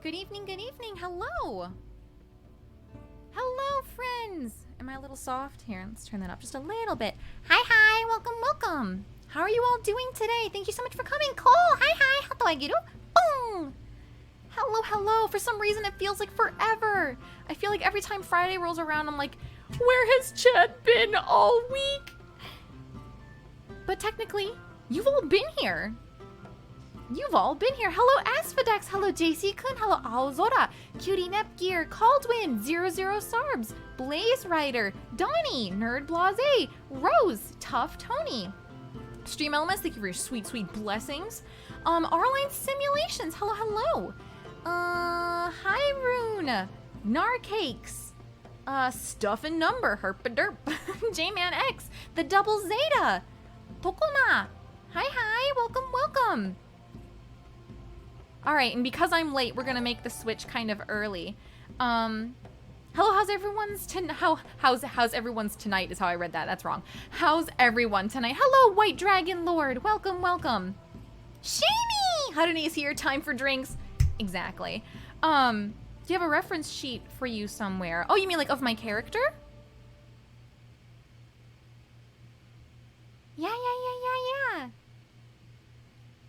Good evening, hello! Hello, friends! Am I a little soft? Here, let's turn that up just a little bit. Hi, welcome! How are you all doing today? Thank you so much for coming, Cole! Hi! How do I get you? Boom! Hello! For some reason, it feels like forever! I feel like every time Friday rolls around, I'm like, where has Chad been all week? But technically, you've all been here. Hello, Asphodex. Hello, JC-kun. Hello, Aozora. Cutie Nepgear. Caldwin. 00 Sarbs. Blaze Rider. Donnie. Nerd Blase. Rose. Tough Tony. Stream Elements, thank you for your sweet blessings. Arline Simulations. Hello. Harune. Narcakes. Stuff and Number. Herpaderp. J-Man X. The Double Zeta. Tokoma. Hi. Welcome. All right, and because I'm late, we're gonna make the switch kind of early. Hello, how's everyone's how's everyone's tonight is how I read that. That's wrong. How's everyone tonight? Hello, White Dragon Lord. Welcome. Shamey! Harune is here. Time for drinks. Exactly. Do you have a reference sheet for you somewhere? Oh, you mean like of my character? Yeah.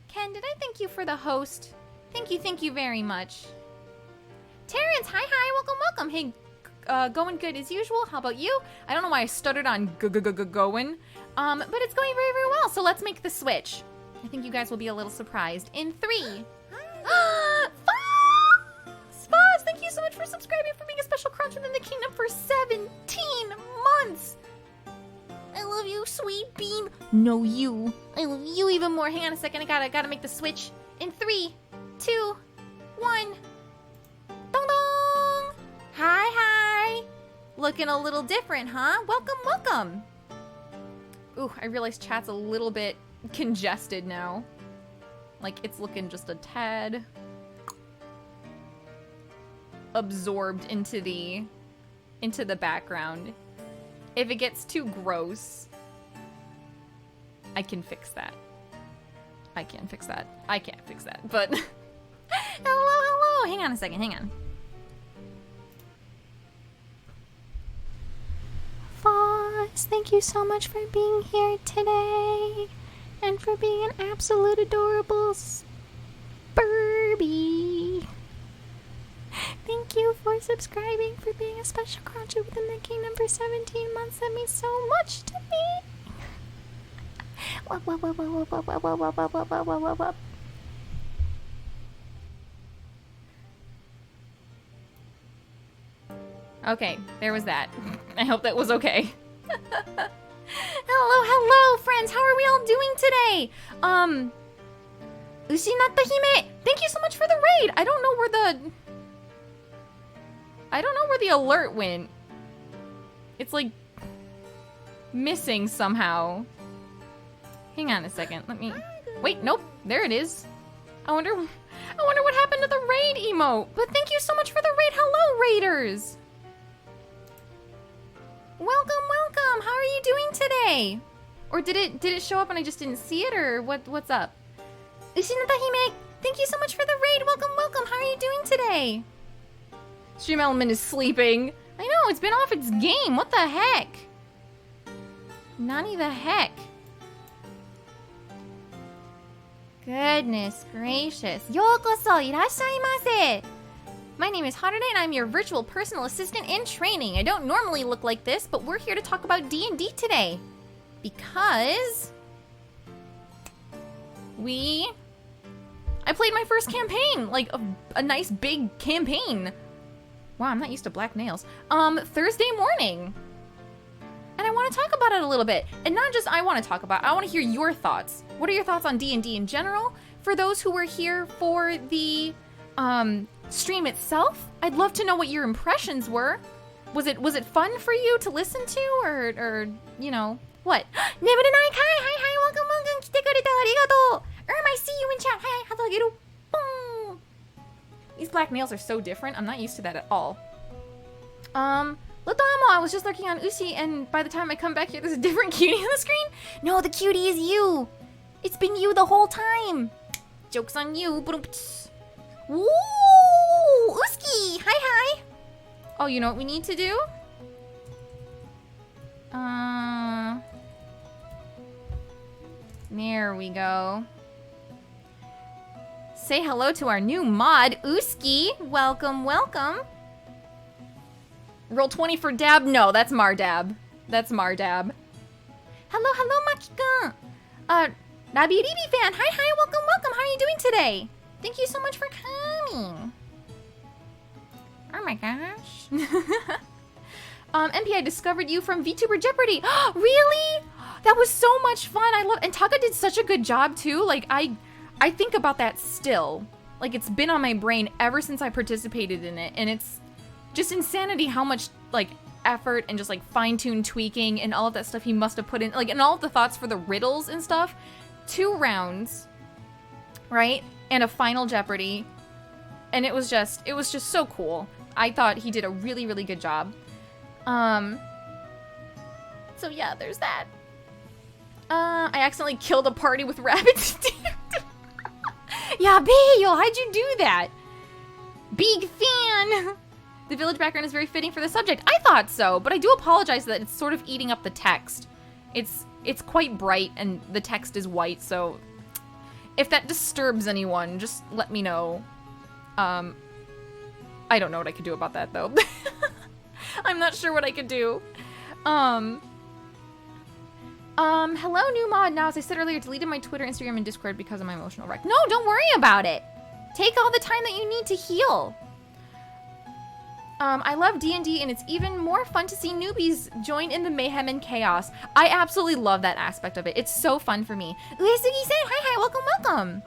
Ken, did I thank you for the host? Thank you very much. Terrence, hi, welcome. Hey, going good as usual. How about you? I don't know why I stuttered on going. But it's going very, very well. So let's make the switch. I think you guys will be a little surprised. In 3. Foz, thank you so much for subscribing, for being a special crunch within the kingdom for 17 months. I love you, sweet bean. No, you. I love you even more. Hang on a second. I gotta make the switch. In 3, 2, 1. Dong dong. Hi. Looking a little different, huh? Welcome. Ooh, I realize chat's a little bit congested now. Like it's looking just a tad absorbed into the background. If it gets too gross, I can fix that. I can't fix that, but... Hello! Hang on a second, Foz, thank you so much for being here today. And for being an absolute adorable Spurby. Thank you for subscribing, for being a special cruncher within the kingdom for 17 months. That means so much to me. Okay, there was that. I hope that was okay. Hello, friends. How are we all doing today? Ushinatta Hime, thank you so much for the raid. I don't know where the alert went. It's like missing somehow. Hang on a second. Let me... Wait, nope. There it is. I wonder what happened to the raid emote. But thank you so much for the raid. Hello, raiders. Welcome. How are you doing today? Or did it show up and I just didn't see it, or what's up? Ushinata Hime, thank you so much for the raid. Welcome. How are you doing today? Stream Element is sleeping. I know, it's been off its game. What the heck? Nani the heck? Goodness gracious. Yokoso irashaimase. My name is Harune and I'm your virtual personal assistant in training. I don't normally look like this, but we're here to talk about D&D today. Because... I played my first campaign. Like, a nice big campaign. Wow, I'm not used to black nails. Thursday morning. And I want to talk about it a little bit. And not just I want to talk about it, I want to hear your thoughts. What are your thoughts on D&D in general? For those who were here for the stream itself, I'd love to know what your impressions were. Was it fun for you to listen to, or you know, what? Nebudanai Kai, hi, welcome, kite kureta arigatou. I see you in chat. Hi, hatageru. Boom. These black nails are so different. I'm not used to that at all. Lotamo, I was just lurking on Ushi, and by the time I come back here, there's a different cutie on the screen. No, the cutie is you. It's been you the whole time. Joke's on you. Woo! Oh, you know what we need to do? There we go. Say hello to our new mod, Uski. Welcome, welcome. Roll 20 for Dab? No, that's Mardab. That's Mardab. Hello, hello, Maki-kun. Rabi-Ribi fan. Hi, welcome, welcome. How are you doing today? Thank you so much for coming. Oh my gosh. MP, I discovered you from VTuber Jeopardy. Really? That was so much fun. And Taka did such a good job too. Like I think about that still. Like it's been on my brain ever since I participated in it, and it's just insanity how much like effort and just like fine-tuned tweaking and all of that stuff he must have put in, like, and all of the thoughts for the riddles and stuff. 2 rounds, right? And a final Jeopardy. And it was just so cool. I thought he did a really, really good job. So yeah, there's that. I accidentally killed a party with rabbits. Yeah, Bayo, how'd you do that? Big fan. The village background is very fitting for the subject. I thought so, but I do apologize that it's sort of eating up the text. It's quite bright and the text is white, so if that disturbs anyone, just let me know. I don't know what I could do about that though. I'm not sure what I could do. Hello, new mod. Now, as I said earlier, deleted my Twitter, Instagram, and Discord because of my emotional wreck. No, don't worry about it. Take all the time that you need to heal. I love D&D, and it's even more fun to see newbies join in the mayhem and chaos. I absolutely love that aspect of it. It's so fun for me. Uesugi-san, hi, welcome, welcome.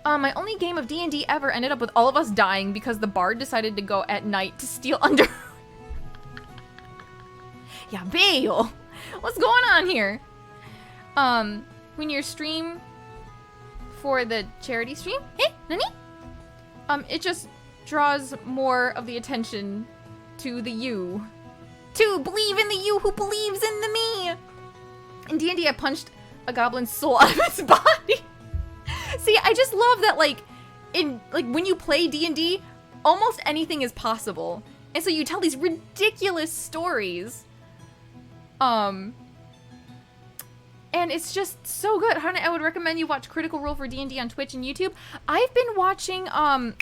My only game of D&D ever ended up with all of us dying because the bard decided to go at night to steal under... Yeah, Bayo. What's going on here? When you stream for the charity stream, hey, nani? It just draws more of the attention to the you. To believe in the you who believes in the me. In D&D, I punched a goblin's soul out of its body. See, I just love that, like, when you play D&D, almost anything is possible. And so you tell these ridiculous stories. And it's just so good. Harune, I would recommend you watch Critical Role for D&D on Twitch and YouTube. I've been watching, I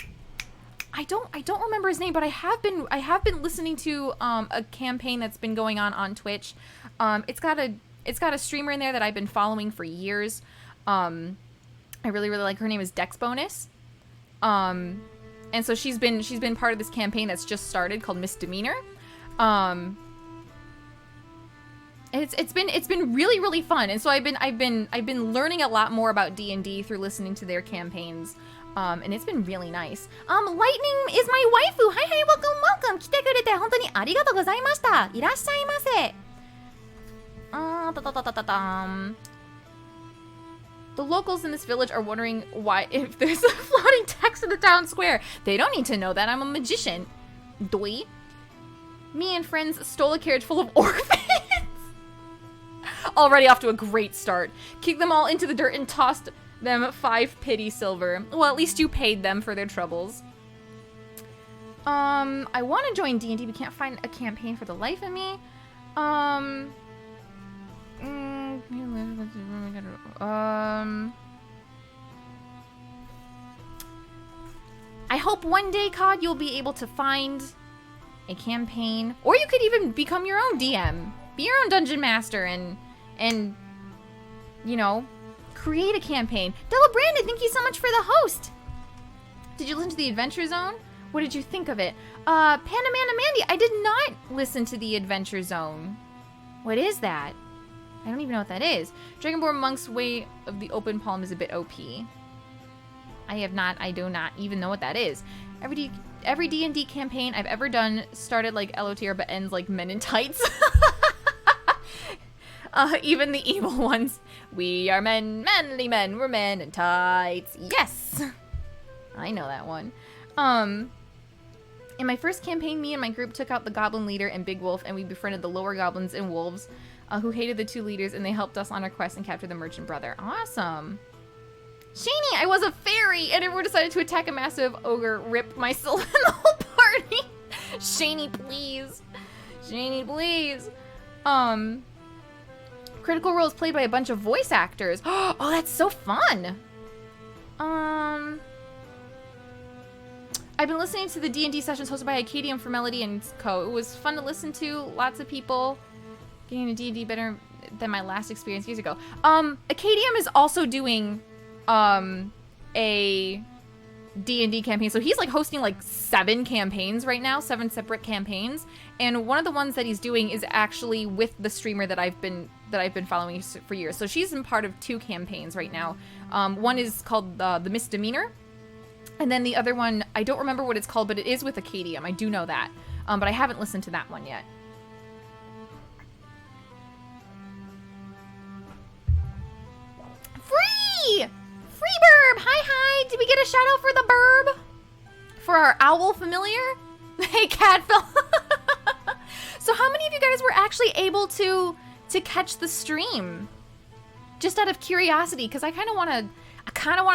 don't remember his name, but I have been listening to a campaign that's been going on Twitch. It's got a streamer in there that I've been following for years. I really like her. Name is Dex Bonus. And so she's been part of this campaign that's just started called Misdemeanor. And it's been really fun. And so I've been learning a lot more about D&D through listening to their campaigns. And it's been really nice. Lightning is my waifu. Hi, welcome. 来てくれて本当にありがとうございました。いらっしゃいませ。The locals in this village are wondering why if there's a floating text in the town square. They don't need to know that. I'm a magician. Doi. Me and friends stole a carriage full of orphans. Already off to a great start. Kicked them all into the dirt and tossed them 5 pity silver. Well, at least you paid them for their troubles. I want to join D&D, but can't find a campaign for the life of me. I hope one day, COD, you'll be able to find a campaign, or you could even become your own DM, be your own dungeon master, and you know, create a campaign. Della Brandon, thank you so much for the host. Did you listen to the Adventure Zone? What did you think of it? Panamana Mandy, I did not listen to the Adventure Zone. What is that? I don't even know what that is. Dragonborn Monk's Way of the Open Palm is a bit OP. I do not even know what that is. Every D&D campaign I've ever done started like LOTR but ends like Men in Tights. Even the evil ones. We are men, manly men, we're men in tights. Yes! I know that one. In my first campaign, me and my group took out the goblin leader and Big Wolf, and we befriended the lower goblins and wolves who hated the 2 leaders, and they helped us on our quest and capture the merchant brother. Awesome. Shani, I was a fairy, and everyone decided to attack a massive ogre, rip my soul in the whole party. Shani, please. Shani, please. Critical Role is played by a bunch of voice actors. Oh, that's so fun. I've been listening to the D&D sessions hosted by Acadium for Melody and Co. It was fun to listen to. Lots of people getting into D&D better than my last experience years ago. Acadium is also doing a D&D campaign. So he's like hosting like 7 campaigns right now, 7 separate campaigns. And one of the ones that he's doing is actually with the streamer that I've been following for years. So she's in part of 2 campaigns right now. One is called The Misdemeanor. And then the other one, I don't remember what it's called, but it is with Acadium. I do know that. But I haven't listened to that one yet. Free! Free Burb! Hi! Did we get a shout out for the Burb? For our owl familiar? Hey, Cadfael. So how many of you guys were actually able to catch the stream? Just out of curiosity, because I kind of want to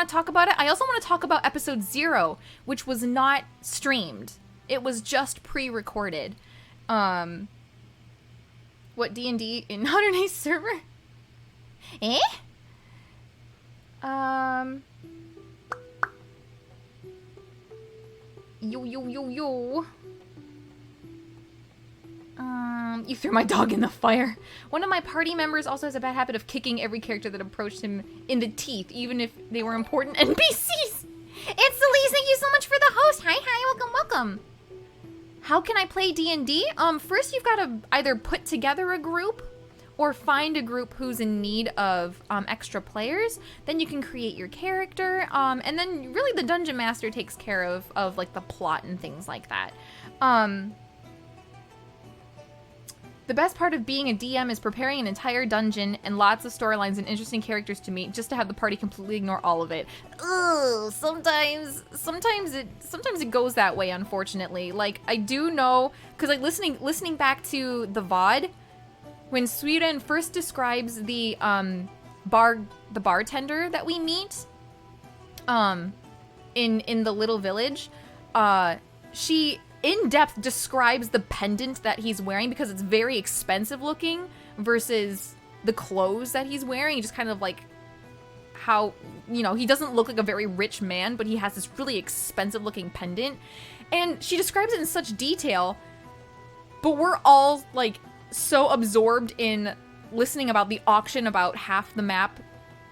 talk about it. I also want to talk about episode 0, which was not streamed. It was just pre-recorded. What, D&D in 108 server? Eh? Yo. You threw my dog in the fire. One of my party members also has a bad habit of kicking every character that approached him in the teeth, even if they were important NPCs. It's Elise, thank you so much for the host. Hi, welcome. How can I play D&D? First you've got to either put together a group or find a group who's in need of extra players. Then you can create your character, and then really the Dungeon Master takes care of like the plot and things like that. The best part of being a DM is preparing an entire dungeon and lots of storylines and interesting characters to meet, just to have the party completely ignore all of it. Ugh, sometimes it goes that way, unfortunately. Like, I do know, because like listening back to the VOD, when Sweden first describes the bartender that we meet in the little village, she in depth describes the pendant that he's wearing because it's very expensive looking versus the clothes that he's wearing. Just kind of like how, you know, he doesn't look like a very rich man, but he has this really expensive looking pendant. And she describes it in such detail, but we're all like so absorbed in listening about the auction about half the map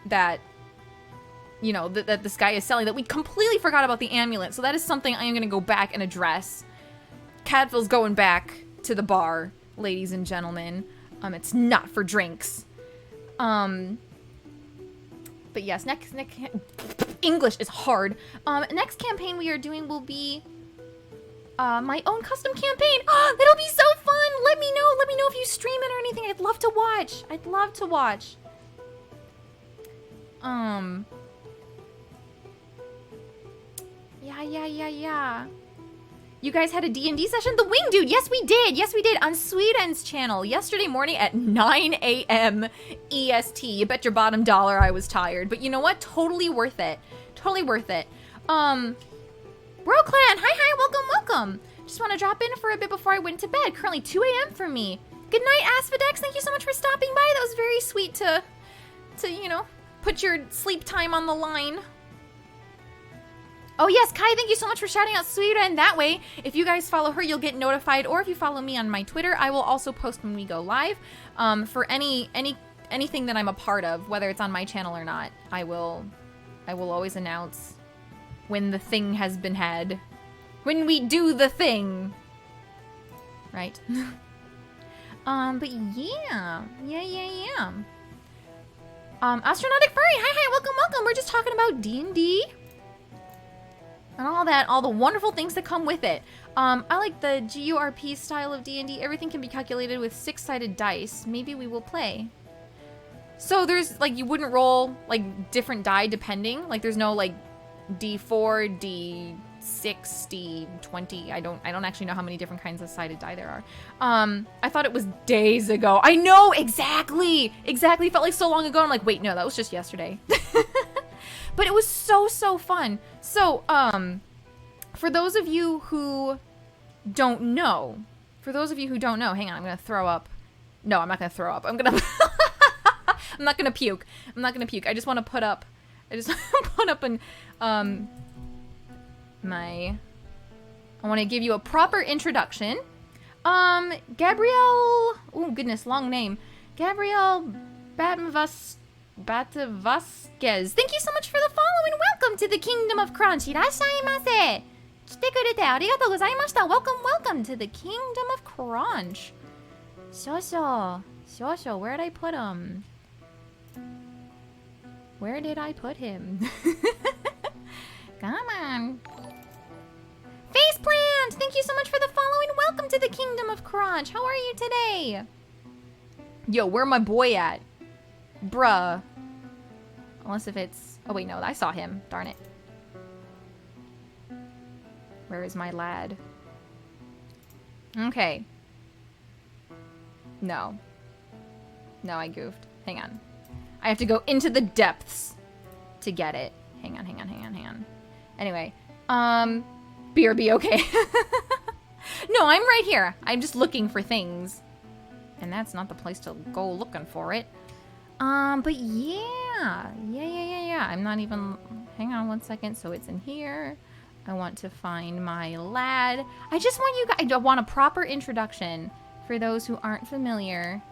that, you know, that this guy is selling, that we completely forgot about the amulet. So that is something I am going to go back and address. Cadfael's going back to the bar, ladies and gentlemen. It's not for drinks. But yes, next English is hard. Next campaign we are doing will be my own custom campaign. Oh, that'll be so fun. Let me know if you stream it or anything. I'd love to watch. Yeah. You guys had a D&D session? The Wing Dude, yes we did, on Sweden's channel yesterday morning at 9 a.m. EST. You bet your bottom dollar I was tired, but you know what? Totally worth it. Bro Clan, hi, welcome. Just want to drop in for a bit before I went to bed. Currently 2 a.m. for me. Good night, Asphodex. Thank you so much for stopping by. That was very sweet to you know, put your sleep time on the line. Oh yes, Kai, thank you so much for shouting out Sweden. That way, if you guys follow her, you'll get notified. Or if you follow me on my Twitter, I will also post when we go live. For anything that I'm a part of, whether it's on my channel or not, I will always announce when the thing has been had. When we do the thing. Right? But yeah. Astronautic Furry, hi, welcome. We're just talking about D&D. And all the wonderful things that come with it. I like the GURP style of D&D. Everything can be calculated with 6-sided dice. Maybe we will play. So there's, like, you wouldn't roll, like, different die depending. Like, there's no, like, D4, D6, D20. I don't actually know how many different kinds of sided die there are. I thought it was days ago. I know, exactly. Felt like so long ago. I'm like, wait, no, that was just yesterday. But it was so fun. So, for those of you who don't know, for those of you who don't know, hang on, I'm gonna throw up. No, I'm not gonna throw up. I'm gonna I'm not gonna puke. I'm not gonna puke. I just want to put up an I want to give you a proper introduction. Gabrielle, oh goodness, long name. Gabrielle Batavasquez. Thank you so much for the follow and welcome to the Kingdom of Crunch. Irashaimase. 来てくれてありがとうございました. Welcome, welcome to the Kingdom of Crunch. Shosho, where did I put him? Where did I put him? Come on. Faceplant! Thank you so much for the follow and welcome to the Kingdom of Crunch. How are you today? Yo, where my boy at? Bruh. Unless if it's... Oh wait, no, I saw him. Darn it. Where is my lad? Okay. No. No, I goofed. Hang on. I have to go into the depths to get it. Hang on. Anyway. BRB, okay. No, I'm right here. I'm just looking for things. And that's not the place to go looking for it. But yeah. Yeah. I'm not even... Hang on one second. So it's in here. I want to find my lad. I just want you guys... I want a proper introduction for those who aren't familiar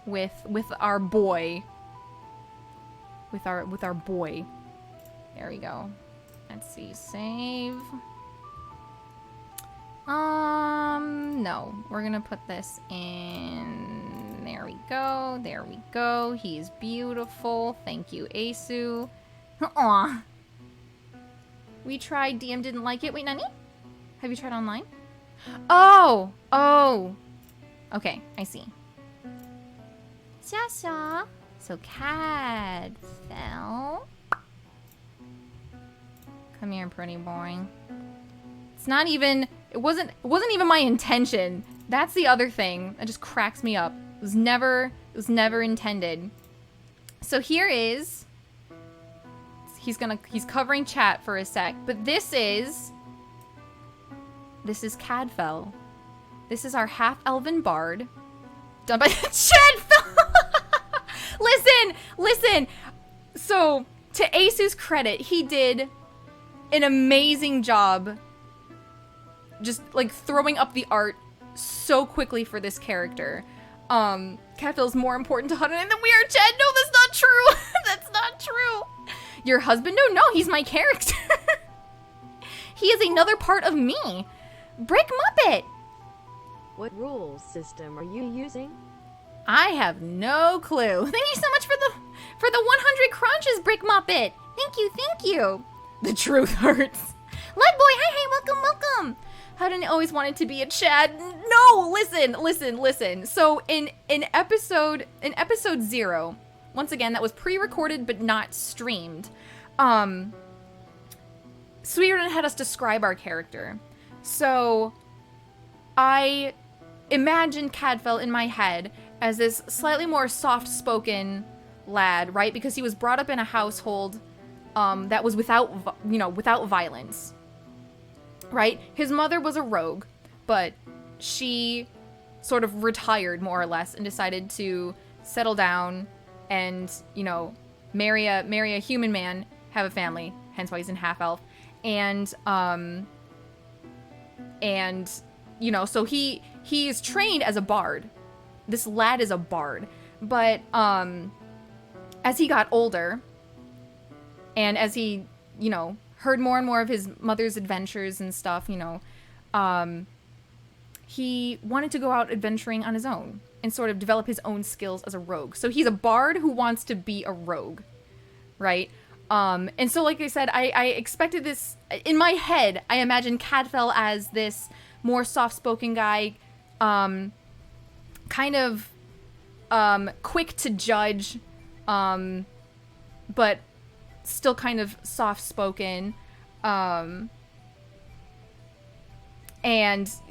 with our boy. With our boy. There we go. Let's see. Save. No. We're gonna put this in. There we go. There we go. He's beautiful. Thank you, Asu. Aw. We tried. DM didn't like it. Wait, Nani? Have you tried online? Oh. Okay, I see. Xia. So Cadfael. Come here, pretty boy. It's not even... It wasn't even my intention. That's the other thing that just cracks me up. It was never intended. So here is... He's covering chat for a sec, but this is Cadfael. This is our half-elven bard. Done by Cadfael! Listen! So, to Asu's credit, he did an amazing job just, like, throwing up the art so quickly for this character. Cadfael's more important to Harune than we are, Chad. No, that's not true! That's not true! Your husband? No, he's my character. He is another part of me. Brick Muppet! What rules system are you using? I have no clue. Thank you so much for the 100 crunches, Brick Muppet. Thank you. The truth hurts. Lud boy, hi, welcome. Harune always wanted to be a Chad. No, listen. So in episode 0, once again, that was pre-recorded but not streamed. Sweetrun had us describe our character. So I imagined Cadfael in my head as this slightly more soft-spoken lad, right? Because he was brought up in a household that was without violence, right? His mother was a rogue, but she sort of retired more or less and decided to settle down and, marry a human man, have a family, hence why he's in half-elf. And so he is trained as a bard. This lad is a bard. But, as he got older, and as he, heard more and more of his mother's adventures and stuff, he wanted to go out adventuring on his own and sort of develop his own skills as a rogue. So he's a bard who wants to be a rogue, right? And so, like I said, I expected this... In my head, I imagined Cadfael as this more soft-spoken guy, kind of quick to judge, but still kind of soft-spoken, and,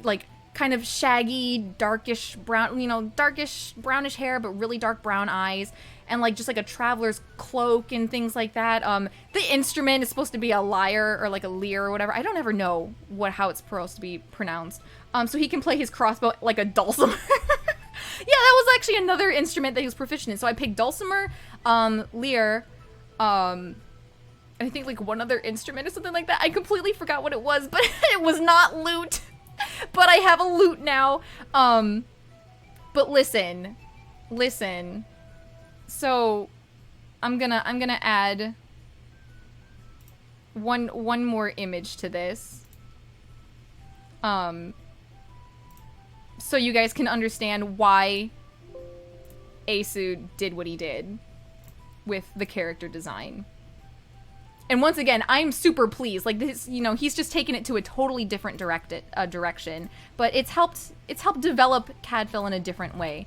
like, kind of shaggy, darkish brown, darkish brownish hair, but really dark brown eyes, and like just like a traveler's cloak and things like that. The instrument is supposed to be a lyre or like a lyre or whatever. I don't ever know how it's supposed to be pronounced. So he can play his crossbow like a dulcimer. Yeah, that was actually another instrument that he was proficient in. So I picked dulcimer, lyre, I think like one other instrument or something like that. I completely forgot what it was, but it was not lute. But I have a lute now. But listen. So I'm gonna add one more image to this. So you guys can understand why Asu did what he did with the character design. And once again, I'm super pleased. Like this, he's just taken it to a totally different direction, but it's helped develop Cadfael in a different way.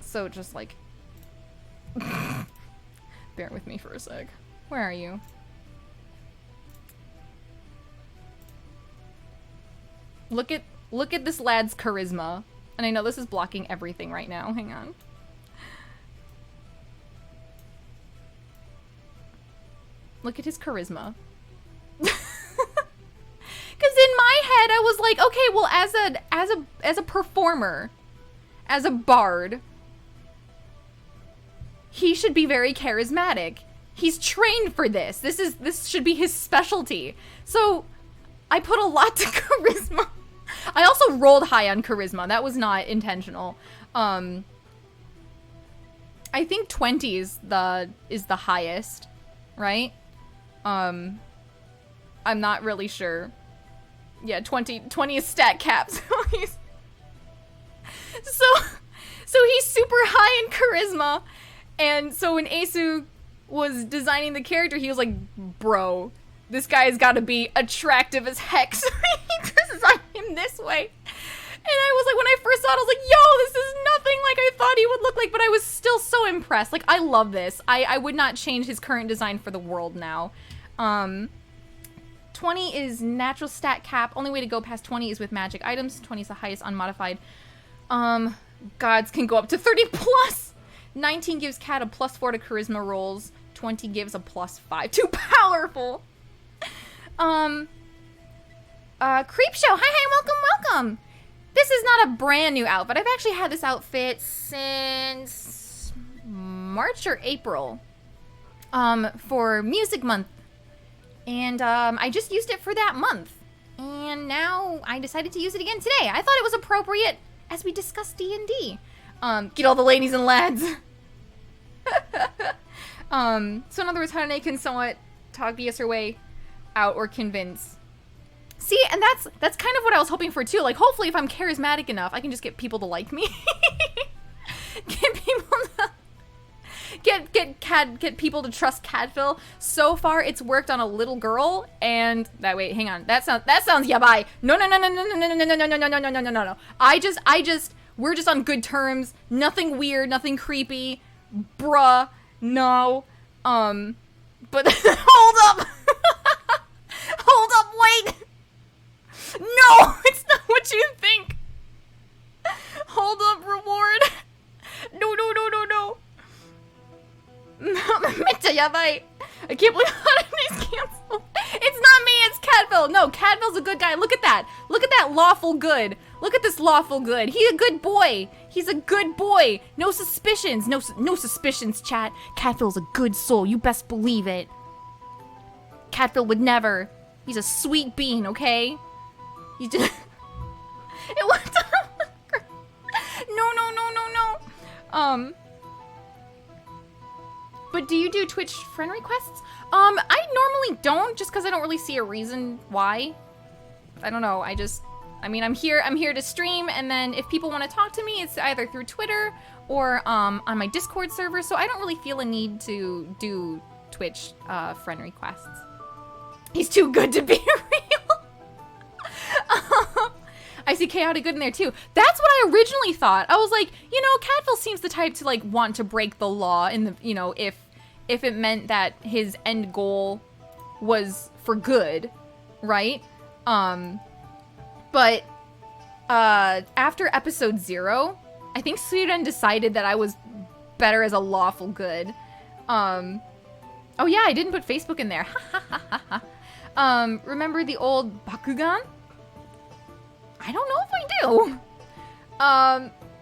So just like bear with me for a sec. Where are you? Look at this lad's charisma. And I know this is blocking everything right now. Hang on. Look at his charisma. Because in my head, I was like, okay, well, as a performer, as a bard, he should be very charismatic. He's trained for this. This should be his specialty. So I put a lot to charisma. I also rolled high on charisma. That was not intentional. I think 20 is the highest, right? I'm not really sure. Yeah, 20 is stat cap. So he's super high in charisma. And so when Asu was designing the character, he was like, bro, this guy's gotta be attractive as heck. So he designed him this way. And I was like, when I first saw it, I was like, yo, this is nothing like I thought he would look like, but I was still so impressed. Like, I love this. I would not change his current design for the world now. 20 is natural stat cap. Only way to go past 20 is with magic items. 20 is the highest unmodified. Gods can go up to 30 plus. 19 gives Cat a +4 to charisma rolls. 20 gives a +5. Too powerful. Creepshow. Hi, welcome. This is not a brand new outfit. I've actually had this outfit since March or April. For Music Month. And I just used it for that month. And now I decided to use it again today. I thought it was appropriate as we discussed D&D. Get all the ladies and lads. So in other words, Harune can somewhat talk BS her way out or convince. See, and that's kind of what I was hoping for too. Like, hopefully if I'm charismatic enough, I can just get people to like me. Get people to... Get people to trust Cadfael. So far, it's worked on a little girl, and wait, hang on. That sounds yabai. No. We're just on good terms. Nothing weird, nothing creepy. Bruh, no. But hold up. Hold up, wait. No, it's not what you think. Hold up, reward. No. I can't believe Harune's canceled. It's not me, it's Cadfael. No, Cadfael's a good guy. Look at that. Look at that lawful good. Look at this lawful good. He's a good boy. He's a good boy. No suspicions. No suspicions, chat. Cadfael's a good soul. You best believe it. Cadfael would never. He's a sweet bean, okay? He just... It worked out. No. But do you do Twitch friend requests? I normally don't, just because I don't really see a reason why. I don't know, I'm here to stream, and then if people want to talk to me, it's either through Twitter or on my Discord server, so I don't really feel a need to do Twitch friend requests. He's too good to be real. I see chaotic good in there too. That's what I originally thought. I was like, Cadfael seems the type to like want to break the law in the, if it meant that his end goal was for good, right? But after episode 0, I think Suiren decided that I was better as a lawful good. Oh yeah, I didn't put Facebook in there. Remember the old Bakugan? I don't know if I do.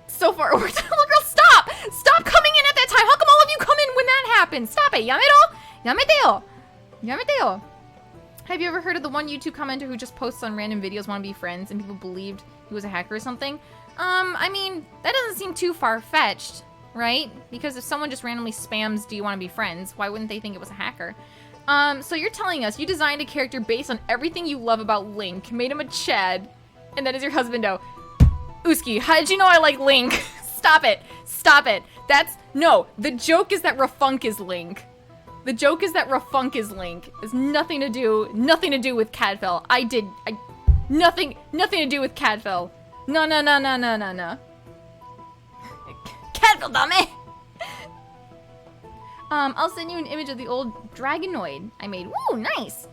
So far, girl, stop! Stop coming in at that time! How come all of you come in when that happens? Stop it! Yamero! Yameteo! Yameteo! Have you ever heard of the one YouTube commenter who just posts on random videos, want to be friends, and people believed he was a hacker or something? I mean, that doesn't seem too far-fetched, right? Because if someone just randomly spams, do you want to be friends, why wouldn't they think it was a hacker? So you're telling us you designed a character based on everything you love about Link, made him a Chad, and that is your husbando. Uski, how did you know I like Link? Stop it. Stop it. No, the joke is that Rafunk is Link. The joke is that Rafunk is Link. It's nothing to do with Cadfael. Nothing to do with Cadfael. No. Cadfael, dame! I'll send you an image of the old Dragonoid I made. Woo, nice.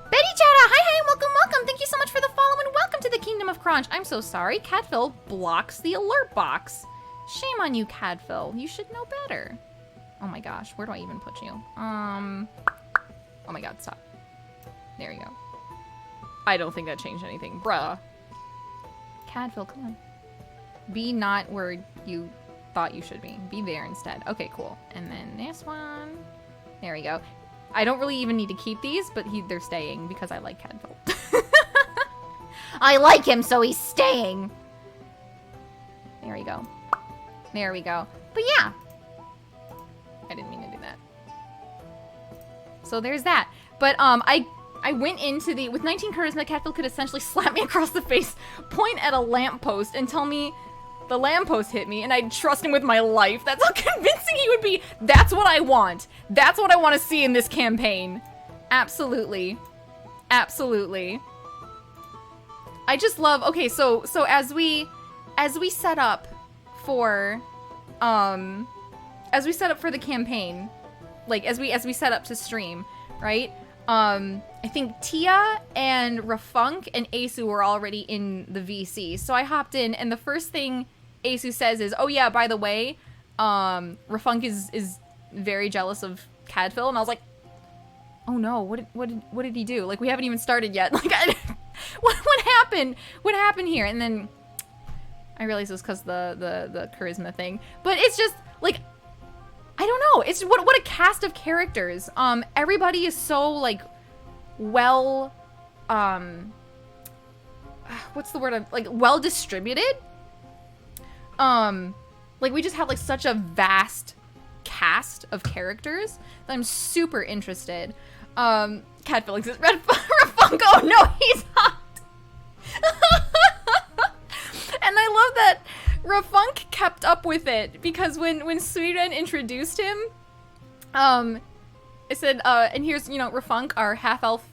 Betty Chata, hi, welcome. Thank you so much for the follow and welcome to the Kingdom of Crunch. I'm so sorry, Cadfael blocks the alert box. Shame on you, Cadfael. You should know better. Oh my gosh, where do I even put you? Oh my god, stop. There you go. I don't think that changed anything, bruh. Cadfael, come on. Be not where you thought you should be. Be there instead. Okay, cool. And then this one. There we go. I don't really even need to keep these, but they're staying because I like Cadfael. I like him, so he's staying. There we go. There we go. But yeah. I didn't mean to do that. So there's that. But I went into with 19 charisma, Cadfael could essentially slap me across the face, point at a lamppost, and tell me the lamppost hit me, and I'd trust him with my life. That's how convincing he would be. That's what I want. That's what I want to see in this campaign. Absolutely. Absolutely. I just love, okay, so as we set up for the campaign, like as we set up to stream, right? I think Tia and Rafunk and Asu were already in the VC. So I hopped in, and the first thing Asu says is, "Oh yeah, by the way, Rafunk is very jealous of Cadfael," and I was like, "Oh no, what did he do? Like, we haven't even started yet. Like, what happened? What happened here?" And then I realized it was because the charisma thing. But it's just like, I don't know. It's what a cast of characters. Everybody is so like well, what's the word? Like well distributed. Like we just have like such a vast cast of characters that I'm super interested. Cadfael exists. Red Rafunk. Oh no, he's hot. And I love that Rafunk kept up with it, because when Suiren introduced him, it said, and here's, you know, Rafunk, our half-elf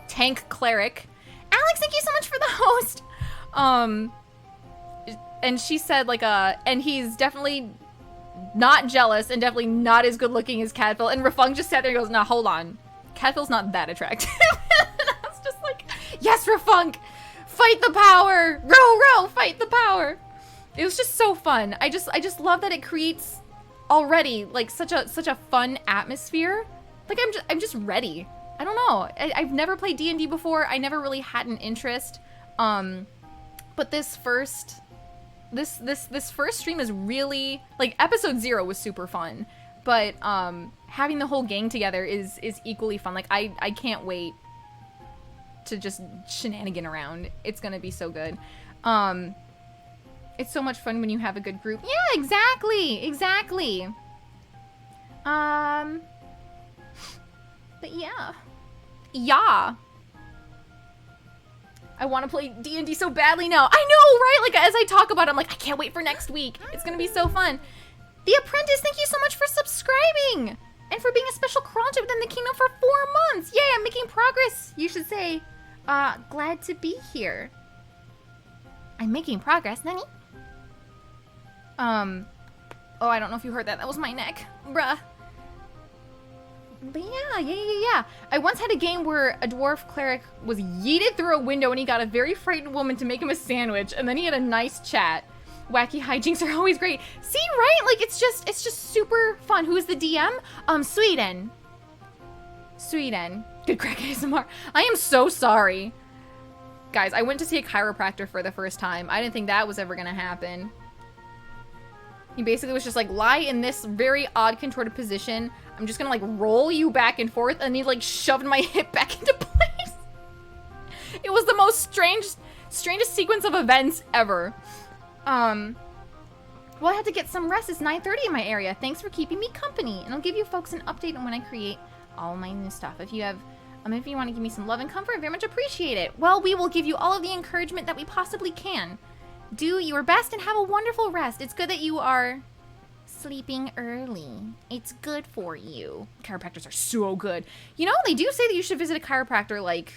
tank cleric. Alex, thank you so much for the host. And she said, like, and he's definitely not jealous and definitely not as good looking as Cadfael. And Rafunk just sat there and goes, nah, hold on. Cadfael's not that attractive. I was just like, yes, Rafunk! Fight the power! Row, fight the power! It was just so fun. I just love that it creates already like such a fun atmosphere. Like I'm just ready. I don't know. I've never played D&D before. I never really had an interest. But this first stream is really like episode 0 was super fun. But having the whole gang together is equally fun. Like I can't wait to just shenanigan around. It's gonna be so good. It's so much fun when you have a good group. Yeah, exactly. But yeah. I want to play D&D so badly now. I know, right? Like, as I talk about it, I'm like, I can't wait for next week. It's gonna be so fun. The Apprentice, thank you so much for subscribing! And for being a special cronch within the kingdom for 4 months! Yay, I'm making progress, you should say. Glad to be here. I'm making progress, Nani? Oh, I don't know if you heard that. That was my neck. Bruh. But yeah. I once had a game where a dwarf cleric was yeeted through a window and he got a very frightened woman to make him a sandwich, and then he had a nice chat. Wacky hijinks are always great. See, right? Like, it's just super fun. Who's the DM? Sweden. Good crack ASMR. I am so sorry. Guys, I went to see a chiropractor for the first time. I didn't think that was ever gonna happen. He basically was just like, lie in this very odd contorted position. I'm just gonna like roll you back and forth, and he like shoved my hip back into place. It was the most strangest sequence of events ever. Well, I had to get some rest. It's 9:30 in my area. Thanks for keeping me company, and I'll give you folks an update on when I create all my new stuff. If you want to give me some love and comfort, I very much appreciate it. Well, we will give you all of the encouragement that we possibly can. Do your best and have a wonderful rest. It's good that you are sleeping early. It's good for you. Chiropractors are so good. You know, they do say that you should visit a chiropractor like,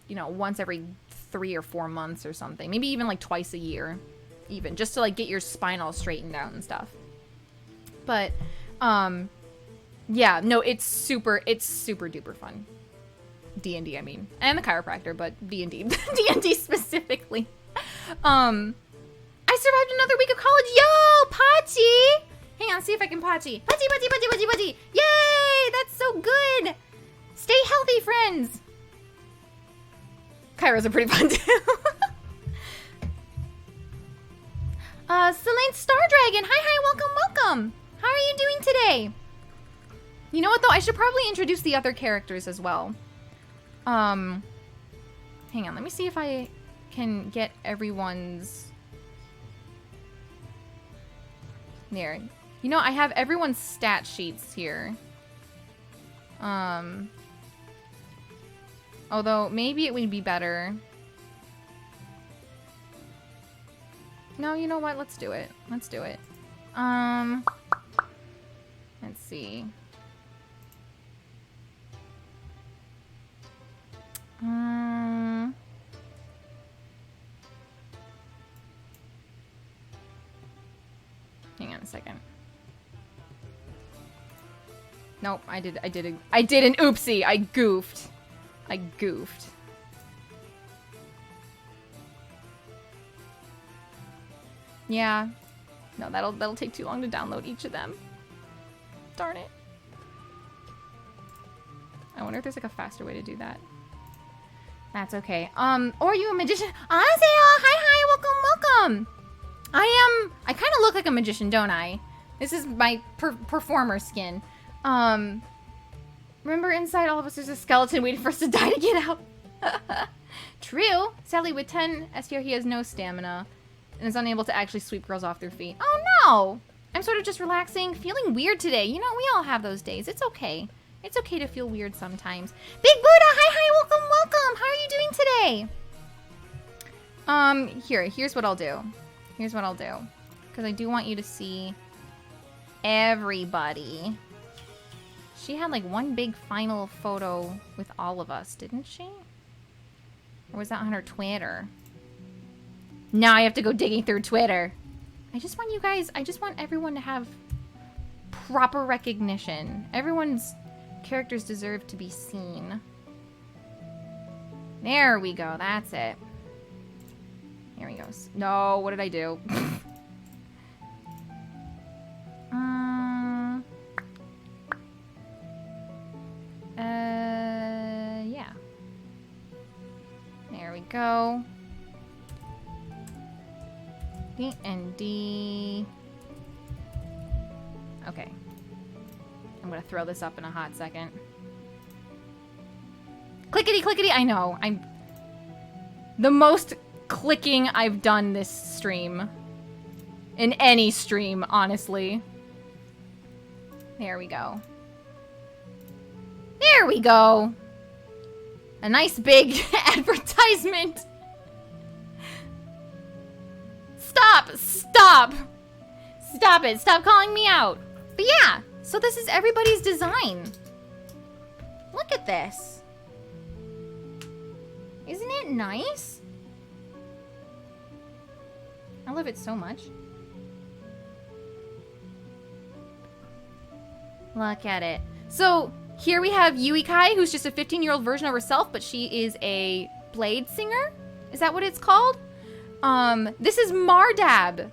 you know, once every 3 or 4 months or something. Maybe even like twice a year, even, just to like get your spine all straightened out and stuff. But, yeah, no, it's super duper fun. D&D, I mean. And the chiropractor, but D&D. D&D specifically. I survived another week of college. Yo, Pachi! Hang on, see if I can Pachi. Pachi! Yay! That's so good! Stay healthy, friends! Kairos are pretty fun, too. Selene Star Dragon! Hi, welcome! How are you doing today? You know what, though? I should probably introduce the other characters as well. Hang on, let me see if I can get everyone's... There. You know, I have everyone's stat sheets here. Although, maybe it would be better... No, you know what? Let's do it. Let's see. Hang on a second. Nope, I did an oopsie. I goofed. Yeah. No, that'll take too long to download each of them. Darn it. I wonder if there's like a faster way to do that. That's okay. Or are you a magician? Annyeonghaseyo! Hi, welcome! I kind of look like a magician, don't I? This is my performer skin. Remember inside all of us there's a skeleton waiting for us to die to get out. True. Sadly, with 10 STR, he has no stamina and is unable to actually sweep girls off their feet. Oh no! I'm sort of just relaxing, feeling weird today. You know, we all have those days. It's okay. It's okay to feel weird sometimes. Big Buddha, hi, welcome. How are you doing today? Here's what I'll do. Because I do want you to see everybody. She had like one big final photo with all of us, didn't she? Or was that on her Twitter? Now I have to go digging through Twitter. I just want everyone to have proper recognition. Everyone's characters deserve to be seen. There we go, that's it. Here we go. No, what did I do? Yeah. There we go. D&D. Okay. I'm gonna throw this up in a hot second. Clickety clickety, I know. I'm the most clicking I've done this stream. In any stream, honestly. There we go. There we go. A nice big advertisement. Stop it. Stop calling me out. But yeah, so this is everybody's design. Look at this. Isn't it nice? I love it so much. Look at it. So, Here we have Yui Kai, who's just a 15-year-old version of herself, but she is a blade singer. Is that what it's called? This is Mardab,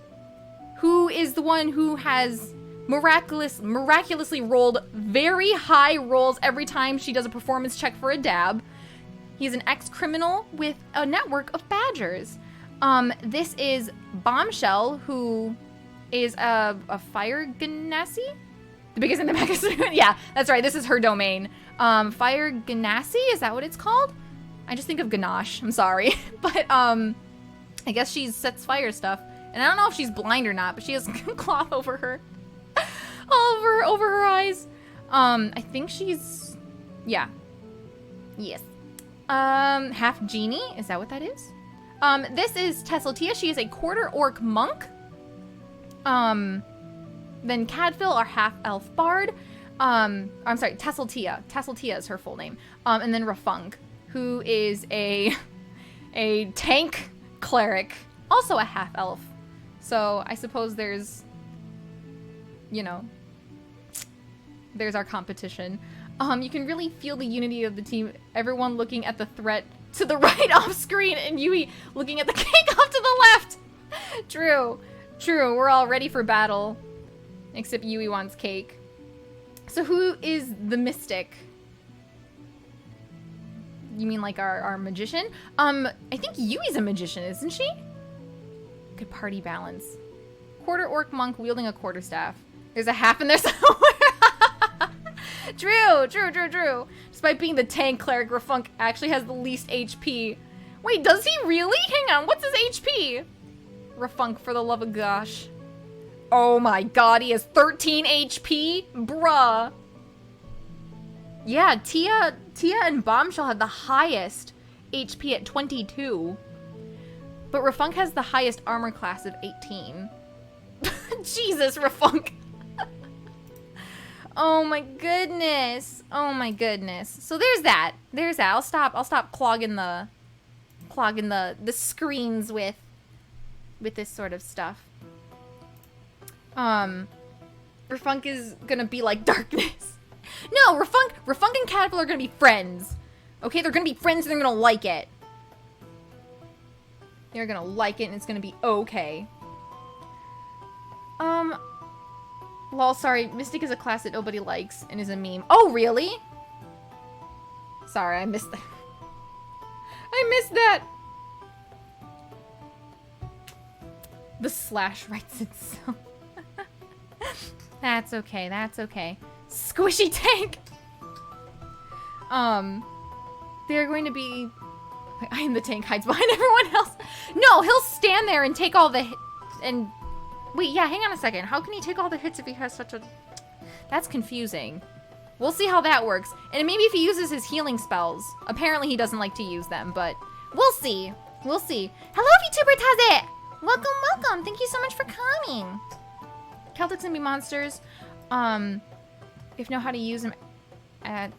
who is the one who has miraculously rolled very high rolls every time she does a performance check for a dab. He's an ex-criminal with a network of badgers. This is Bombshell, who is a fire genasi? The biggest in the biggest. Yeah, that's right. This is her domain. Fire genasi, is that what it's called? I just think of ganache. I'm sorry. But, I guess she sets fire stuff. And I don't know if she's blind or not, but she has cloth over her. over her eyes. I think she's... Yeah. Yes. Half genie. Is that what that is? This is Tesseltia. She is a quarter orc monk. Then Cadfael, our half-elf bard. I'm sorry, Tesseltia. Tesseltia is her full name. And then Rafunk, who is a tank cleric, also a half-elf. So I suppose there's, you know, there's our competition. You can really feel the unity of the team. Everyone looking at the threat to the right off screen, and Yui looking at the cake off to the left. True. We're all ready for battle. Except Yui wants cake. So who is the mystic? You mean like our magician? I think Yui's a magician, isn't she? Good party balance. Quarter orc monk wielding a quarterstaff. There's a half in there somewhere. True. Despite being the tank cleric, Rafunk actually has the least HP. Wait, does he really? Hang on, what's his HP? Rafunk, for the love of gosh. Oh my god, he has 13 HP? Bruh. Yeah, Tia and Bombshell have the highest HP at 22. But Rafunk has the highest armor class of 18. Jesus, Rafunk. Oh my goodness. So there's that. I'll stop clogging the screens with this sort of stuff. Rafunk is gonna be like darkness. No, Rafunk and Cadfael are gonna be friends. Okay, they're gonna be friends and they're gonna like it. They're gonna like it and it's gonna be okay. Lol, sorry, Mystic is a class that nobody likes and is a meme. Oh, really? Sorry, I missed that. I missed that! The slash writes itself. That's okay. Squishy tank! They're going to be... I am the tank, hides behind everyone else. No, he'll stand there and take all the... And... Wait, yeah, hang on a second. How can he take all the hits if he has such a... That's confusing. We'll see how that works. And maybe if he uses his healing spells. Apparently he doesn't like to use them, but... We'll see. Hello, VTuber Taze! Welcome. Thank you so much for coming. Celtics and be monsters. If know how to use them at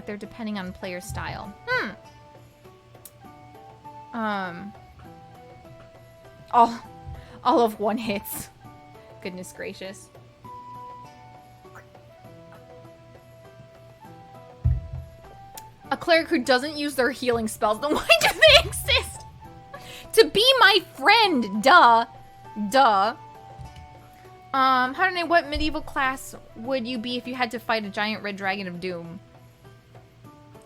their depending on player style. All of one hits. Goodness gracious. A cleric who doesn't use their healing spells. Then why do they exist? To be my friend. Duh. Harune, what medieval class would you be if you had to fight a giant red dragon of doom?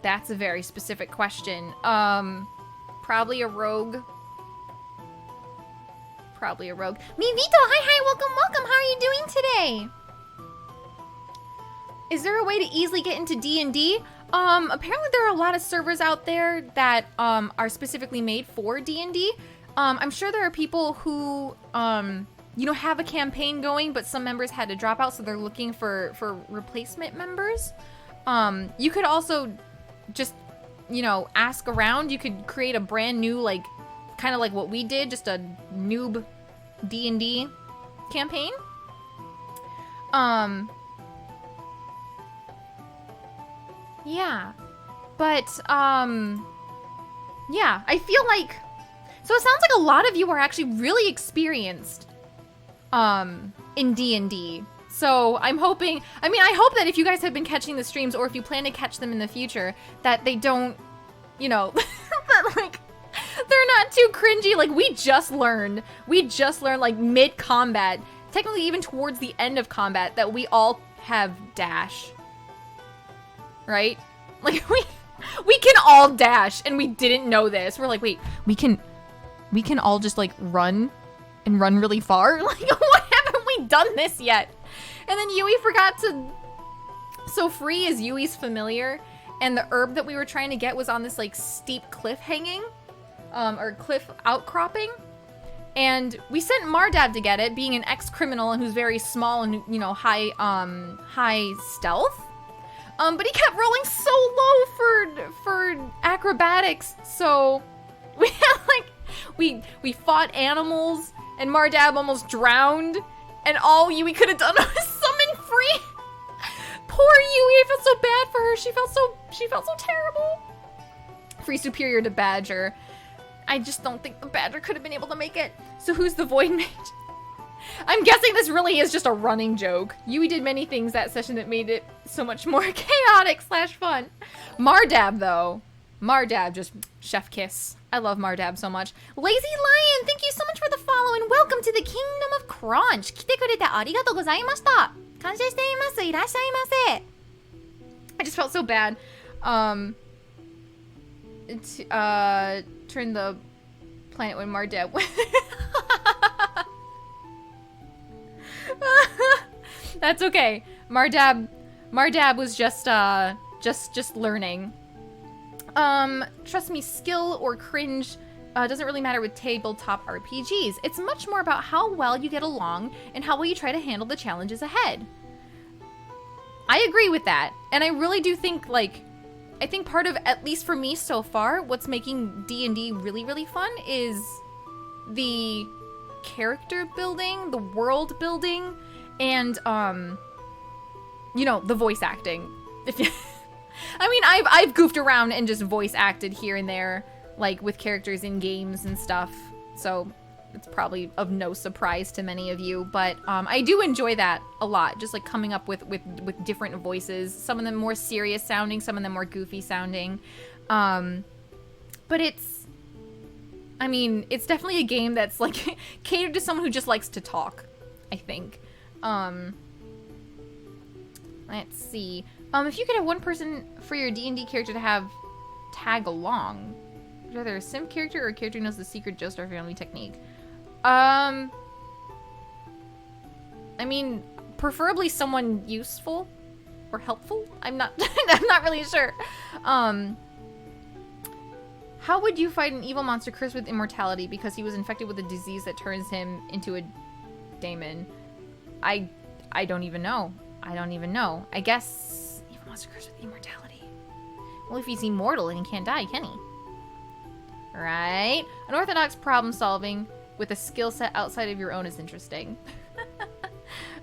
That's a very specific question. Probably a rogue. Mivito, hi, welcome. How are you doing today? Is there a way to easily get into D&D? Apparently there are a lot of servers out there that, are specifically made for D&D. I'm sure there are people who, have a campaign going, but some members had to drop out, so they're looking for replacement members. You could also just, ask around. You could create a brand new, kind of like what we did, just a noob D&D campaign. Yeah. But, yeah, I feel like... So it sounds like a lot of you are actually really experienced, in D&D. So I'm hoping, I hope that if you guys have been catching the streams or if you plan to catch them in the future, that they don't, you know, that like, they're not too cringy. Like we just learned like mid-combat, technically even towards the end of combat, that we all have dash. Right? Like we can all dash and we didn't know this. We're like, wait, we can all just like run and run really far? Like why haven't we done this yet? And then Yui forgot to... So Free is Yui's familiar, and the herb that we were trying to get was on this, like, steep cliff hanging, or cliff outcropping. And we sent Mardab to get it, being an ex-criminal and who's very small and, you know, high stealth. But he kept rolling so low for acrobatics, so we had, like, we fought animals, and Mardab almost drowned. And all Yui could have done was summon Free. Poor Yui, I felt so bad for her. She felt so terrible. Free superior to Badger. I just don't think the Badger could have been able to make it. So who's the Void Mage? I'm guessing this really is just a running joke. Yui did many things that session that made it so much more chaotic / fun. Mardab, though. Mardab, just chef kiss. I love Mardab so much. Lazy Lion, thank you so much for the follow and welcome to the Kingdom of Crunch. 来てくれてありがとうございました。感謝しています。いらっしゃいませ。I just felt so bad. Turn the planet when Mardab went. That's okay. Mardab was just learning. Trust me, skill or cringe doesn't really matter with tabletop RPGs. It's much more about how well you get along and how well you try to handle the challenges ahead. I agree with that. And I really do think, like, I think part of, at least for me so far, what's making D&D really, really fun is the character building, the world building, and, you know, the voice acting. If you... I mean, I've goofed around and just voice acted here and there, like with characters in games and stuff. So it's probably of no surprise to many of you, but I do enjoy that a lot. Just like coming up with different voices. Some of them more serious sounding, some of them more goofy sounding. But it's, I mean, it's definitely a game that's like catered to someone who just likes to talk, I think. Let's see. If you could have one person for your D&D character to have tag along, whether a sim character or a character who knows the secret Joestar family technique. I mean, preferably someone useful or helpful. I'm not really sure. How would you fight an evil monster cursed with immortality because he was infected with a disease that turns him into a daemon? I don't even know. I guess evil monster cursed with immortality. Well, if he's immortal and he can't die, can he? Right? Unorthodox problem solving with a skill set outside of your own is interesting.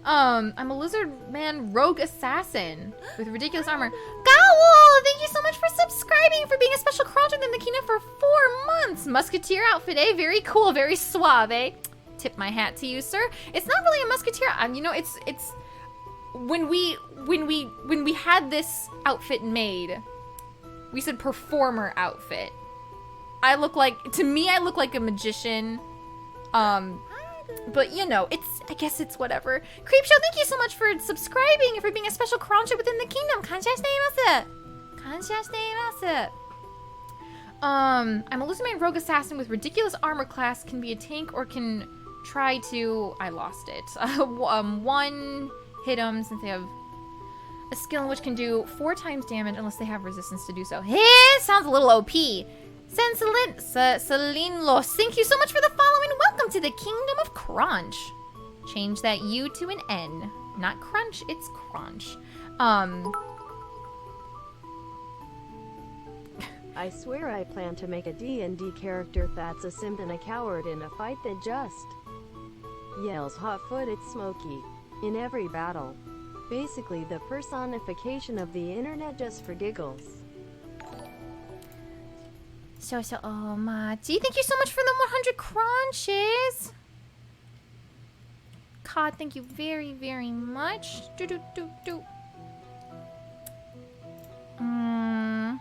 I'm a lizard man rogue assassin with ridiculous armor. Gowl, thank you so much for subscribing, for being a special crawler in the kingdom for 4 months. Musketeer outfit, eh? Very cool, very suave, eh? Tip my hat to you, sir. It's not really a musketeer. You know, it's when we had this outfit made, we said performer outfit. I look like a magician. But you know, I guess it's whatever. Creepshow, thank you so much for subscribing and for being a special crawler within the kingdom. Kansha shiteimasu. Kansha shiteimasu. I'm a lizard man rogue assassin with ridiculous armor class, can be a tank or can try to, I lost it. One hit them since they have a skill in which can do 4 times damage unless they have resistance to do so. Hey, sounds a little OP. Celine Los, thank you so much for the follow and welcome to the Kingdom of Crunch. Change that U to an N. Not crunch, it's crunch. I swear I plan to make a D&D character that's a simp and a coward in a fight that just yells hot-footed Smokey in every battle. Basically the personification of the internet just for giggles. Machi, thank you so much for the 100 crunches. Todd. Thank you very, very much. Do. Hang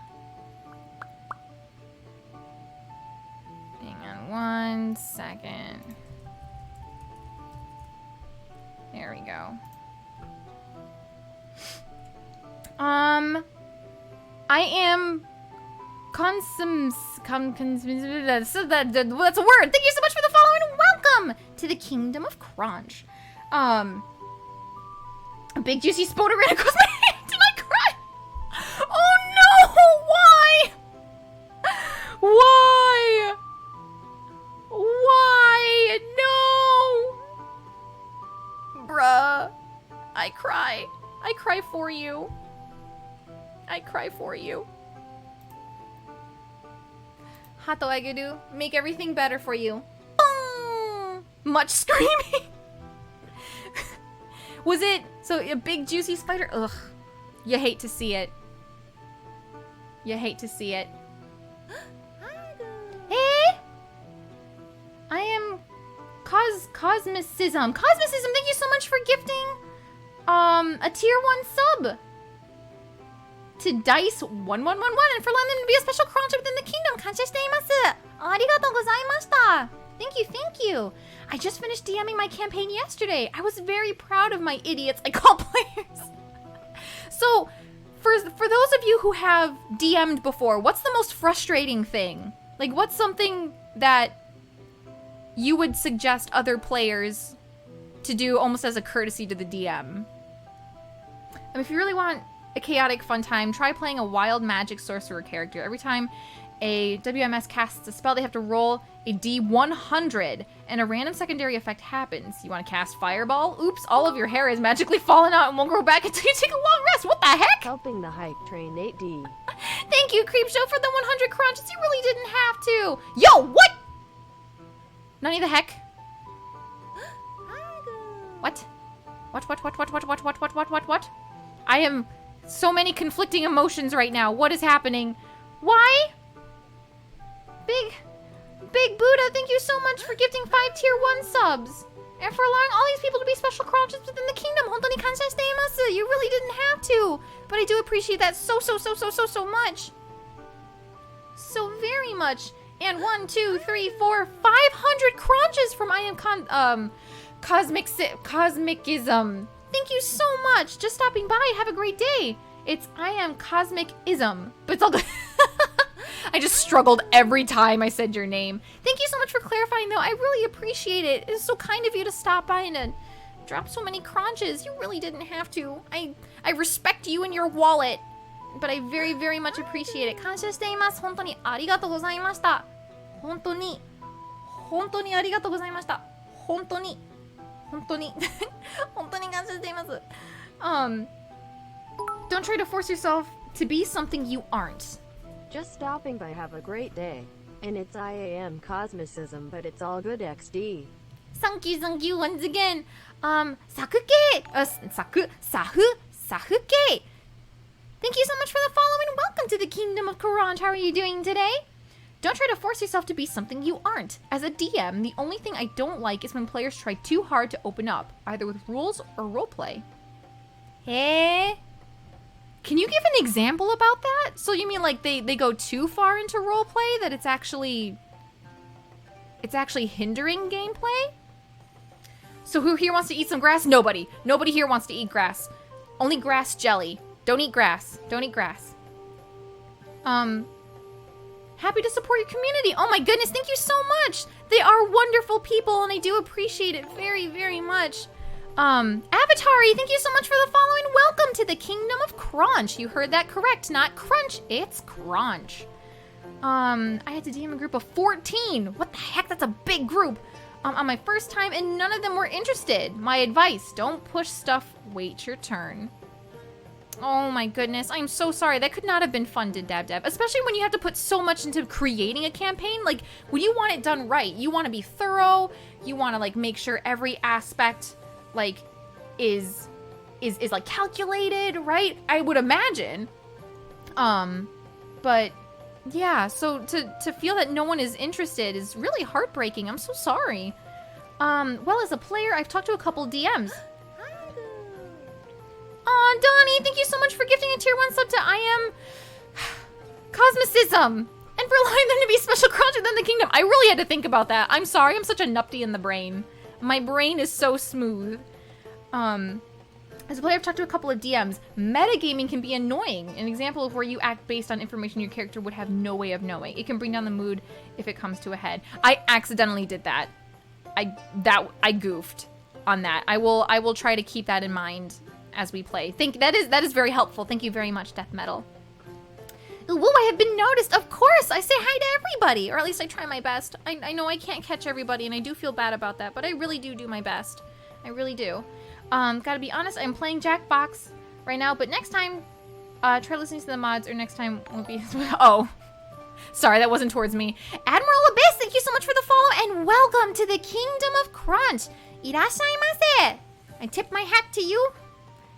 on 1 second. There we go. I am that's a word. Thank you so much for the follow and welcome to the Kingdom of Crunch. A big juicy spoder ran across my hand and I cried. Oh no! Why? Why? Why? No! Bruh. I cry. I cry for you. I cry for you. Hato Ageru, make everything better for you. Boom! Much screaming. Was it so a big juicy spider? Ugh. You hate to see it. You hate to see it. Hey! I am Cosmicism. Cosmicism, thank you so much for gifting a tier 1 sub to Dice 1111 and for letting them to be a special crunch within the kingdom. Kansha shiteimasu. Arigatou gozaimashita. Thank you, thank you. I just finished DMing my campaign yesterday. I was very proud of my idiots I call players. So, for those of you who have DM'd before, what's the most frustrating thing? Like, what's something that you would suggest other players to do almost as a courtesy to the DM? I mean, if you really want a chaotic fun time, try playing a wild magic sorcerer character. Every time a WMS casts a spell, they have to roll a D100 and a random secondary effect happens. You want to cast Fireball? Oops, all of your hair has magically fallen out and won't grow back until you take a long rest. What the heck? Helping the hype train 8D. Thank you, Creepshow, for the 100 crunches. You really didn't have to. Yo, what? Nani the heck? What? What? I am so many conflicting emotions right now. What is happening? Why? Big Buddha, thank you so much for gifting 5 tier 1 subs. And for allowing all these people to be special crunches within the kingdom. Hontoni kansha shiteimasu. You really didn't have to. But I do appreciate that so much. So very much. And 1, 2, 3, 4, 500 crunches from I am Cosmicism. Thank you so much. Just stopping by. Have a great day. It's I am Cosmicism. But it's all good. I just struggled every time I said your name. Thank you so much for clarifying, though. I really appreciate it. It's so kind of you to stop by and drop so many crunches. You really didn't have to. I respect you and your wallet, but I very, very much appreciate it. Kansha shiteimasu. Hontoni arigatou gozaimashita. Hontoni arigatou gozaimashita. Hontoni kansha shiteimasu. Don't try to force yourself to be something you aren't. Just stopping by. Have a great day. And it's IAM Cosmicism, but it's all good XD. Thank you once again. Sahuke. Thank you so much for the follow and welcome to the Kingdom of Crunch. How are you doing today? Don't try to force yourself to be something you aren't. As a DM, the only thing I don't like is when players try too hard to open up, either with rules or roleplay. Hey? Can you give an example about that? So you mean like they go too far into roleplay that it's actually hindering gameplay? So who here wants to eat some grass? Nobody. Nobody here wants to eat grass. Only grass jelly. Don't eat grass. Don't eat grass. Happy to support your community. Oh my goodness, thank you so much. They are wonderful people and I do appreciate it very, very much. Avatari, thank you so much for the following. Welcome to the Kingdom of Crunch. You heard that correct. Not crunch, it's crunch. I had to DM a group of 14. What the heck? That's a big group. On my first time, and none of them were interested. My advice, don't push stuff. Wait your turn. Oh my goodness. I'm so sorry. That could not have been fun to Dab, especially when you have to put so much into creating a campaign. Like, when you want it done right, you want to be thorough. You want to, like, make sure every aspect like is like calculated, right? I would imagine. But yeah, so to feel that no one is interested is really heartbreaking. I'm so sorry. Well, as a player, I've talked to a couple DMs. Aw, Donnie, thank you so much for gifting a tier 1 sub to I Am Cosmicism, and for allowing them to be special crowns within the kingdom. I really had to think about that. I'm sorry, I'm such a nupty in the brain. My brain is so smooth. As a player, I've talked to a couple of DMs. Metagaming can be annoying. An example of where you act based on information your character would have no way of knowing. It can bring down the mood if it comes to a head. I accidentally did that. I goofed on that. I will try to keep that in mind as we play. That is very helpful. Thank you very much, Death Metal. Whoa, I have been noticed. Of course, I say hi to everybody, or at least I try my best. I know I can't catch everybody, and I do feel bad about that, but I really do my best. I really do. Gotta be honest, I'm playing Jackbox right now, but next time, try listening to the mods, or next time won't be as well. Oh. Sorry, that wasn't towards me. Admiral Abyss, thank you so much for the follow, and welcome to the Kingdom of Crunch. Irashaimase. I tip my hat to you,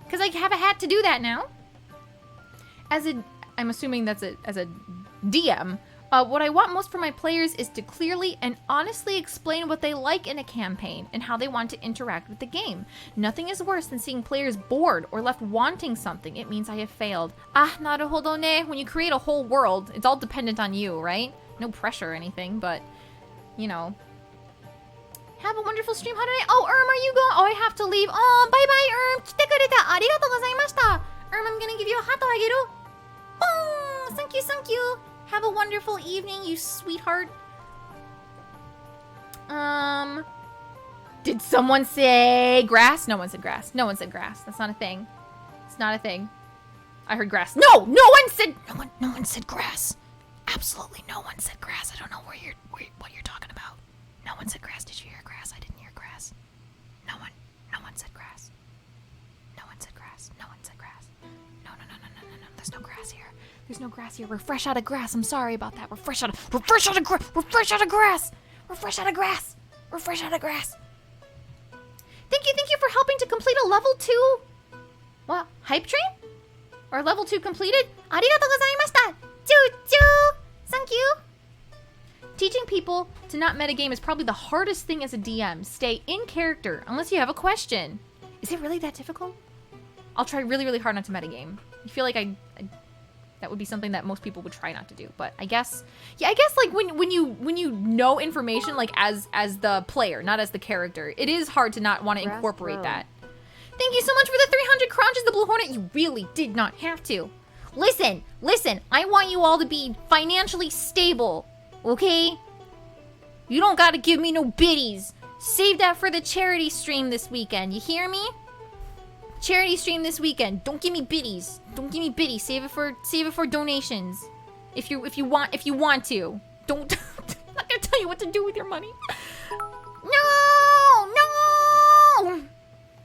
because I have a hat to do that now. I'm assuming that's as a DM. What I want most from my players is to clearly and honestly explain what they like in a campaign and how they want to interact with the game. Nothing is worse than seeing players bored or left wanting something. It means I have failed. Ah, naruhodo ne. When you create a whole world, it's all dependent on you, right? No pressure or anything, but, you know. Have a wonderful stream, Harune. Oh, are you going? Oh, I have to leave. Oh, bye-bye, 来てくれてありがとうございました. I'm gonna give you a hato ageru. Oh, thank you. Have a wonderful evening, you sweetheart. Did someone say grass? No one said grass. No one said grass. That's not a thing. It's not a thing. I heard grass. No one said grass. Absolutely no one said grass. I don't know what you're talking about. No one said grass. Did you hear grass? I didn't hear grass. No one said grass. No one said grass. No one said grass. No. There's no grass here. There's no grass here. We're fresh out of grass. I'm sorry about that. We're fresh out of grass. Thank you for helping to complete a level 2. What? Hype train? Or level 2 completed? Arigatou gozaimashita. Choo-choo. Thank you. Teaching people to not metagame is probably the hardest thing as a DM. Stay in character unless you have a question. Is it really that difficult? I'll try really hard not to metagame. I feel like that would be something that most people would try not to do, but I guess like when you know information, like as the player, not as the character, it is hard to not want to incorporate that. Thank you so much for the 300 crunches, the Blue Hornet. You really did not have to. Listen, I want you all to be financially stable, okay? You don't gotta give me no biddies. Save that for the charity stream this weekend, you hear me? Charity stream this weekend. Don't give me biddies. Save it for donations. If you want to. Don't. I'm not gonna tell you what to do with your money. No.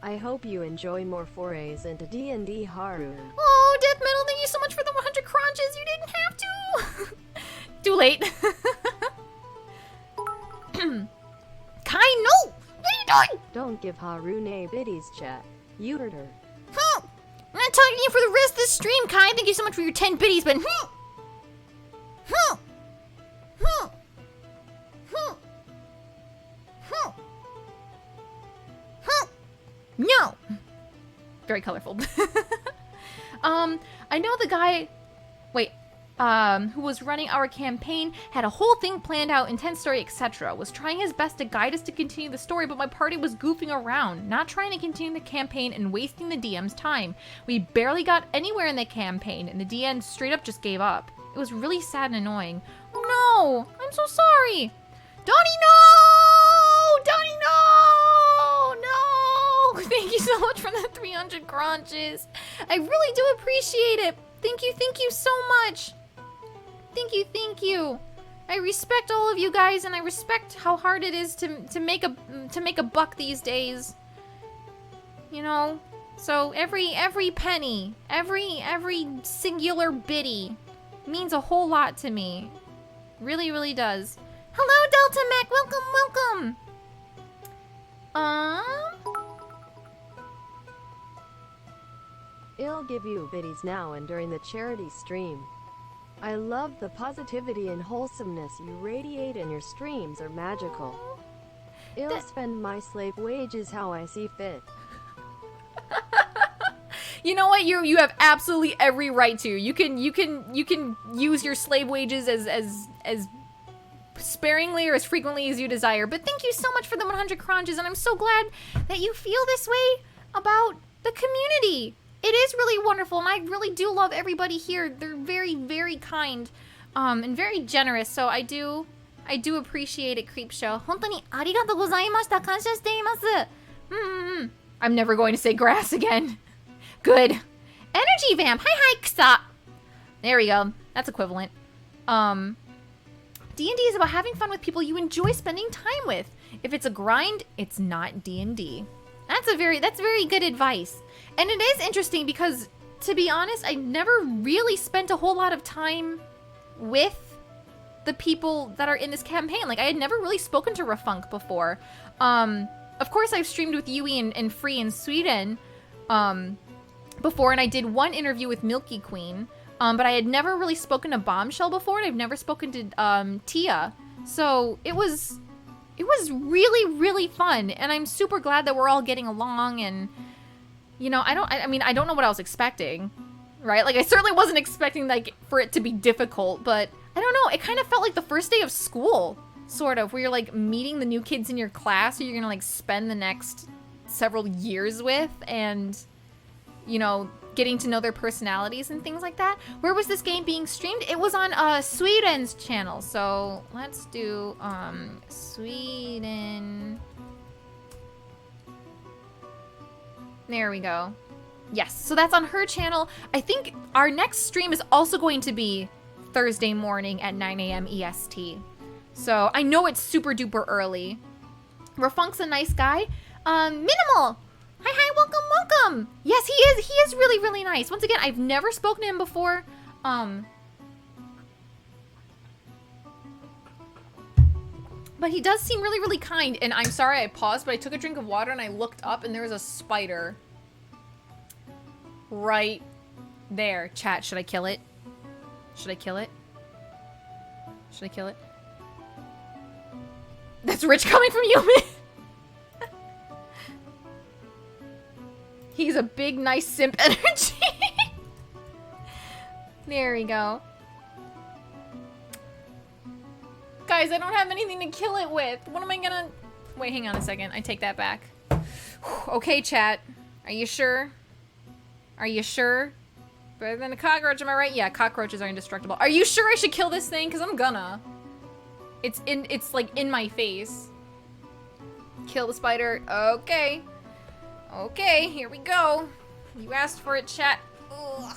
I hope you enjoy more forays into D&D, Harune. Oh, Death Metal, thank you so much for the 100 crunches. You didn't have to. Too late. Kai, no. What are you doing? Don't give Harune biddies, chat. You heard her. I'm not talking to you for the rest of the stream, Kai. Thank you so much for your 10 biddies, but no. Very colorful. I know the guy. Wait. Who was running our campaign, had a whole thing planned out, intense story, etc. Was trying his best to guide us to continue the story, but my party was goofing around, not trying to continue the campaign and wasting the DM's time. We barely got anywhere in the campaign, and the DM straight up just gave up. It was really sad and annoying. Oh no! I'm so sorry! Donnie, no! Donnie, no! No! Thank you so much for the 300 crunches. I really do appreciate it. Thank you so much. Thank you. I respect all of you guys, and I respect how hard it is to make a buck these days. You know, so every penny, every singular biddy means a whole lot to me. Really does. Hello, Delta Mech. Welcome. I'll give you biddies now and during the charity stream. I love the positivity and wholesomeness you radiate, and your streams are magical. I'll spend my slave wages how I see fit. You know what? You have absolutely every right to. You can use your slave wages as sparingly or as frequently as you desire. But thank you so much for the 100 crunches, and I'm so glad that you feel this way about the community. It is really wonderful, and I really do love everybody here. They're very, very kind, and very generous. So I do appreciate it, Creepshow. 本当にありがとうございました。感謝しています。I'm never going to say grass again. Good. Energy vamp. Hi, hi, Ksa. There we go. That's equivalent. D&D is about having fun with people you enjoy spending time with. If it's a grind, it's not D&D. That's very good advice. And it is interesting because, to be honest, I never really spent a whole lot of time with the people that are in this campaign. Like, I had never really spoken to Rafunk before. Of course, I've streamed with Yui and Free in Sweden before, and I did one interview with Milky Queen. But I had never really spoken to Bombshell before, and I've never spoken to Tia. So it was really, really fun, and I'm super glad that we're all getting along. And you know, I don't know what I was expecting, right? Like, I certainly wasn't expecting like for it to be difficult, but I don't know. It kind of felt like the first day of school, sort of, where you're like meeting the new kids in your class who you're gonna like spend the next several years with, and you know, getting to know their personalities and things like that. Where was this game being streamed? It was on Sweden's channel. So let's do Sweden. There we go. Yes, so that's on her channel. I think our next stream is also going to be Thursday morning at 9 a.m. EST. So I know it's super duper early. Rafunk's a nice guy. Minimal. Hi, welcome. Yes, he is really, really nice. Once again, I've never spoken to him before. But he does seem really, really kind. And I'm sorry I paused, but I took a drink of water and I looked up and there was a spider right there. Chat, should I kill it? Should I kill it? Should I kill it? That's rich coming from you, man. He's a big, nice simp energy. There we go. Guys, I don't have anything to kill it with. What am I gonna... Wait, hang on a second. I take that back. Okay, chat. Are you sure? Are you sure? Better than a cockroach, am I right? Yeah, cockroaches are indestructible. Are you sure I should kill this thing? Because I'm gonna. It's like in my face. Kill the spider. Okay. Okay, here we go. You asked for it, chat. Ugh.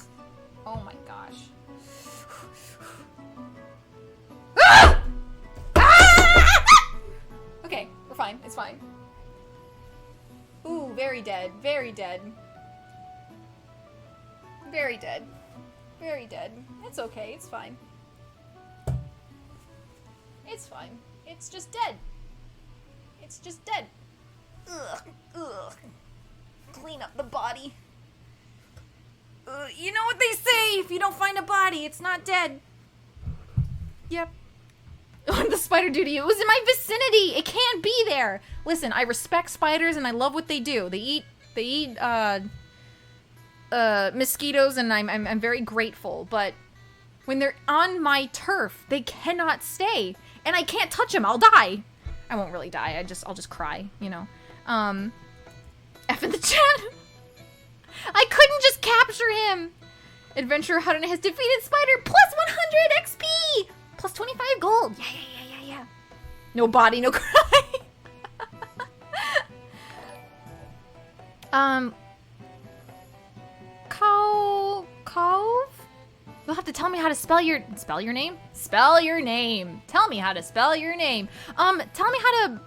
Oh my gosh. Ah! Ah! Okay, we're fine. It's fine. Ooh, very dead. Very dead. Very dead. Very dead. It's okay. It's fine. It's fine. It's just dead. It's just dead. Ugh. Ugh. Clean up the body. You know what they say, if you don't find a body, it's not dead. Yep. What did the spider do to you? It was in my vicinity. It can't be there. Listen, I respect spiders and I love what they do. They eat mosquitoes, and I'm very grateful, but when they're on my turf, they cannot stay. And I can't touch them. I'll die. I won't really die. I'll just cry, you know. F in the chat. I couldn't just capture him. Adventurer Harune has defeated Spider. Plus 100 XP. Plus 25 gold. Yeah. No body, no cry. Cove? You'll have to tell me how to spell your name? Spell your name. Tell me how to spell your name. Tell me how to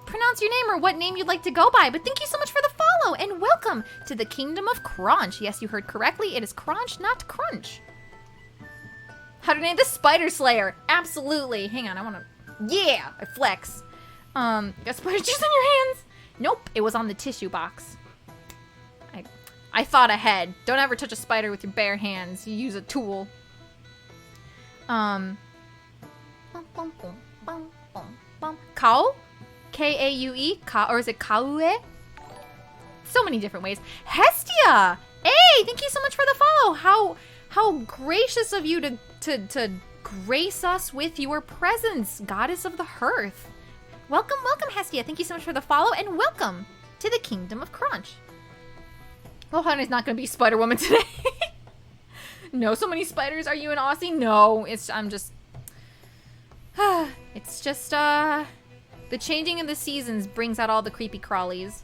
pronounce your name or what name you'd like to go by. But thank you so much for the follow and welcome to the Kingdom of Crunch. Yes, you heard correctly. It is Crunch, not Crunch. How to name the Spider Slayer? Absolutely. Hang on, I want to... Yeah, I flex. You got spider juice on your hands? Nope, it was on the tissue box. I thought ahead. Don't ever touch a spider with your bare hands. You use a tool. Cow? Kaue, or is it Kaue? So many different ways. Hestia! Hey, thank you so much for the follow. How gracious of you to grace us with your presence, goddess of the hearth. Welcome, Hestia. Thank you so much for the follow, and welcome to the Kingdom of Crunch. Well, Harune's not going to be Spider-Woman today. No, so many spiders. Are you an Aussie? No, I'm just... it's just, the changing of the seasons brings out all the creepy crawlies.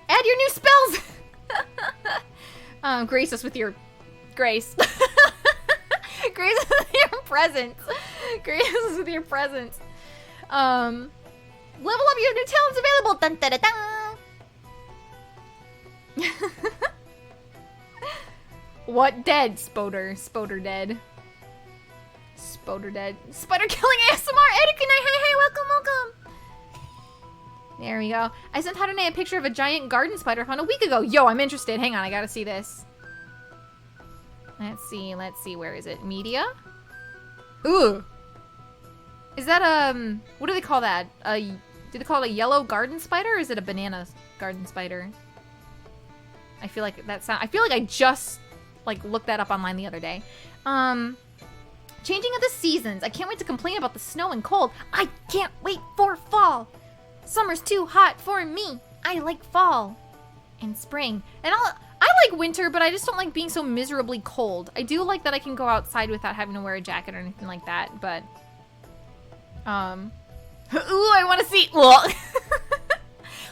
Add your new spells! Grace us with your... Grace. Grace us with your presence. Grace us with your presence. Level up your new talents available. Dun, da, da, da. What dead? Spoder dead. Spoder dead. Spider killing ASMR. Erikunai, hi, welcome. There we go. I sent Harune a picture of a giant garden spider I found a week ago. Yo, I'm interested. Hang on, I gotta see this. Let's see, where is it? Media? Ooh. Is that, what do they call that? Do they call it a yellow garden spider, or is it a banana garden spider? I feel like I just, like, looked that up online the other day. Changing of the seasons. I can't wait to complain about the snow and cold. I can't wait for fall. Summer's too hot for me. I like fall and spring. And I like winter, but I just don't like being so miserably cold. I do like that I can go outside without having to wear a jacket or anything like that, but... Ooh, I want to see...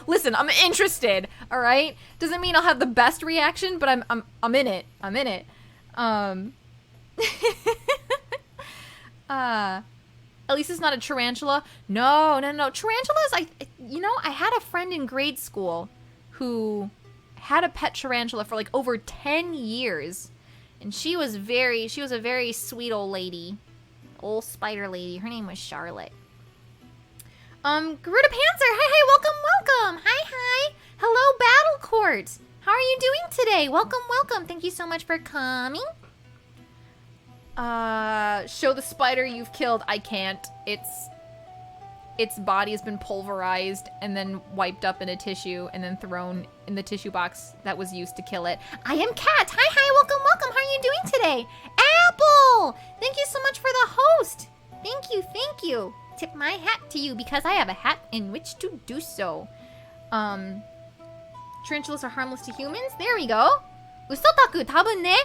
Listen, I'm interested, alright? Doesn't mean I'll have the best reaction, but I'm in it. I'm in it. At least it's not a tarantula. No. Tarantulas, I had a friend in grade school who had a pet tarantula for like over 10 years. And she was a very sweet old lady. Old spider lady. Her name was Charlotte. Garuda Panzer, hi, welcome. Hi. Hello, Battle Court. How are you doing today? Welcome. Thank you so much for coming. Show the spider you've killed. I can't. Its body has been pulverized and then wiped up in a tissue and then thrown in the tissue box that was used to kill it. I am Kat. Hi, welcome. How are you doing today? Apple! Thank you so much for the host. Thank you. Tip my hat to you because I have a hat in which to do so. Tarantulas are harmless to humans. There we go. Usotaku tabun ne.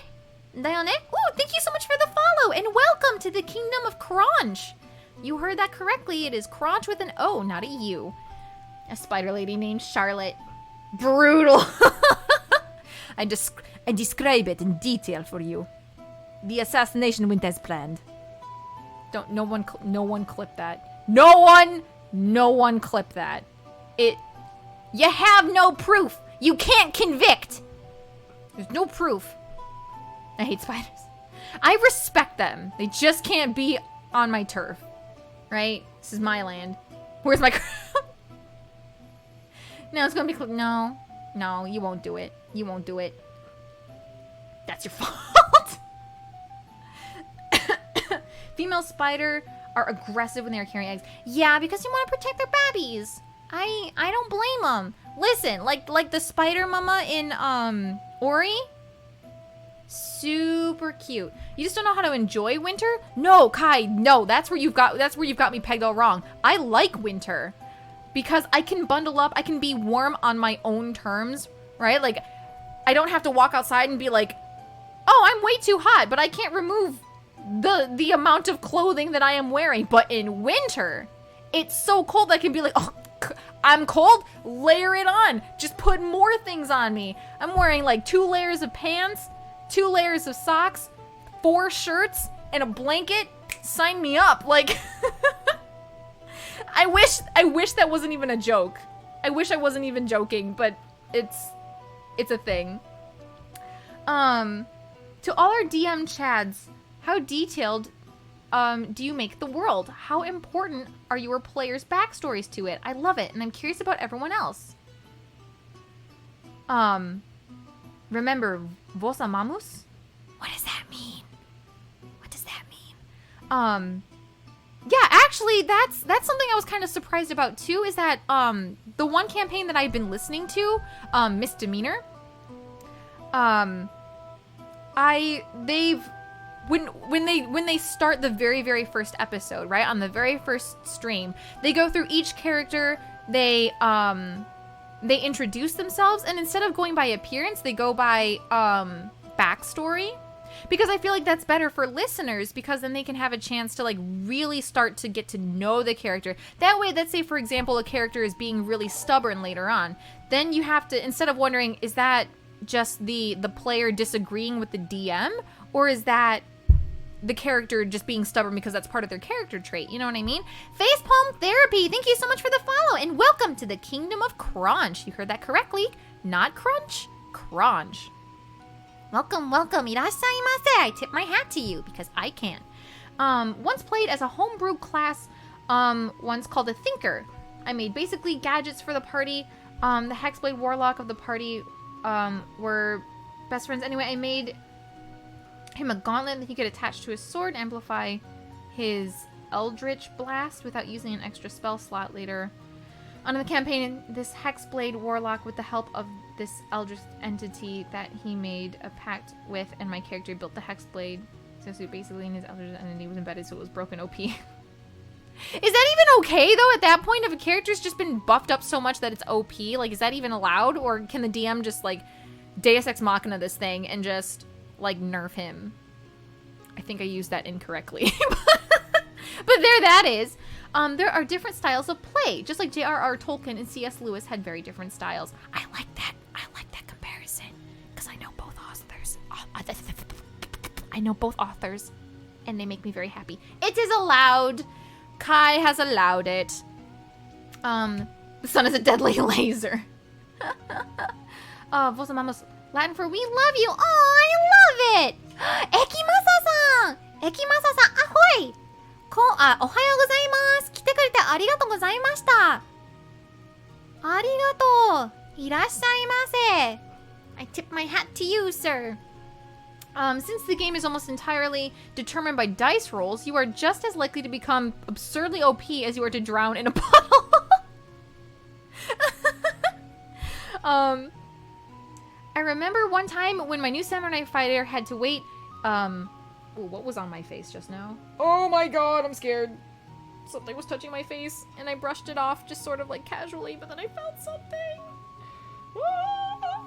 Dayone? Ooh, thank you so much for the follow and welcome to the Kingdom of Crunch. You heard that correctly. It is Crunch with an O, not a U. A spider lady named Charlotte. Brutal. I describe it in detail for you. The assassination went as planned. No one clip that. No one clip that. You have no proof. You can't convict. There's no proof. I hate spiders. I respect them. They just can't be on my turf. Right? This is my land. Where's my crown? No, it's gonna be... No, you won't do it. You won't do it. That's your fault. Female spider are aggressive when they're carrying eggs. Yeah, because you want to protect their babbies. I don't blame them. Listen, like the spider mama in Ori. Super cute. You just don't know how to enjoy winter? No, Kai, no, that's where you've got me pegged all wrong. I like winter because I can bundle up, I can be warm on my own terms, right? Like I don't have to walk outside and be like, "Oh, I'm way too hot," but I can't remove the amount of clothing that I am wearing. But in winter, it's so cold that I can be like, "Oh, I'm cold, layer it on. Just put more things on me." I'm wearing like 2 layers of pants, 2 layers of socks, 4 shirts, and a blanket. Sign me up. Like, I wish that wasn't even a joke. I wish I wasn't even joking, but it's a thing. To all our DM chads, how detailed do you make the world? How important are your players' backstories to it? I love it, and I'm curious about everyone else. Remember, vos amamos? What does that mean? Yeah, actually, that's something I was kind of surprised about too. Is that the one campaign that I've been listening to, Misdemeanor. When they start the very first episode, right, on the very first stream, they go through each character. They introduce themselves, and instead of going by appearance, they go by backstory. Because I feel like that's better for listeners, because then they can have a chance to like really start to get to know the character. That way, let's say for example, a character is being really stubborn later on. Then you have to, instead of wondering, is that just the player disagreeing with the DM, or is that the character just being stubborn because that's part of their character trait? You know what I mean? Facepalm Therapy, thank you so much for the follow, and welcome to the Kingdom of Crunch. You heard that correctly. Not Crunch, Crunch. Welcome, welcome. Irashaimase. I tip my hat to you because I can. Once played as a homebrew class, once called a Thinker. I made basically gadgets for the party. The Hexblade Warlock of the party were best friends. Anyway, I made him a gauntlet that he could attach to his sword, amplify his Eldritch Blast without using an extra spell slot later on in the campaign. This Hexblade Warlock, with the help of this Eldritch entity that he made a pact with, and my character built the Hexblade. So basically, in his Eldritch entity was embedded, so it was broken OP. Is that even okay, though, at that point, if a character's just been buffed up so much that it's OP? Like, is that even allowed? Or can the DM just, like, Deus Ex Machina this thing and just, like, nerf him? I think I used that incorrectly. But there that is. There are different styles of play, just like J.R.R. Tolkien and C.S. Lewis had very different styles. I like that comparison, because I know both authors. I know both authors, and they make me very happy. It is allowed. Kai has allowed it. The sun is a deadly laser. Vos amamos, Latin for we love you. Oh, I love it. Ekimasa-san. Ekimasa-san, ahoy. おはようございます。来てくれてありがとうございました。ありがとう。いらっしゃいませ。I tip my hat to you, sir. Since the game is almost entirely determined by dice rolls, you are just as likely to become absurdly OP as you are to drown in a puddle. I remember one time when my new samurai fighter had to wait, ooh, what was on my face just now? Oh my god, I'm scared. Something was touching my face, and I brushed it off just sort of like casually, but then I felt something.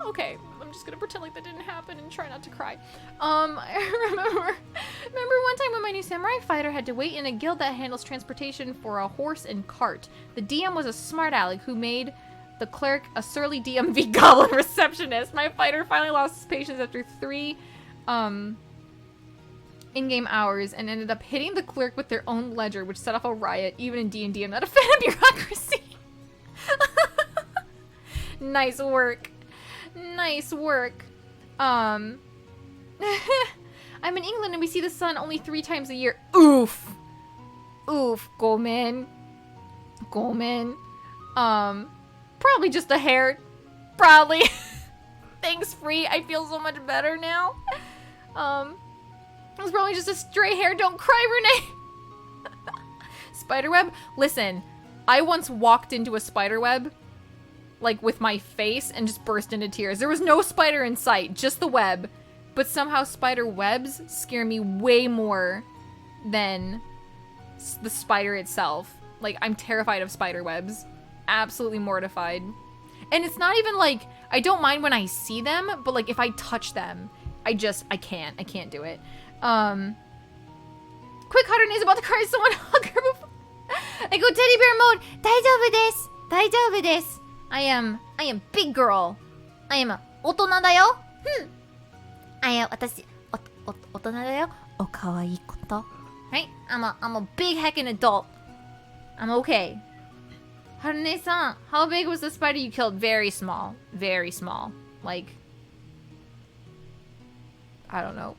Okay, I'm just gonna pretend like that didn't happen and try not to cry. I remember one time when my new samurai fighter had to wait in a guild that handles transportation for a horse and cart. The DM was a smart aleck who made the cleric a surly DMV goblin receptionist. My fighter finally lost his patience after 3, in-game hours and ended up hitting the clerk with their own ledger, which set off a riot. Even in D&D, I'm not a fan of bureaucracy. Nice work. Nice work. I'm in England and we see the sun only 3 times a year. Oof. Oof, Gomen. Probably just a hair. Probably. Thanks, Free. I feel so much better now. It was probably just a stray hair. Don't cry, Renee. Spiderweb? Listen, I once walked into a spiderweb, like, with my face and just burst into tears. There was no spider in sight, just the web. But somehow spider webs scare me way more than the spider itself. Like, I'm terrified of spider webs. Absolutely mortified. And it's not even like, I don't mind when I see them, but like, if I touch them, I can't do it. Quick, Harune is about to cry. Someone hug her before. I go teddy bear mode. Daijoubu desu. I am big girl. I am 大人だよ. Right? I'm a big heckin' adult. I'm okay. Harune-san, how big was the spider you killed? Very small. Very small. Like, I don't know.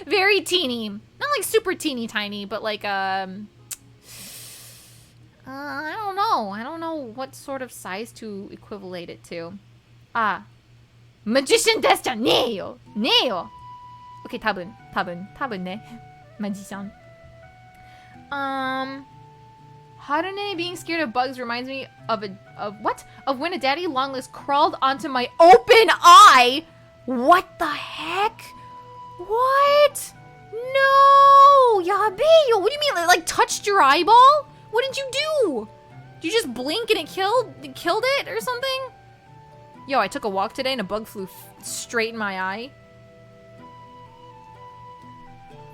Very teeny. Not like super teeny tiny, but like, I don't know. I don't know what sort of size to equivalent it to. Magician desuじゃねえよ. Okay, 多分ね. Magician. Harune being scared of bugs reminds me of when a daddy longlist crawled onto my open eye. What the heck? What? No, Yabeyo. What do you mean? Like touched your eyeball? What did you do? Did you just blink and it killed it or something? Yo, I took a walk today and a bug flew straight in my eye.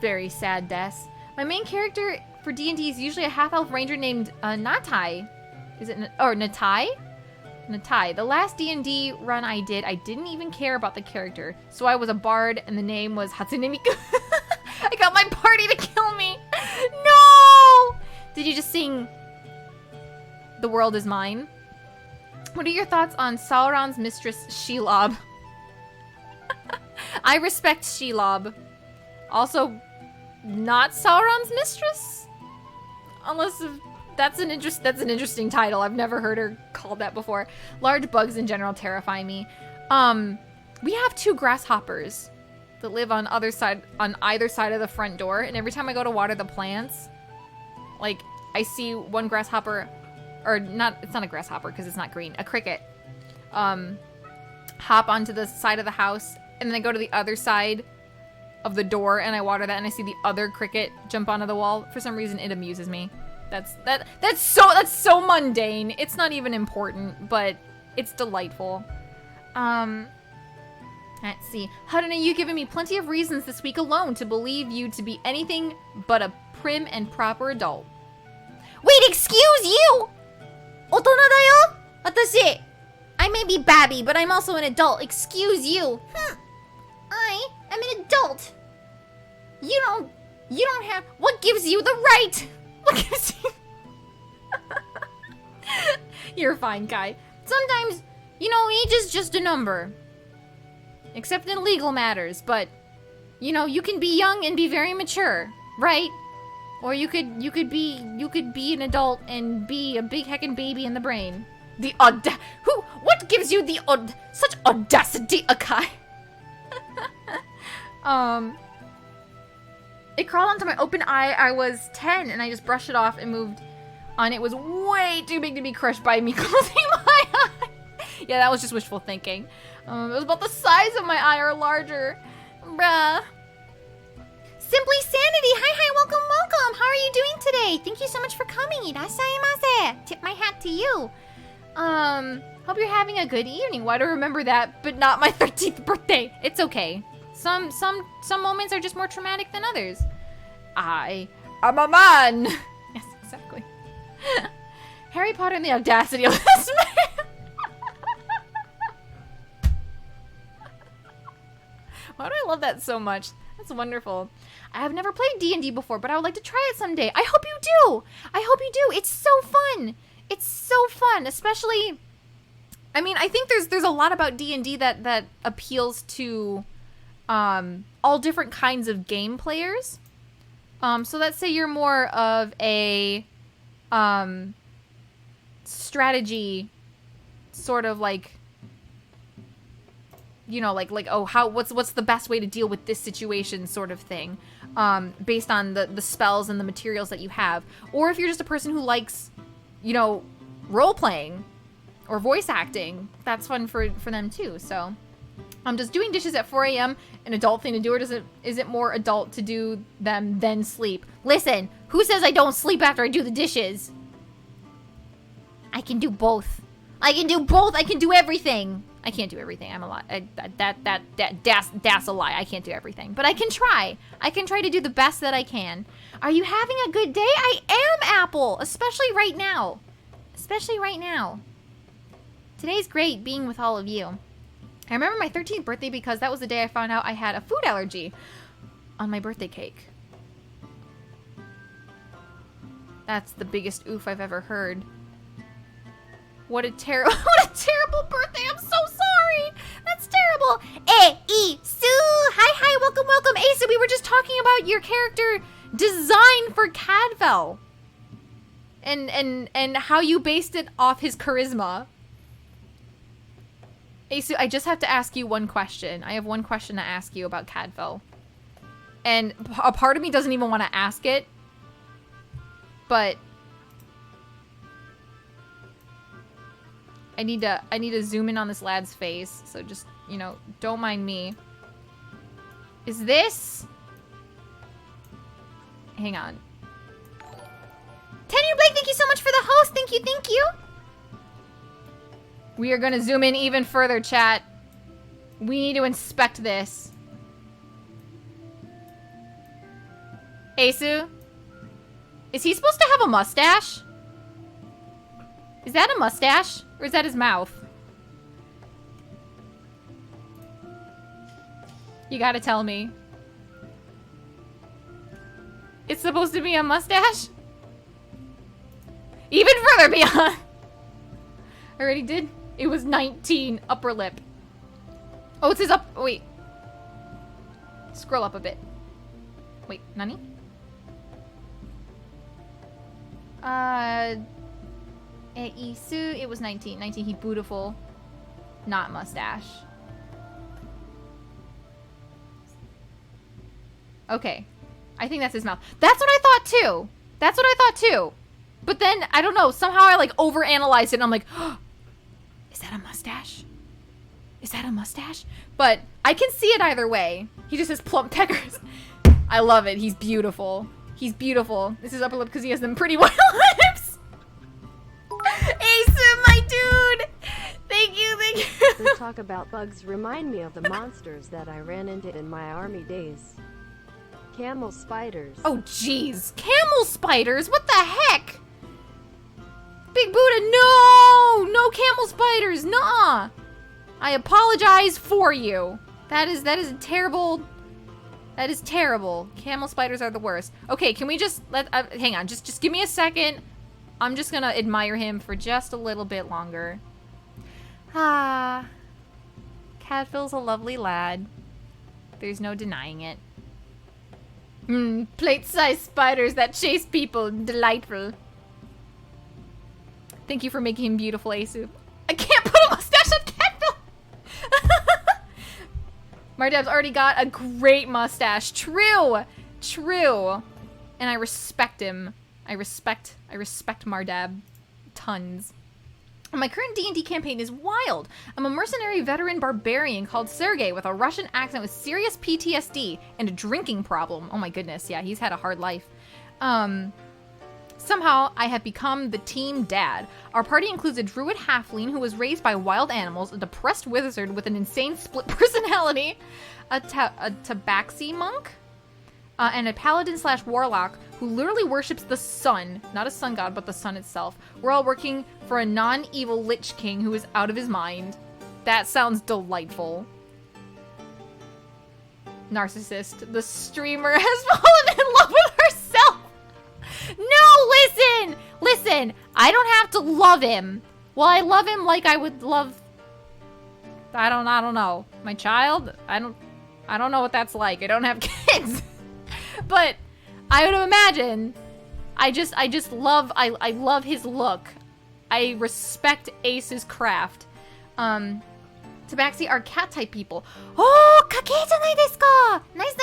Very sad, Des. My main character for D&D is usually a half-elf ranger named Natai. Is it or Natai? Natai. The last D&D run I did, I didn't even care about the character, so I was a bard, and the name was Hatsune Miku. I got my party to kill me. No! Did you just sing "The World Is Mine"? What are your thoughts on Sauron's mistress Shelob? I respect Shelob. Also, not Sauron's mistress, unless that's an interesting title. I've never heard her called that before. Large bugs in general terrify me. We have 2 grasshoppers that live on either side of the front door, and every time I go to water the plants, like I see one grasshopper, or not. It's not a grasshopper because it's not green. A cricket. Hop onto the side of the house, and then I go to the other side of the door and I water that, and I see the other cricket jump onto the wall. For some reason it amuses me. That's so mundane. It's not even important, but it's delightful. Let's see. Harune, you've given me plenty of reasons this week alone to believe you to be anything but a prim and proper adult. Wait, excuse you! Otono da yo! Watashi! I may be babby, but I'm also an adult. Excuse you. I am an adult. You don't have... What gives you the right? What gives you... You're fine, Kai. Sometimes, age is just a number. Except in legal matters, but, you can be young and be very mature, right? Or you could be an adult and be a big heckin' baby in the brain. What gives you such audacity, Akai? It crawled onto my open eye. I was 10 and I just brushed it off and moved on. It was way too big to be crushed by me closing my eye. Yeah, that was just wishful thinking. It was about the size of my eye or larger. Bruh. Simply Sanity. Hi, welcome. How are you doing today? Thank you so much for coming. Irashaimase. Tip my hat to you. Hope you're having a good evening. Why do I remember that, but not my 13th birthday? It's okay. Some moments are just more traumatic than others. I am a man. Yes, exactly. Harry Potter and the audacity of this man. Why do I love that so much? That's wonderful. I have never played D&D before, but I would like to try it someday. I hope you do. It's so fun. It's so fun, especially... I mean, I think there's a lot about D&D that appeals to all different kinds of game players. So let's say you're more of a strategy sort of like, what's the best way to deal with this situation sort of thing, based on the spells and the materials that you have. Or if you're just a person who likes, role-playing or voice acting, that's fun for them too. So, does doing dishes at 4 a.m. an adult thing to do, or is it more adult to do them then sleep? Listen, who says I don't sleep after I do the dishes? I can do both. I can do everything. I can't do everything. I'm a lot. That's a lie. I can't do everything, but I can try. I can try to do the best that I can. Are you having a good day? I am, Apple, especially right now. Today's great being with all of you. I remember my 13th birthday because that was the day I found out I had a food allergy on my birthday cake. That's the biggest oof I've ever heard. What a terrible birthday. I'm so sorry. That's terrible. Sue. Hi, welcome. So we were just talking about your character design for Cadfael. And how you based it off his charisma. Sue, I just have to ask you one question. I have one question to ask you about Cadfael. And a part of me doesn't even want to ask it. but I need to zoom in on this lad's face. So just, you know, don't mind me. Is this? Hang on. Tenure Blake, thank you so much for the host. Thank you, thank you. We are going to zoom in even further, chat. We need to inspect this. Asu? Is he supposed to have a mustache? Is that a mustache? Or is that his mouth? You gotta tell me. It's supposed to be a mustache? Even further beyond. I already did. It was 19 upper lip. Oh, it's his up. Wait. Scroll up a bit. Wait, nani? Isu, it was 19. 19, he beautiful. Not mustache. Okay. I think that's his mouth. That's what I thought too. That's what I thought too. But then, I don't know, somehow I like overanalyzed it and I'm like, oh, is that a mustache? Is that a mustache? But I can see it either way. He just has plump peckers. I love it. He's beautiful. He's beautiful. This is upper lip because he has them pretty white lips. Ace, my dude. Thank you, thank you. The talk about bugs remind me of the monsters that I ran into in my army days. Camel spiders. Oh, jeez. Camel spiders? What the heck? Big Buddha, no! No camel spiders, nuh-uh. I apologize for you. That is terrible. That is terrible. Camel spiders are the worst. Okay, can we just hang on, just give me a second. I'm just gonna admire him for just a little bit longer. Ah. Cadfael's a lovely lad. There's no denying it. Plate-sized spiders that chase people. Delightful. Thank you for making him beautiful, Asu. I can't put a mustache on Cadfael! Mardab's already got a great mustache. True! True. And I respect him. I respect Mardab. Tons. My current D&D campaign is wild. I'm a mercenary veteran barbarian called Sergei with a Russian accent with serious PTSD and a drinking problem. Oh my goodness, yeah, he's had a hard life. Somehow, I have become the team dad. Our party includes a druid halfling who was raised by wild animals, a depressed wizard with an insane split personality, a tabaxi monk, and a paladin/warlock who literally worships the sun. Not a sun god, but the sun itself. We're all working for a non-evil lich king who is out of his mind. That sounds delightful. Narcissist. The streamer has fallen in love with herself. No, listen. I don't have to love him. Well, I love him like I would love. I don't know. My child. I don't know what that's like. I don't have kids. But I would imagine. I love his look. I respect Ace's craft. Tabaxi are cat type people. Oh, kakei janai desu ka! Nice.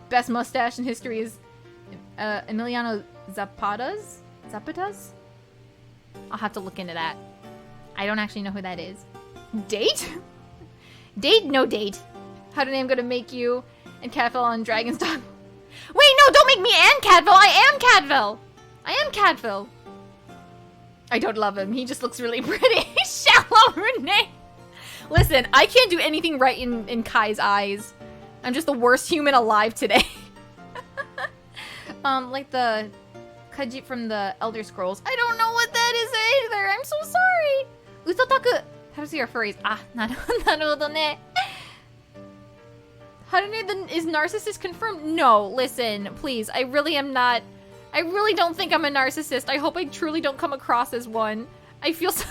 Best mustache in history is Emiliano Zapata's? I'll have to look into that. I don't actually know who that is. Date? Date? No date. Harune, I'm gonna make you and Cadfael on Dragon's Dog. Wait, no, don't make me and Cadfael! I am Cadfael! I don't love him. He just looks really pretty. Shallow Renee! Listen, I can't do anything right in Kai's eyes. I'm just the worst human alive today. Like the Khajiit from the Elder Scrolls. I don't know what that is either. I'm so sorry. Usotaku. How to see our furries? Ah, naruhodo ne. Harune is narcissist confirmed? No, listen, please. I really am not. I really don't think I'm a narcissist. I hope I truly don't come across as one. I feel so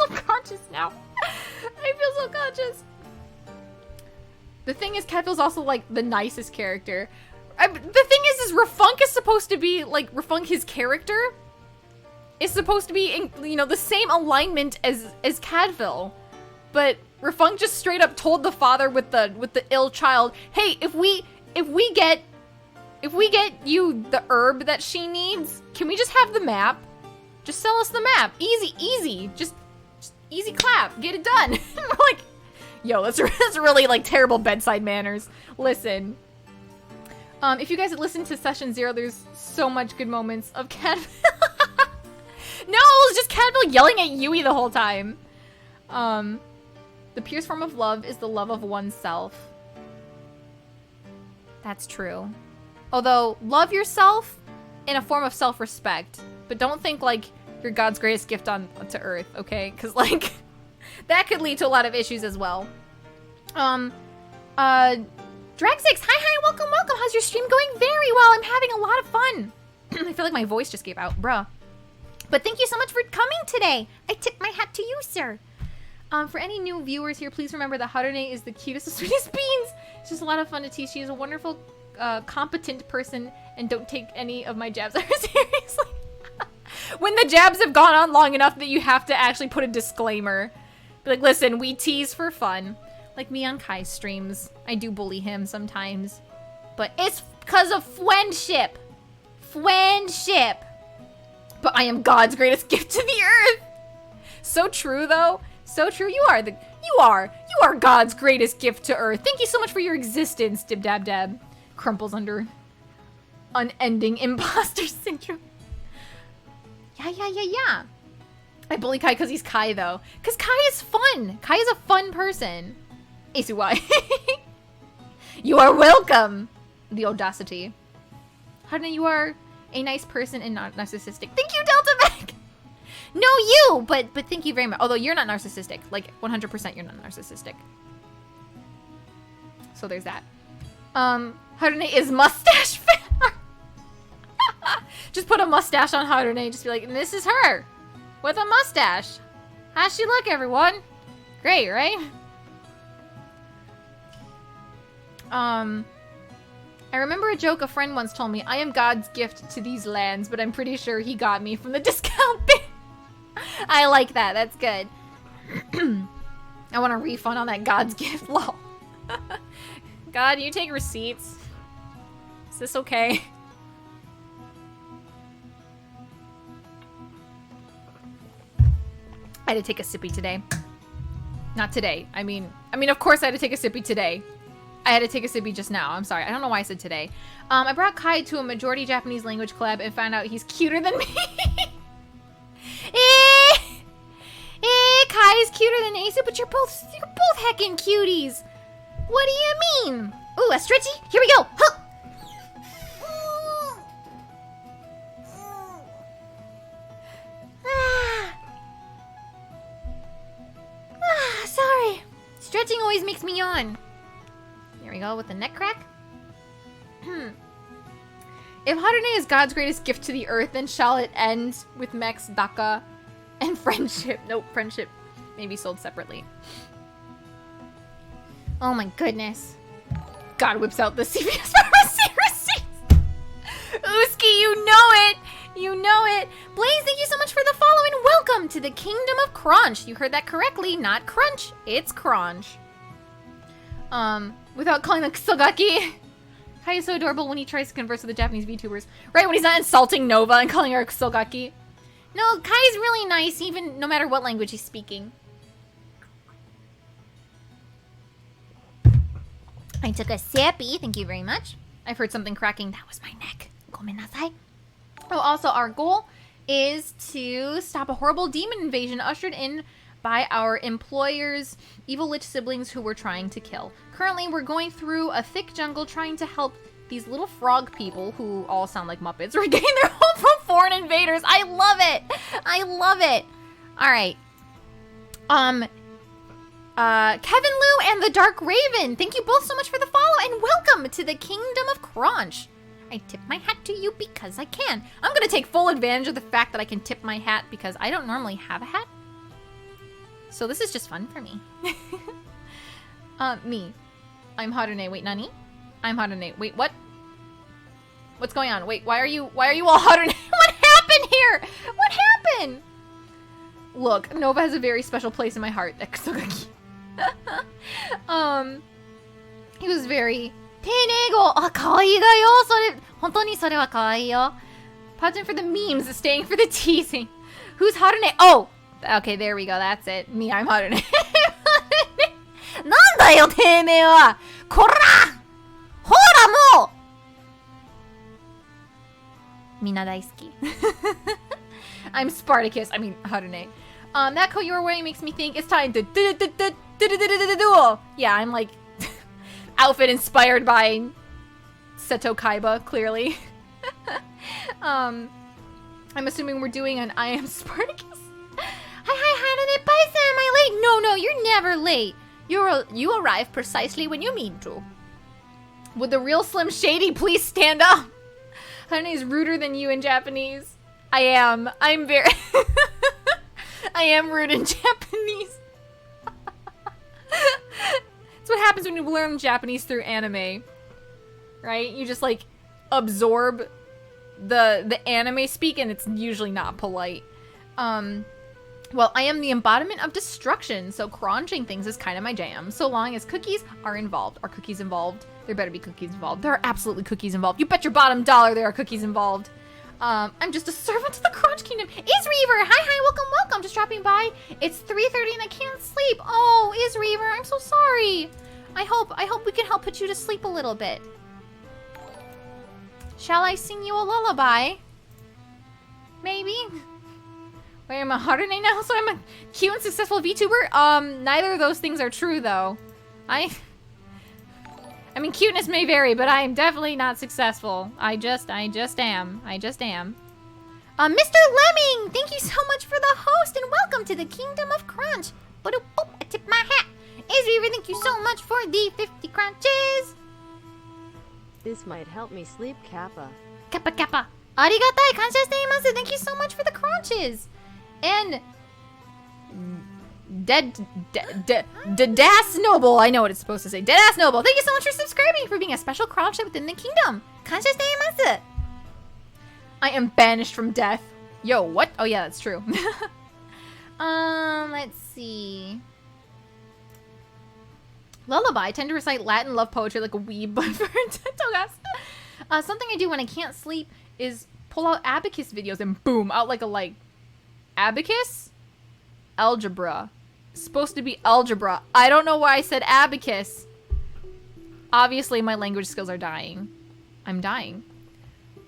conscious now. I feel so conscious. The thing is, Cadfael's also like the nicest character. The thing is Rafunk is supposed to be like Rafunk. His character is supposed to be in, you know, the same alignment as Cadfael, but Rafunk just straight up told the father with the ill child, "Hey, if we get if we get you the herb that she needs, can we just have the map? Just sell us the map. Easy, easy. Just easy clap. Get it done. We're like, yo, that's really like terrible bedside manners. Listen. If you guys had listened to session 0, there's so much good moments of Cadfael. No, it was just Cadfael yelling at Yui the whole time. The purest form of love is the love of oneself. That's true. Although, love yourself in a form of self-respect. But don't think, like, you're God's greatest gift to Earth, okay? Because, like, that could lead to a lot of issues as well. Drag6, hi, welcome. How's your stream going? Very well. I'm having a lot of fun. I feel like my voice just gave out, bruh. But thank you so much for coming today. I tip my hat to you, sir. For any new viewers here, please remember that Harune is the cutest and sweetest beans. It's just a lot of fun to teach. She is a wonderful, competent person, and don't take any of my jabs seriously. When the jabs have gone on long enough that you have to actually put a disclaimer. Be like, listen, we tease for fun. Like me on Kai's streams. I do bully him sometimes. But it's because of friendship. Friendship. But I am God's greatest gift to the earth. So true, though. So true. You are God's greatest gift to earth. Thank you so much for your existence, Dib Dab Dab. Crumples under unending imposter syndrome. Yeah. I bully Kai because he's Kai, though. Because Kai is fun. Kai is a fun person. ACY. You are welcome. The audacity. Haruna, you are a nice person and not narcissistic. Thank you, Delta Mac. No, you, but thank you very much. Although you're not narcissistic. Like, 100% you're not narcissistic. So there's that. Harune is mustache fan. Just put a mustache on Harune. Just be like, this is her. With a mustache. How's she look, everyone? Great, right? I remember a joke a friend once told me. I am God's gift to these lands, but I'm pretty sure he got me from the discount bin. I like that. That's good. I want a refund on that God's gift. Lol. God, you take receipts? Is this okay? I had to take a sippy today. Not today. I mean, of course I had to take a sippy today. I had to take a sippy just now. I'm sorry. I don't know why I said today. I brought Kai to a majority Japanese language collab and found out he's cuter than me. Kai is cuter than Asu, but you're both heckin' cuties. What do you mean? Ooh, a stretchy? Here we go. Huh. Sorry. Stretching always makes me yawn. Here we go with the neck crack. If Harune is God's greatest gift to the earth, then shall it end with Mex, Daka, and friendship. Nope, friendship may be sold separately. Oh my goodness. God whips out the CVS pharmacy receipts. Uski, you know it. You know it. Blaze, thank you so much for the follow and welcome to the Kingdom of Crunch. You heard that correctly. Not crunch. It's crunch. Without calling the Kusogaki. Kai is so adorable when he tries to converse with the Japanese VTubers. Right, when he's not insulting Nova and calling her Kusogaki. No, Kai's really nice, even no matter what language he's speaking. I took a sippy. Thank you very much. I've heard something cracking. That was my neck. Gomenasai. Oh, also, our goal is to stop a horrible demon invasion ushered in by our employer's evil lich siblings who we're trying to kill. Currently, we're going through a thick jungle trying to help these little frog people who all sound like Muppets regain their home from foreign invaders. I love it. I love it. All right. Kevin Lou and the Dark Raven, thank you both so much for the follow and welcome to the Kingdom of Crunch. I tip my hat to you because I can. I'm going to take full advantage of the fact that I can tip my hat because I don't normally have a hat. So this is just fun for me. Me. I'm Harune. Wait, Nani? I'm Harune. Wait, what? What's going on? Wait, why are you all Harune? What happened here? What happened? Look, Nova has a very special place in my heart. Kusogaki. He was very 丁寧語。あ、可愛いがよ。それ、本当にそれは可愛いよ。Pausing for the memes, staying for the teasing. Who's Harune? Oh! Okay, there we go. That's it. Me, I'm Harune. なんだよ、てめえは。こらほらもうみんな大好き。I'm Spartacus. I mean, Harune. That coat you're wearing makes me think it's time to duel. Yeah, I'm like outfit inspired by Seto Kaiba, clearly. I'm assuming we're doing an I am Spartacus. Hi, Harune. Bye, Sam. Am I late? No, you're never late. You arrive precisely when you mean to. Would the real Slim Shady please stand up? Harune is ruder than you in Japanese. I am. I'm very... I am rude in Japanese. That's what happens when you learn Japanese through anime. Right? You just, like, absorb the anime speak, and it's usually not polite. Well, I am the embodiment of destruction, so crunching things is kind of my jam. So long as cookies are involved. Are cookies involved? There better be cookies involved. There are absolutely cookies involved. You bet your bottom dollar there are cookies involved. I'm just a servant to the Crunch Kingdom. Isreaver! Hi, welcome. Just dropping by. It's 3:30 and I can't sleep. Oh, Isreaver, I'm so sorry. I hope we can help put you to sleep a little bit. Shall I sing you a lullaby? Maybe? Wait, I'm a Harune now, so I'm a cute and successful VTuber? Neither of those things are true, though. I mean, cuteness may vary, but I am definitely not successful. I just am. Mr. Lemming! Thank you so much for the host, and welcome to the Kingdom of Crunch. I tip my hat. Izzy, thank you so much for the 50 crunches. This might help me sleep, Kappa. Kappa. Arigatai, kansha shiteimasu. Thank you so much for the crunches. And Deadass Noble, I know what it's supposed to say. Deadass Noble, thank you so much for subscribing, for being a special crunch within the kingdom. Kansha shiteimasu. I am banished from death. Yo, what? Oh yeah, that's true. Let's see. Lullaby. I tend to recite Latin love poetry like a weeb, but for Togas. Something I do when I can't sleep is pull out abacus videos and boom, out like a light. Abacus? Algebra. Supposed to be algebra. I don't know why I said abacus. Obviously, my language skills are dying. I'm dying.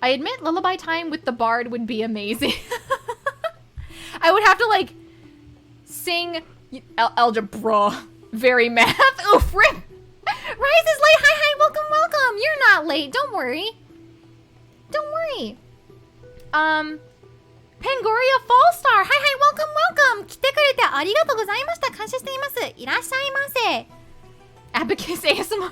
I admit lullaby time with the bard would be amazing. I would have to, like, sing algebra. Very math. Oof, rip. Rise is late. Hi, welcome. You're not late. Don't worry. Pangoria Fallstar. Hi, welcome. 来てくれてありがとうございました。感謝しています。いらっしゃいませ。Abacus ASMR.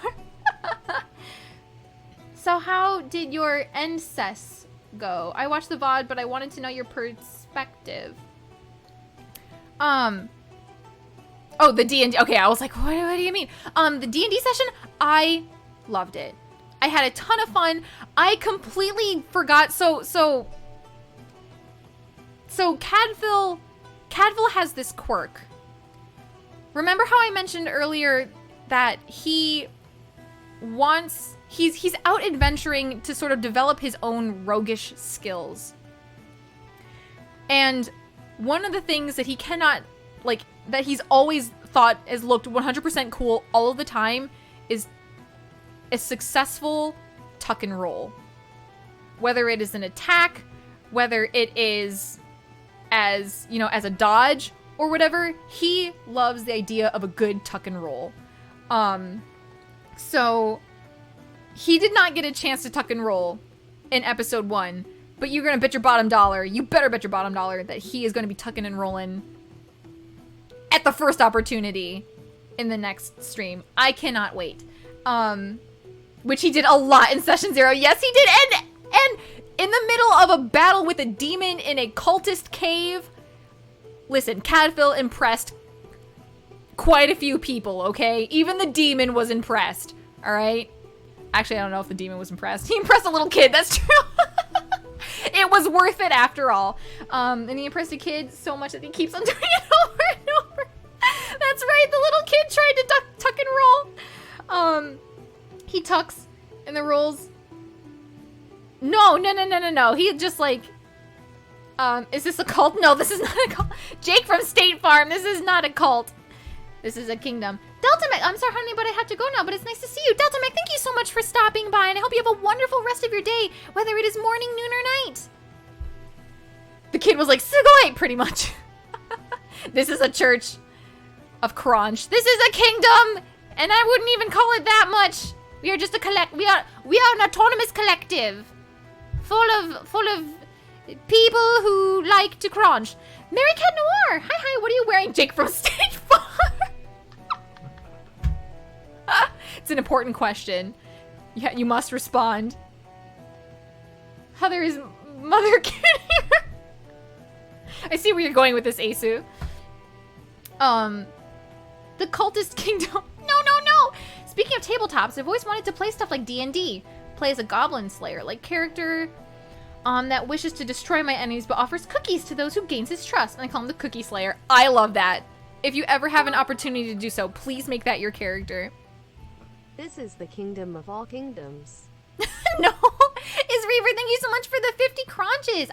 So how did your NCES go? I watched the VOD, but I wanted to know your perspective. Oh, the D&D. Okay, I was like, what do you mean? The D&D session, I loved it. I had a ton of fun. I completely forgot. So Cadfael has this quirk. Remember how I mentioned earlier that he's out adventuring to sort of develop his own roguish skills. And one of the things that he cannot, like, that he's always thought has looked 100% cool all of the time is a successful tuck and roll. Whether it is an attack, whether it is as, you know, as a dodge or whatever, he loves the idea of a good tuck and roll. So he did not get a chance to tuck and roll in episode 1, but you're gonna bet your bottom dollar, you better bet your bottom dollar that he is gonna be tucking and rolling at the first opportunity in the next stream. I cannot wait. Which he did a lot in Session 0. Yes, he did. And in the middle of a battle with a demon in a cultist cave. Listen, Cadfael impressed quite a few people, okay? Even the demon was impressed, all right? Actually, I don't know if the demon was impressed. He impressed a little kid, that's true. It was worth it after all. And he impressed a kid so much that he keeps on doing it over and over. That's right, the little kid tried to tuck and roll. He tucks in the rules? No. He just like, is this a cult? No, this is not a cult. Jake from State Farm, this is not a cult. This is a kingdom. Delta Mech, I'm sorry, honey, but I have to go now, but it's nice to see you. Delta Mech, thank you so much for stopping by, and I hope you have a wonderful rest of your day, whether it is morning, noon, or night. The kid was like, Sugoi, pretty much. This is a church of Crunch. This is a kingdom, and I wouldn't even call it that much. We are just a we are an autonomous collective, full of people who like to crunch. Mary Cat Noir, hi, what are you wearing? Jake from State Farm. It's an important question. Yeah, you must respond. Heather is Mother Kid here. I see where you're going with this, Asu. The Cultist Kingdom. No. Speaking of tabletops, I've always wanted to play stuff like D&D. Play as a Goblin Slayer, like character that wishes to destroy my enemies but offers cookies to those who gains his trust. And I call him the Cookie Slayer. I love that. If you ever have an opportunity to do so, please make that your character. This is the kingdom of all kingdoms. No. Is Reaver, thank you so much for the 50 crunches.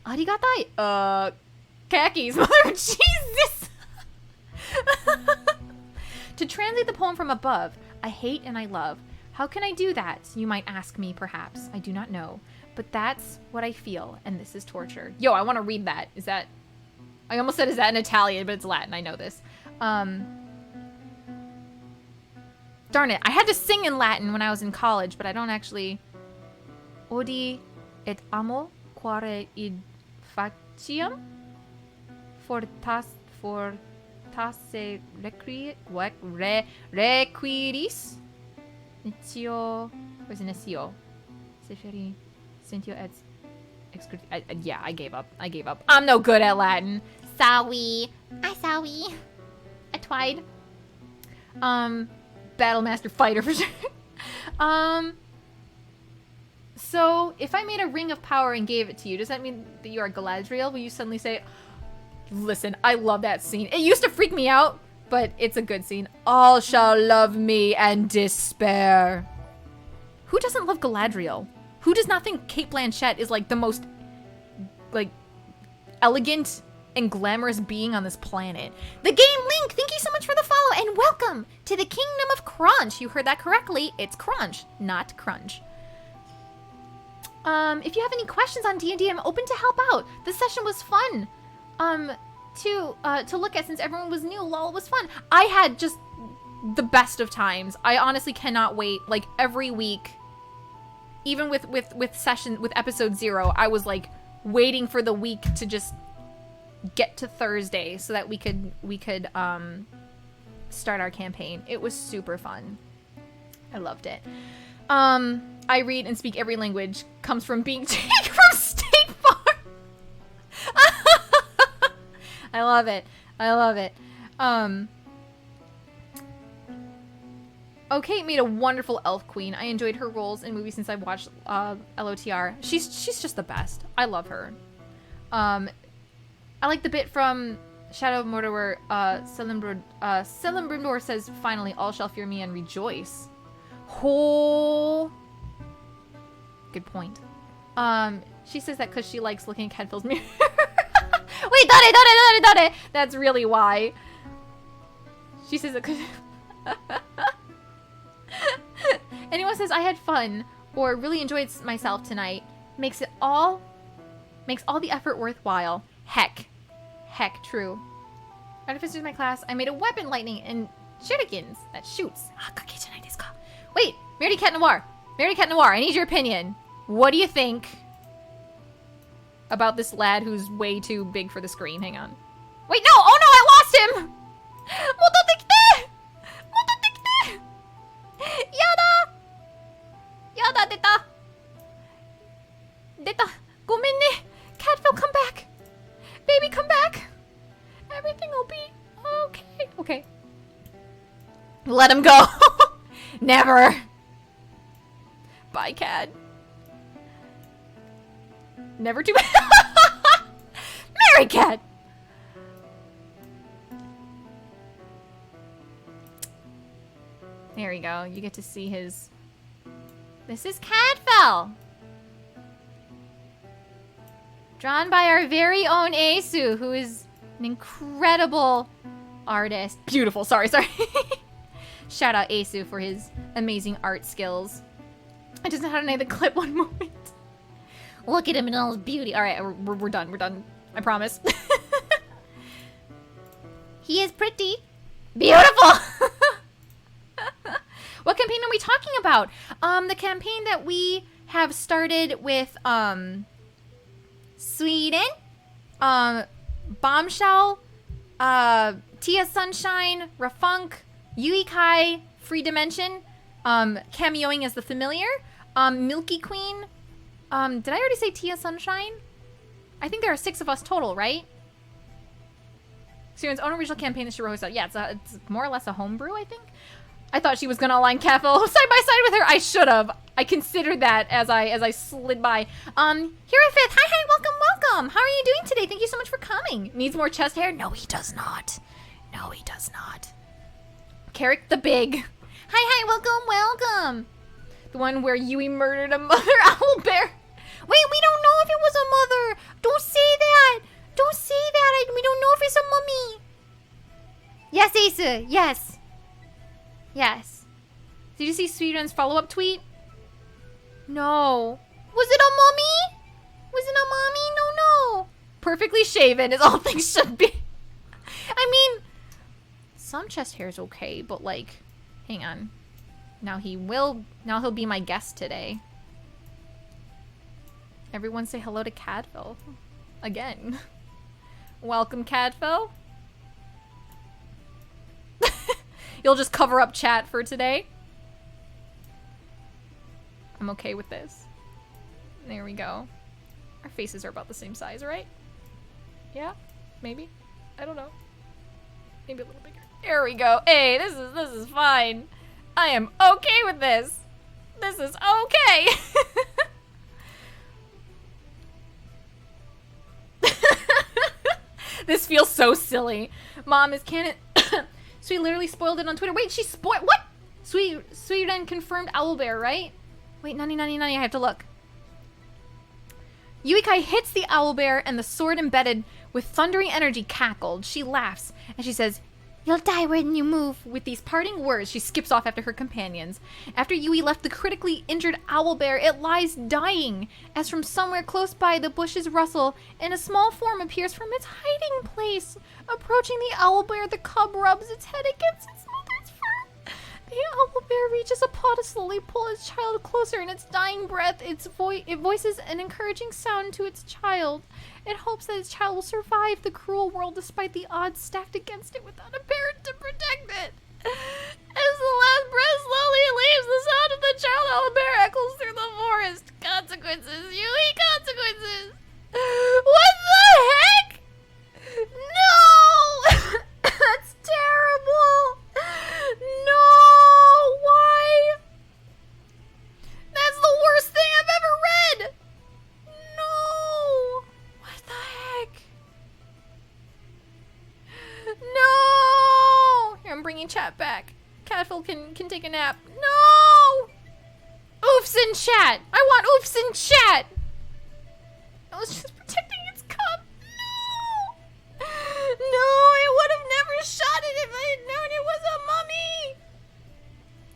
Arigatai. Khakis. Mother of Jesus. To translate the poem from above, I hate and I love. How can I do that? You might ask me, perhaps. I do not know. But that's what I feel, and this is torture. Yo, I want to read that. Is that... I almost said, is that in Italian, but it's Latin. I know this. Darn it. I had to sing in Latin when I was in college, but I don't actually... Odi et amo quare id faciam fortasse requiris Nitio, where's Nesio? Seferi, Sentio et yeah, I gave up. I'm no good at Latin. Sorry. I tried. Battlemaster Fighter for sure. So, if I made a ring of power and gave it to you, does that mean that you are Galadriel? Will you suddenly say, listen, I love that scene. It used to freak me out, but it's a good scene. All shall love me and despair. Who doesn't love Galadriel? Who does not think Cate Blanchett is like the most like elegant and glamorous being on this planet? The Game Link, thank you so much for the follow and welcome to the Kingdom of Crunch. You heard that correctly. It's Crunch, not Crunch. If you have any questions on D&D, I'm open to help out. The session was fun. To look at since everyone was new. LOL was fun. I had just the best of times. I honestly cannot wait. Like every week, even with episode 0, I was like waiting for the week to just get to Thursday so that we could start our campaign. It was super fun. I loved it. I read and speak every language comes from being Jake from State Farm. I love it. Kate made a wonderful elf queen. I enjoyed her roles in movies since I watched LOTR. She's just the best. I love her. I like the bit from Shadow of Mordor where Celebrimbor says, finally, all shall fear me and rejoice. Oh, good point. She says that because she likes looking at Cadfael's mirror. Wait, Dare! That's really why. She says it because... Anyone says I had fun or really enjoyed myself tonight makes all the effort worthwhile. Heck, true. Artificers in my class, I made a weapon lightning and shurikens that shoots. Wait, Mary Cat Noir, I need your opinion. What do you think about this lad who's way too big for the screen? Hang on. Wait, no! Oh no, I lost him! Yada, deta. Gomenne. Cadfael, come back. Baby, come back. Everything will be okay. Okay. Let him go. Never. Bye, Cad. Never too bad. Mary Cat. There you go. You get to see his This is Cadfael. Drawn by our very own Asu, who is an incredible artist. Beautiful, sorry. Shout out Asu for his amazing art skills. I just know how to name the clip one moment. Look at him in all his beauty. All right, we're done. I promise. He is pretty. Beautiful! What campaign are we talking about? The campaign that we have started with, Sweden, Bombshell, Tia Sunshine, Rafunk, Yuikai, Free Dimension, cameoing as the Familiar, Milky Queen. Did I already say Tia Sunshine? I think there are 6 of us total, right? Sweden's own original campaign that she wrote herself. Yeah, it's more or less a homebrew, I think. I thought she was gonna align Cadfael side by side with her. I should have. I considered that as I slid by. Hero Fifth. Hi, welcome. How are you doing today? Thank you so much for coming. Needs more chest hair? No, he does not. Carrick the Big. Hi, welcome. The one where Yui murdered a mother owlbear. Wait, we don't know if it was a mother. Don't say that. We don't know if it's a mummy. Yes, Asa. Yes. Did you see Sweeten's follow-up tweet? No. Was it a mummy? No. Perfectly shaven is all things should be. I mean, some chest hair is okay, but like, hang on. Now he'll be my guest today. Everyone say hello to Cadfael. Again. Welcome, Cadfael. You'll just cover up chat for today. I'm okay with this. There we go. Our faces are about the same size, right? Yeah? Maybe? I don't know. Maybe a little bigger. There we go. Hey, this is fine. I am okay with this. This is okay. This feels so silly. Mom, is canon... Sweet literally spoiled it on Twitter. Wait, she spoiled... What? Sweet then confirmed owlbear, right? Wait, nani, I have to look. Yuikai hits the owlbear and the sword embedded with thundering energy cackled. She laughs and she says, "You'll die when you move." With these parting words, she skips off after her companions. After Yui left the critically injured owlbear, it lies dying, as from somewhere close by the bushes rustle, and a small form appears from its hiding place. Approaching the owlbear, the cub rubs its head against its mother's fur. The owlbear reaches a paw to slowly pull its child closer. In its dying breath, it voices an encouraging sound to its child. It hopes that its child will survive the cruel world despite the odds stacked against it without a parent to protect it. As the last breath slowly leaves, the sound of the child owlbear echoes through the forest. Consequences, Yui, consequences. What the heck? No! That's terrible. No, why? That's the worst thing I've ever read. No. What the heck? No. Here, I'm bringing chat back. Cadfael can take a nap. No. Oofs in chat. I want oofs in chat. I was just protecting its cub. No. No, I would have never shot it if I had known it was a mummy.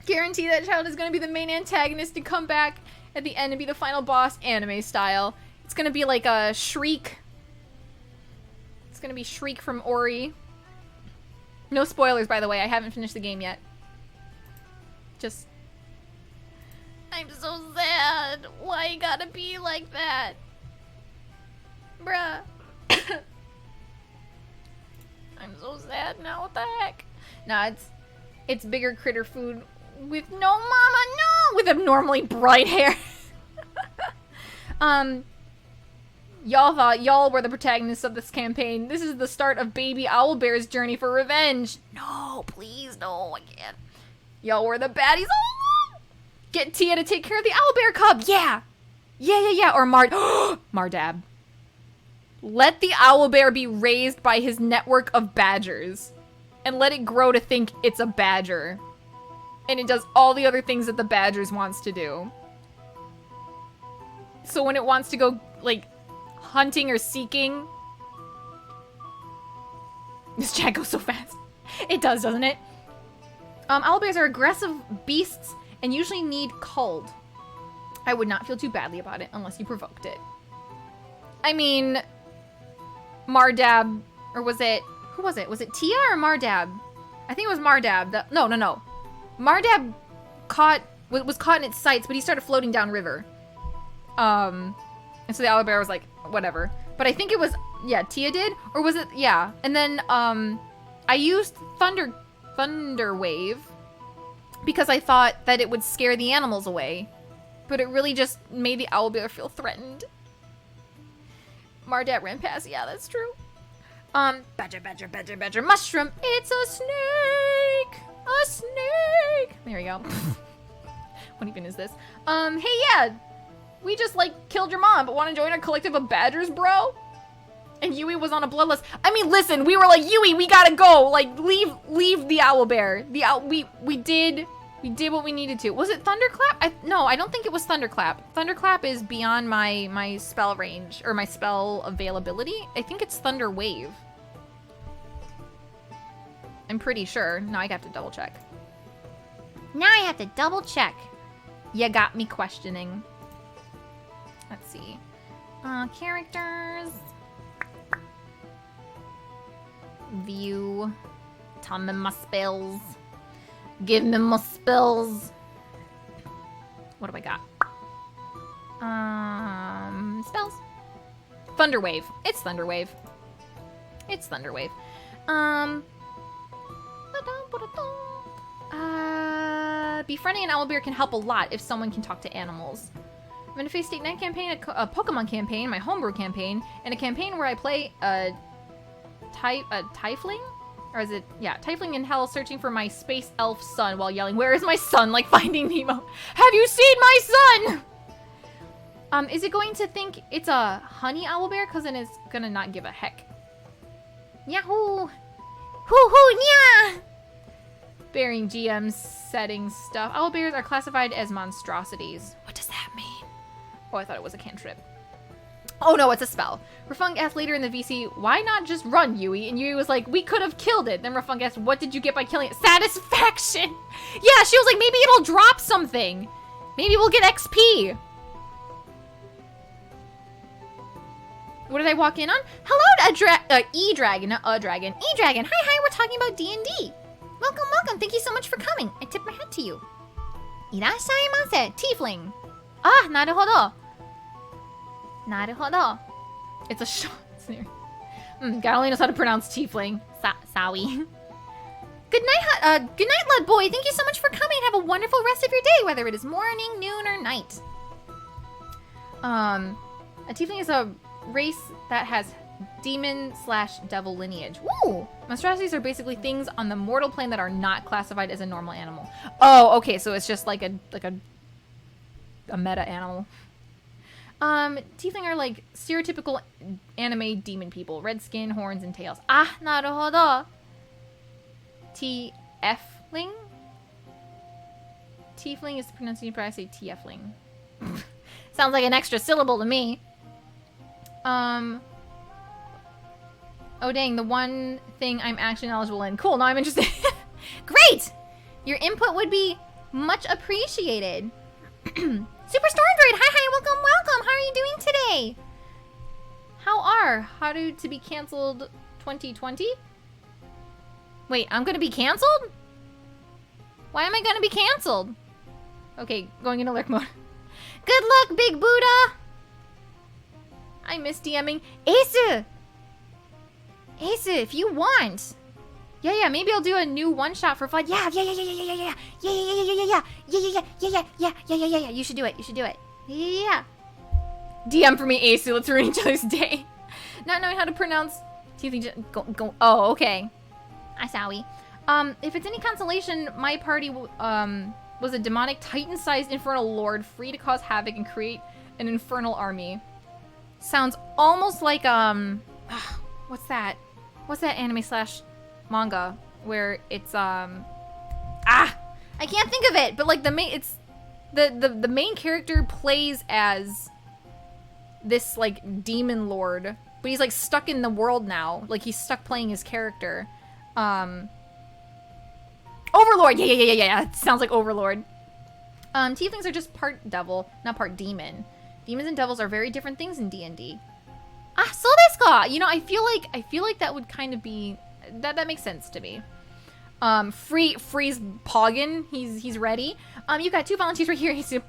Guarantee that child is going to be the main antagonist to come back at the end and be the final boss, anime style. It's going to be like a Shriek. It's going to be Shriek from Ori. No spoilers, by the way. I haven't finished the game yet. Just... I'm so sad. Why you gotta be like that? Bruh. I'm so sad now. What the heck? Nah, it's bigger critter food with no mama, no! With abnormally bright hair. Y'all thought y'all were the protagonists of this campaign. This is the start of baby owlbear's journey for revenge. No, please, no, I can't. Y'all were the baddies all along. Get Tia to take care of the owlbear cub. Yeah. Or Mardab. Let the owlbear be raised by his network of badgers. And let it grow to think it's a badger. And it does all the other things that the badgers wants to do. So when it wants to go, like, hunting or seeking... This chat goes so fast. It does, doesn't it? Owlbears are aggressive beasts and usually need culled. I would not feel too badly about it unless you provoked it. I mean... Mardab... Or was it... Who was it? Was it Tia or Mardab? I think it was Mardab. No. Mardab was caught in its sights, but he started floating downriver. And so the owlbear was like, whatever. But I think it was, yeah, Tia did? Or was it, yeah. And then, I used Thunder Wave because I thought that it would scare the animals away. But it really just made the owlbear feel threatened. Mardab ran past, yeah, that's true. Badger, mushroom, it's a snake! A snake! There we go. What even is this? Hey, yeah, we just, like, killed your mom, but want to join our collective of badgers, bro? And Yui was on a bloodlust. I mean, listen, we were like, Yui, we gotta go. Like, leave the owlbear. We did what we needed to. Was it Thunderclap? No, I don't think it was Thunderclap. Thunderclap is beyond my spell range, or my spell availability. I think it's Thunder Wave. I'm pretty sure. Now I have to double check. Now I have to double check. You got me questioning. Let's see. Characters. View. Tell me my spells. Give me my spells. What do I got? Spells. Thunderwave. It's Thunderwave. It's Thunderwave. Befriending an owlbear can help a lot if someone can talk to animals. I'm in a Face State Night campaign, a Pokemon campaign, my homebrew campaign, and a campaign where I play a Tiefling? Or is it, yeah, Tiefling in hell searching for my space elf son while yelling, "Where is my son?" like Finding Nemo. Have you seen my son? Is it going to think it's a honey owlbear? Because then it's gonna not give a heck. Yahoo! Hoo-hoo, yeah! Bearing GM settings stuff. Owlbears are classified as monstrosities. What does that mean? Oh, I thought it was a cantrip. Oh no, it's a spell. Rafung asked later in the VC, why not just run, Yui? And Yui was like, we could have killed it. Then Rafung asked, what did you get by killing it? Satisfaction! Yeah, she was like, maybe it'll drop something. Maybe we'll get XP. What did I walk in on? Hello, E-Dragon, not a dragon. E-Dragon, hi, we're talking about D&D. Welcome, thank you so much for coming. I tip my hat to you. Irashaimase, tiefling. Ah, naruhodo. Naruhodo. It's a short sneer. God only knows how to pronounce tiefling. Sawi. Good night, lad boy. Thank you so much for coming. Have a wonderful rest of your day, whether it is morning, noon, or night. A tiefling is a race that has demon/devil lineage. Woo! Monstrosities are basically things on the mortal plane that are not classified as a normal animal. Oh, okay, so it's just like a meta animal. Tiefling are like stereotypical anime demon people. Red skin, horns, and tails. Ah, naruhodo. Tiefling? Tiefling is the pronunciation, but I say tiefling. Sounds like an extra syllable to me. Oh dang, the one thing I'm actually knowledgeable in. Cool, now I'm interested. Great! Your input would be much appreciated. Super Stormbird, hi, welcome. How are you doing today? How to be canceled 2020? Wait, I'm gonna be canceled? Why am I gonna be canceled? Okay, going into lurk mode. Good luck, Big Buddha! I miss DMing. Ace, if you want. Yeah, maybe I'll do a new one-shot for fun. Yeah. You should do it. Yeah. DM for me, Ace. Let's ruin each other's day. Not knowing how to pronounce. Go. Oh, okay. Asawi. If it's any consolation, my party was a demonic Titan-sized infernal lord free to cause havoc and create an infernal army. Sounds almost like what's that anime/manga where it's I can't think of it, but like the main character plays as this like demon lord, but he's like stuck in the world now. Like he's stuck playing his character. Overlord. Yeah. It sounds like Overlord. Tieflings are just part devil, not part demon. Demons and devils are very different things in D&D. Ah, so desu ka. You know, I feel like that would kind of be that makes sense to me. Freeze Poggin, he's ready. You got 2 volunteers right here. He's gonna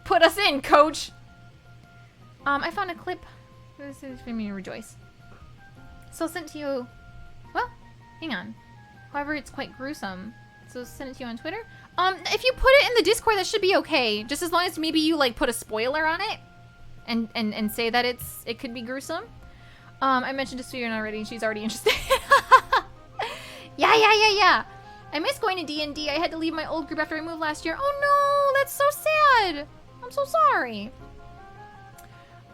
put us in, coach. I found a clip. This is for me to rejoice. So sent to you. Well, hang on. However, it's quite gruesome. So send it to you on Twitter. If you put it in the Discord, that should be okay. Just as long as maybe you like put a spoiler on it, and say that it could be gruesome. I mentioned to Suyon already, and she's already interested. Yeah. I miss going to D&D. I had to leave my old group after I moved last year. Oh no, that's so sad. I'm so sorry.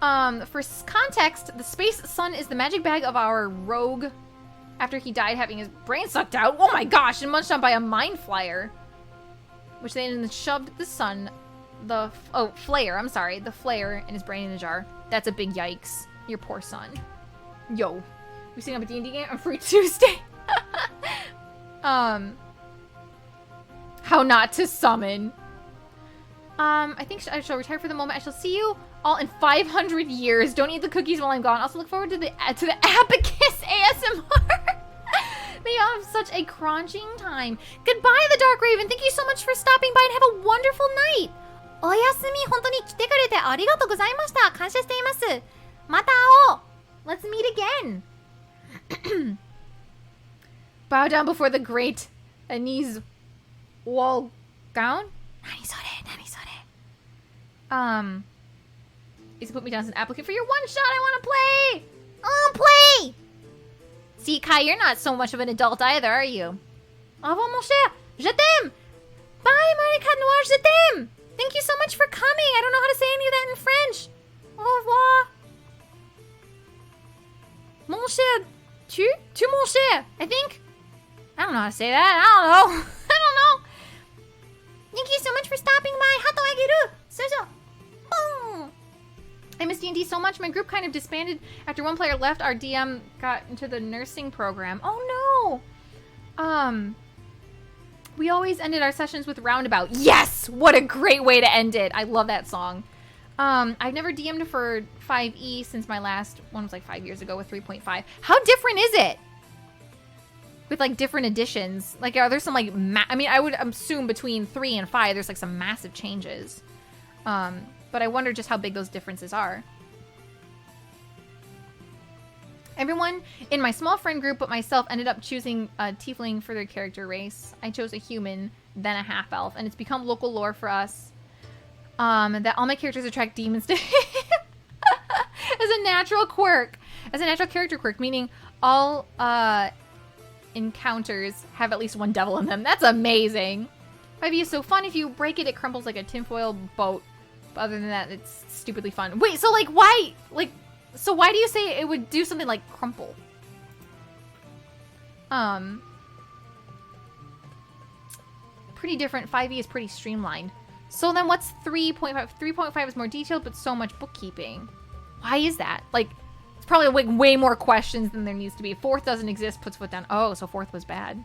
For context, the space sun is the magic bag of our rogue after he died having his brain sucked out. Oh my gosh, and munched on by a mind flyer. Which they then shoved the sun, flare, I'm sorry, the flare in his brain in a jar. That's a big yikes. Your poor son. Yo. We seen up a D&D game on Free Tuesday. How not to summon. I think I shall retire for the moment. I shall see you all in 500 years. Don't eat the cookies while I'm gone. Also look forward to the Abacus ASMR. May you all have such a crunching time. Goodbye, the Dark Raven. Thank you so much for stopping by and have a wonderful night. Oyasumi, hontou ni kite kurete arigatou gozaimashita. Kansha shite imasu. Mata ao. Let's meet again. Bow down before the great Anise wall gown. Nani sore? Is to put me down as an applicant for your one shot. I want to play. Play. See, Kai, you're not so much of an adult either, are you? Au revoir, mon cher. Je t'aime. Bye, Marika Noir. Je t'aime. Thank you so much for coming. I don't know how to say any of that in French. Au revoir. Mon cher. Tu mon cher, I think. I don't know how to say that. I don't know. Thank you so much for stopping by. Hato ageru. So. Oh. I miss D&D so much. My group kind of disbanded after one player left. Our DM got into the nursing program. Oh no. We always ended our sessions with Roundabout. Yes! What a great way to end it. I love that song. I've never DM'd for 5e since my last one was like 5 years ago with 3.5. How different is it? With like different editions. Like are there some like, I would assume between 3 and 5 there's like some massive changes. But I wonder just how big those differences are. Everyone in my small friend group but myself ended up choosing a tiefling for their character race. I chose a human, then a half-elf, and it's become local lore for us. That all my characters attract demons to as a natural quirk. As a natural character quirk, meaning all encounters have at least one devil in them. That's amazing. 5e is so fun. If you break it, it crumbles like a tinfoil boat. But other than that, it's stupidly fun. Wait, so like why? So why do you say it would do something like crumple? Pretty different. 5e is pretty streamlined. So then what's 3.5? 3.5 is more detailed, but so much bookkeeping. Why is that? Like, it's probably like way more questions than there needs to be. 4th doesn't exist, puts foot down. Oh, so 4th was bad.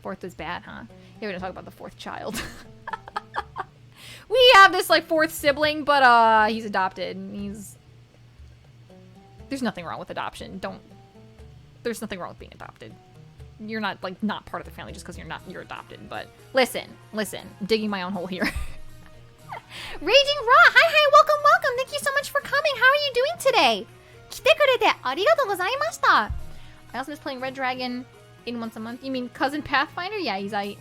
4th was bad, huh? Here we're gonna talk about the 4th child. We have this like 4th sibling, but he's adopted. There's nothing wrong with adoption. There's nothing wrong with being adopted. You're not like not part of the family just because you're adopted. But listen, I'm digging my own hole here. Raging Raw, hi, welcome. Thank you so much for coming. How are you doing today? Kite kurete arigatou gozaimashita. I also miss playing Red Dragon in once a month. You mean Cousin Pathfinder? Yeah, he's aight.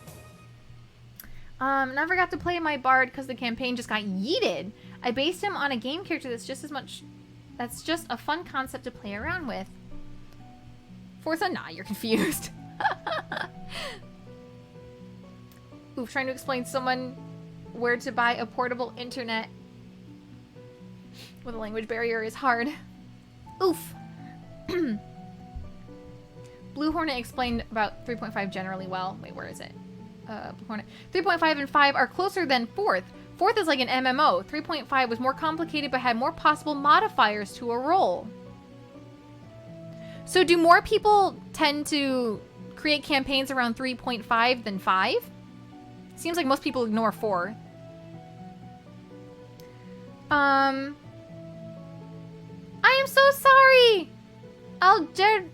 Never got to play my bard because the campaign just got yeeted. I based him on a game character that's just a fun concept to play around with. Forza, nah, you're confused. Oof, trying to explain to someone where to buy a portable internet with a language barrier is hard. Oof. Blue Hornet explained about 3.5 generally well. Wait, where is it? Hornet. 3.5 and 5 are closer than 4th. 4th is like an MMO. 3.5 was more complicated but had more possible modifiers to a role. So do more people tend to create campaigns around 3.5 than 5? Seems like most people ignore 4. I am so sorry. Aljerkes,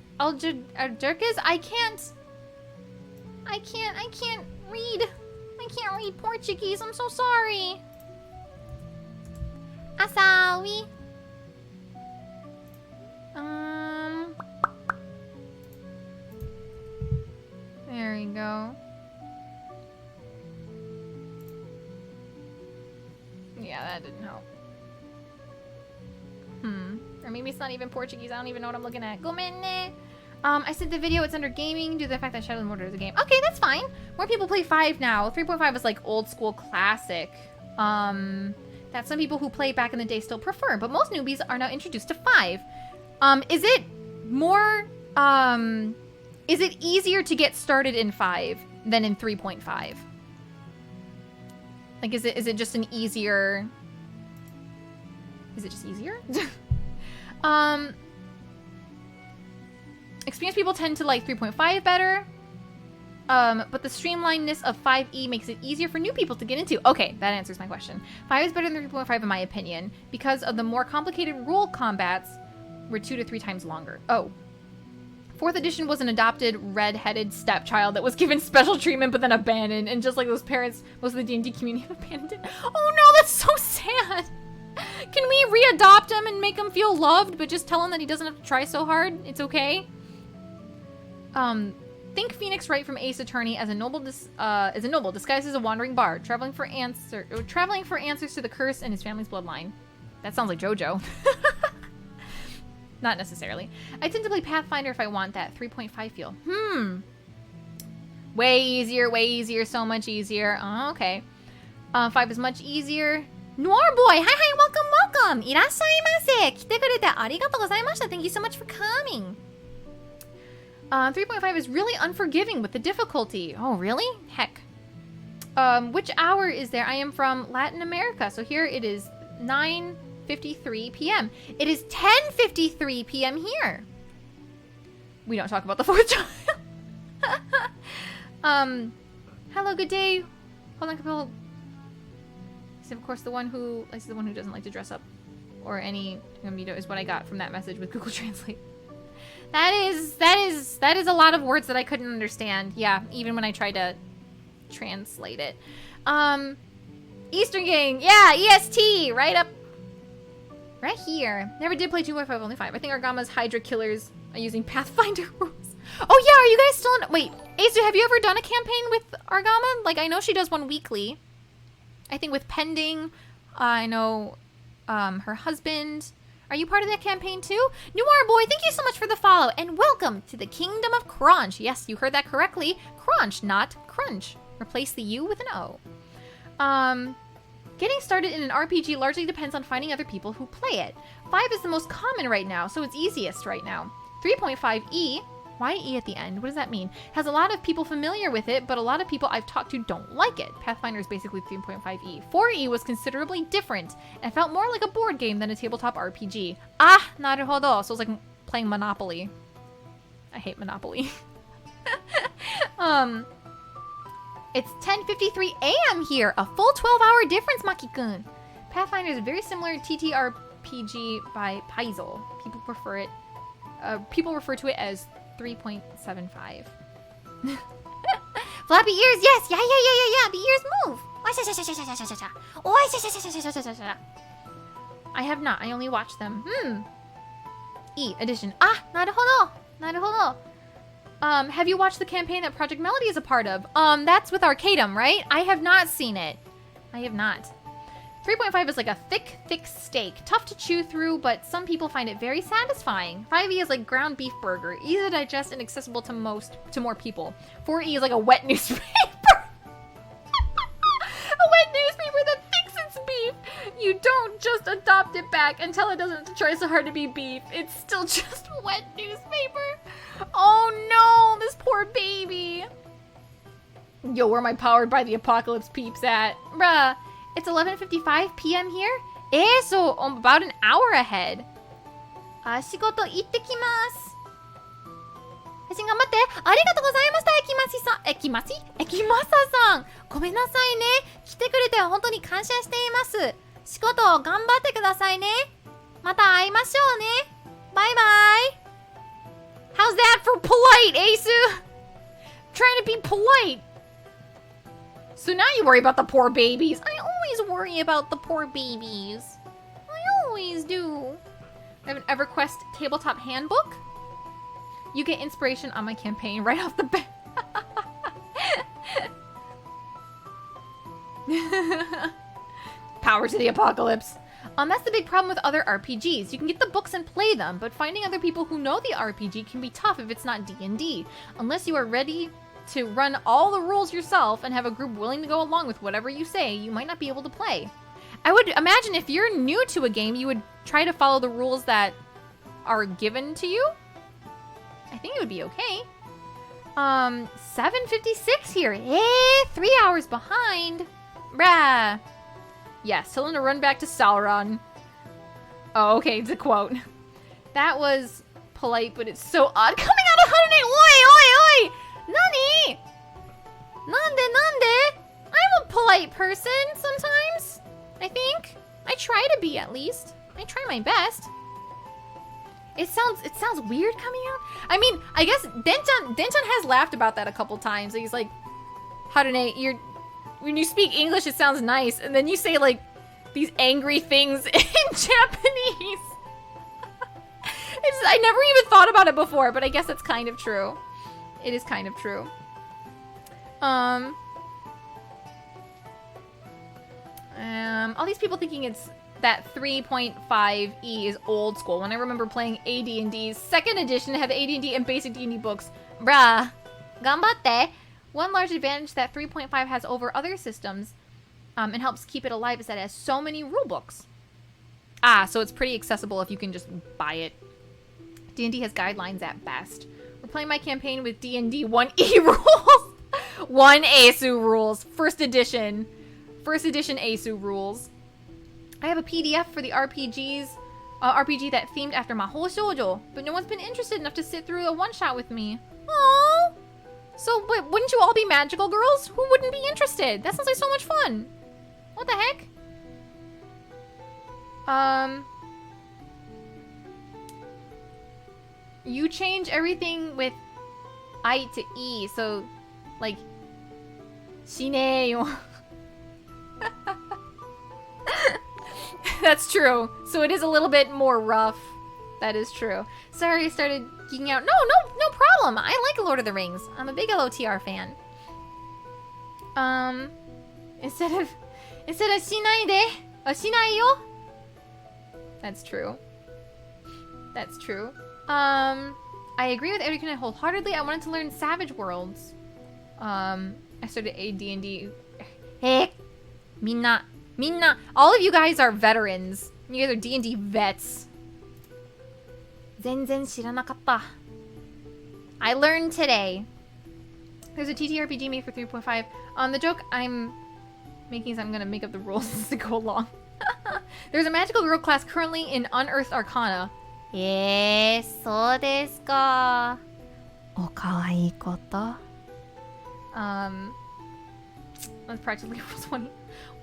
I can't read. I can't read Portuguese. I'm so sorry. Asawi. There we go. Yeah, that didn't help. Or maybe it's not even Portuguese. I don't even know what I'm looking at. Gomenne. I sent the video. It's under gaming due to the fact that Shadow of Mordor is a game. Okay, that's fine. More people play 5 now. 3.5 is like old school classic. That some people who played back in the day still prefer. But most newbies are now introduced to 5. Is it more... is it easier to get started in 5 than in 3.5? Like, is it just an easier... Is it just easier? Experienced people tend to like 3.5 better. But the streamlinedness of 5e makes it easier for new people to get into. Okay, that answers my question. 5 is better than 3.5 in my opinion, because of the more complicated rule combats were 2 to 3 times longer. Oh. 4th edition was an adopted red-headed stepchild that was given special treatment but then abandoned, and just like those parents, most of the D&D community have abandoned it. Oh no, that's so sad! Can we re-adopt him and make him feel loved, but just tell him that he doesn't have to try so hard? It's okay? Think Phoenix Wright from Ace Attorney as a noble disguised as a wandering bard, traveling for answers to the curse and his family's bloodline. That sounds like JoJo. Not necessarily. I tend to play Pathfinder if I want that 3.5 feel. Way easier, so much easier. Oh, okay. 5 is much easier. Noir Boy! Hi, welcome! Irashaimase! Kite kurete arigatou gozaimashita. Thank you so much for coming. 3.5 is really unforgiving with the difficulty. Oh, really? Heck. Which hour is there? I am from Latin America, so here it is 9:53 p.m. It is 10:53 p.m. here. We don't talk about the 4th child. Hello, good day. Hold on, Capel. Of course, the one who doesn't like to dress up, or any is what I got from that message with Google Translate. That is a lot of words that I couldn't understand. Yeah, even when I tried to translate it. Eastern Gang, yeah, EST, right here. Never did play 2.5, only 5. I think Argama's Hydra killers are using Pathfinder rules. Oh yeah, are you guys still in? Wait, Ace, have you ever done a campaign with Argama? Like, I know she does one weekly. I think with Pending, I know her husband. Are you part of that campaign too? Noir Boy, thank you so much for the follow, and welcome to the Kingdom of Crunch. Yes, you heard that correctly. Crunch, not crunch. Replace the U with an O. Getting started in an RPG largely depends on finding other people who play it. 5 is the most common right now, so it's easiest right now. 3.5e, why E at the end? What does that mean? Has a lot of people familiar with it, but a lot of people I've talked to don't like it. Pathfinder is basically 3.5e. 4e was considerably different and felt more like a board game than a tabletop RPG. Ah, naruhodo. So it's like playing Monopoly. I hate Monopoly. It's 10:53 a.m. here. A full 12-hour difference, Maki-kun. Pathfinder is very similar to TTRPG by Paizo. People prefer it. People refer to it as 3.75. Flappy ears, yes! Yeah. The ears move! I have not. I only watch them. E, addition. Ah, naruhodo. Have you watched the campaign that Project Melody is a part of? That's with Arcadum, right? I have not seen it. I have not. 3.5 is like a thick steak. Tough to chew through, but some people find it very satisfying. 5e is like ground beef burger. Easy to digest and accessible to more people. 4e is like a wet newspaper. A wet newspaper that thinks it's beef. You don't just adopt it back and tell it doesn't try so hard to be beef. It's still just a wet newspaper. Oh no, this poor baby. Yo, where my Powered by the Apocalypse peeps at? Bruh, it's 11:55 p.m. here? So about an hour ahead. 仕事行ってきます。配信頑張って。ありがとうございました、えきまささん。ごめんなさいね。来てくれて本当に感謝しています。仕事を頑張ってくださいね。また会いましょうね。バイバイ。How's that for polite, Asu? Trying to be polite. So now you worry about the poor babies. I always worry about the poor babies. I always do. I have an EverQuest tabletop handbook. You get inspiration on my campaign right off the bat. Power to the apocalypse. That's the big problem with other RPGs. You can get the books and play them, but finding other people who know the RPG can be tough if it's not D&D. Unless you are ready to run all the rules yourself and have a group willing to go along with whatever you say, you might not be able to play. I would imagine if you're new to a game, you would try to follow the rules that are given to you. I think it would be okay. 7:56 here. 3 hours behind. Bruh. Yes, tell him to run back to Sauron. Oh, okay, it's a quote. That was polite, but it's so odd coming out of Harune. Oi! Nani? Nande? I'm a polite person sometimes, I think. I try to be, at least. I try my best. It sounds weird coming out. I mean, I guess Denton has laughed about that a couple times. He's like, Harune, when you speak English, it sounds nice, and then you say like these angry things in Japanese. I never even thought about it before, but I guess it's kind of true. It is kind of true. All these people thinking it's that 3.5e is old school. When I remember playing AD&D's second edition, to have AD&D and basic D&D books. Bruh. Ganbatte. One large advantage that 3.5 has over other systems and helps keep it alive is that it has so many rule books. So it's pretty accessible if you can just buy it. D&D has guidelines at best. We're playing my campaign with D&D 1E rules. 1 ASU rules. First edition ASU rules. I have a PDF for the RPG that themed after Mahou Shoujo, but no one's been interested enough to sit through a one-shot with me. Aww. So, wouldn't you all be magical girls? Who wouldn't be interested? That sounds like so much fun. What the heck? You change everything with I to E, so, like, Shineyo. That's true. So it is a little bit more rough. That is true. Sorry, I started geeking out. No problem. I like Lord of the Rings. I'm a big LOTR fan. Instead of shinai de, shinai yo. That's true. That's true. I agree with everything wholeheartedly. I wanted to learn Savage Worlds. I started AD&D. Hey, minna. All of you guys are veterans. You guys are D&D vets. 全然知らなかった. I learned today. There's a TTRPG made for 3.5. The joke I'm making is I'm gonna make up the rules as I go along. There's a magical girl class currently in Unearthed Arcana. そうですか. おかわいいこと. That's practically rules 20.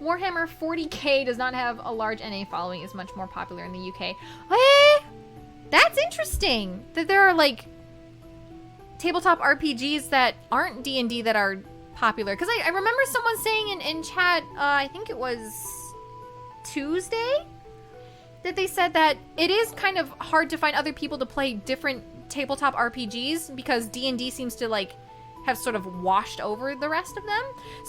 Warhammer 40k does not have a large NA following. It's much more popular in the UK. That's interesting that there are like tabletop RPGs that aren't D&D that are popular. Because I remember someone saying in chat, I think it was Tuesday, that they said that it is kind of hard to find other people to play different tabletop RPGs because D&D seems to like have sort of washed over the rest of them.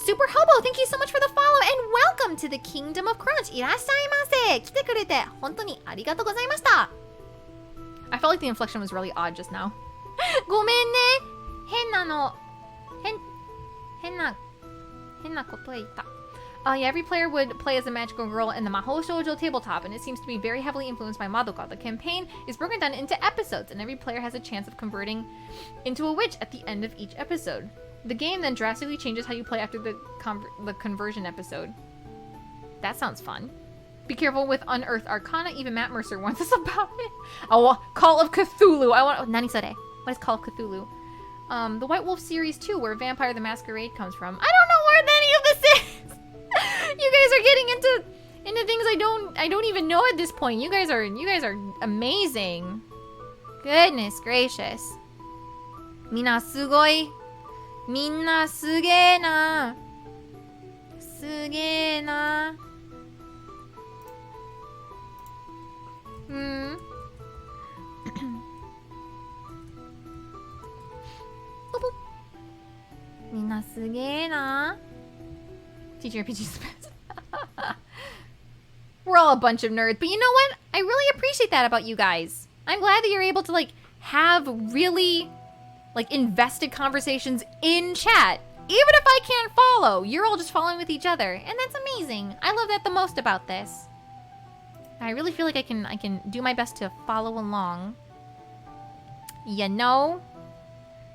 Super Hobo, thank you so much for the follow and welcome to the Kingdom of Crunch. いらっしゃいませ。来てくれて本当にありがとうございました。I felt like the inflection was really odd just now. ごめんね。変なこと言った。Yeah, every player would play as a magical girl in the Mahou Shoujo tabletop, and it seems to be very heavily influenced by Madoka. The campaign is broken down into episodes, and every player has a chance of converting into a witch at the end of each episode. The game then drastically changes how you play after the conversion episode. That sounds fun. Be careful with Unearthed Arcana. Even Matt Mercer warns us about it. Oh, Call of Cthulhu. I want. Nani sore? What is Call of Cthulhu? The White Wolf series too, where Vampire the Masquerade comes from. I don't know where any of this is. You guys are getting into things I don't even know at this point. You guys are amazing. Goodness gracious. Mina sugoi. Minna sugee na. Sugee na. Minna sugee na. Teaching RPG spins. We're all a bunch of nerds, but you know what? I really appreciate that about you guys. I'm glad that you're able to like have really like invested conversations in chat. Even if I can't follow, you're all just following with each other, and that's amazing. I love that the most about this. I really feel like I can do my best to follow along. You know?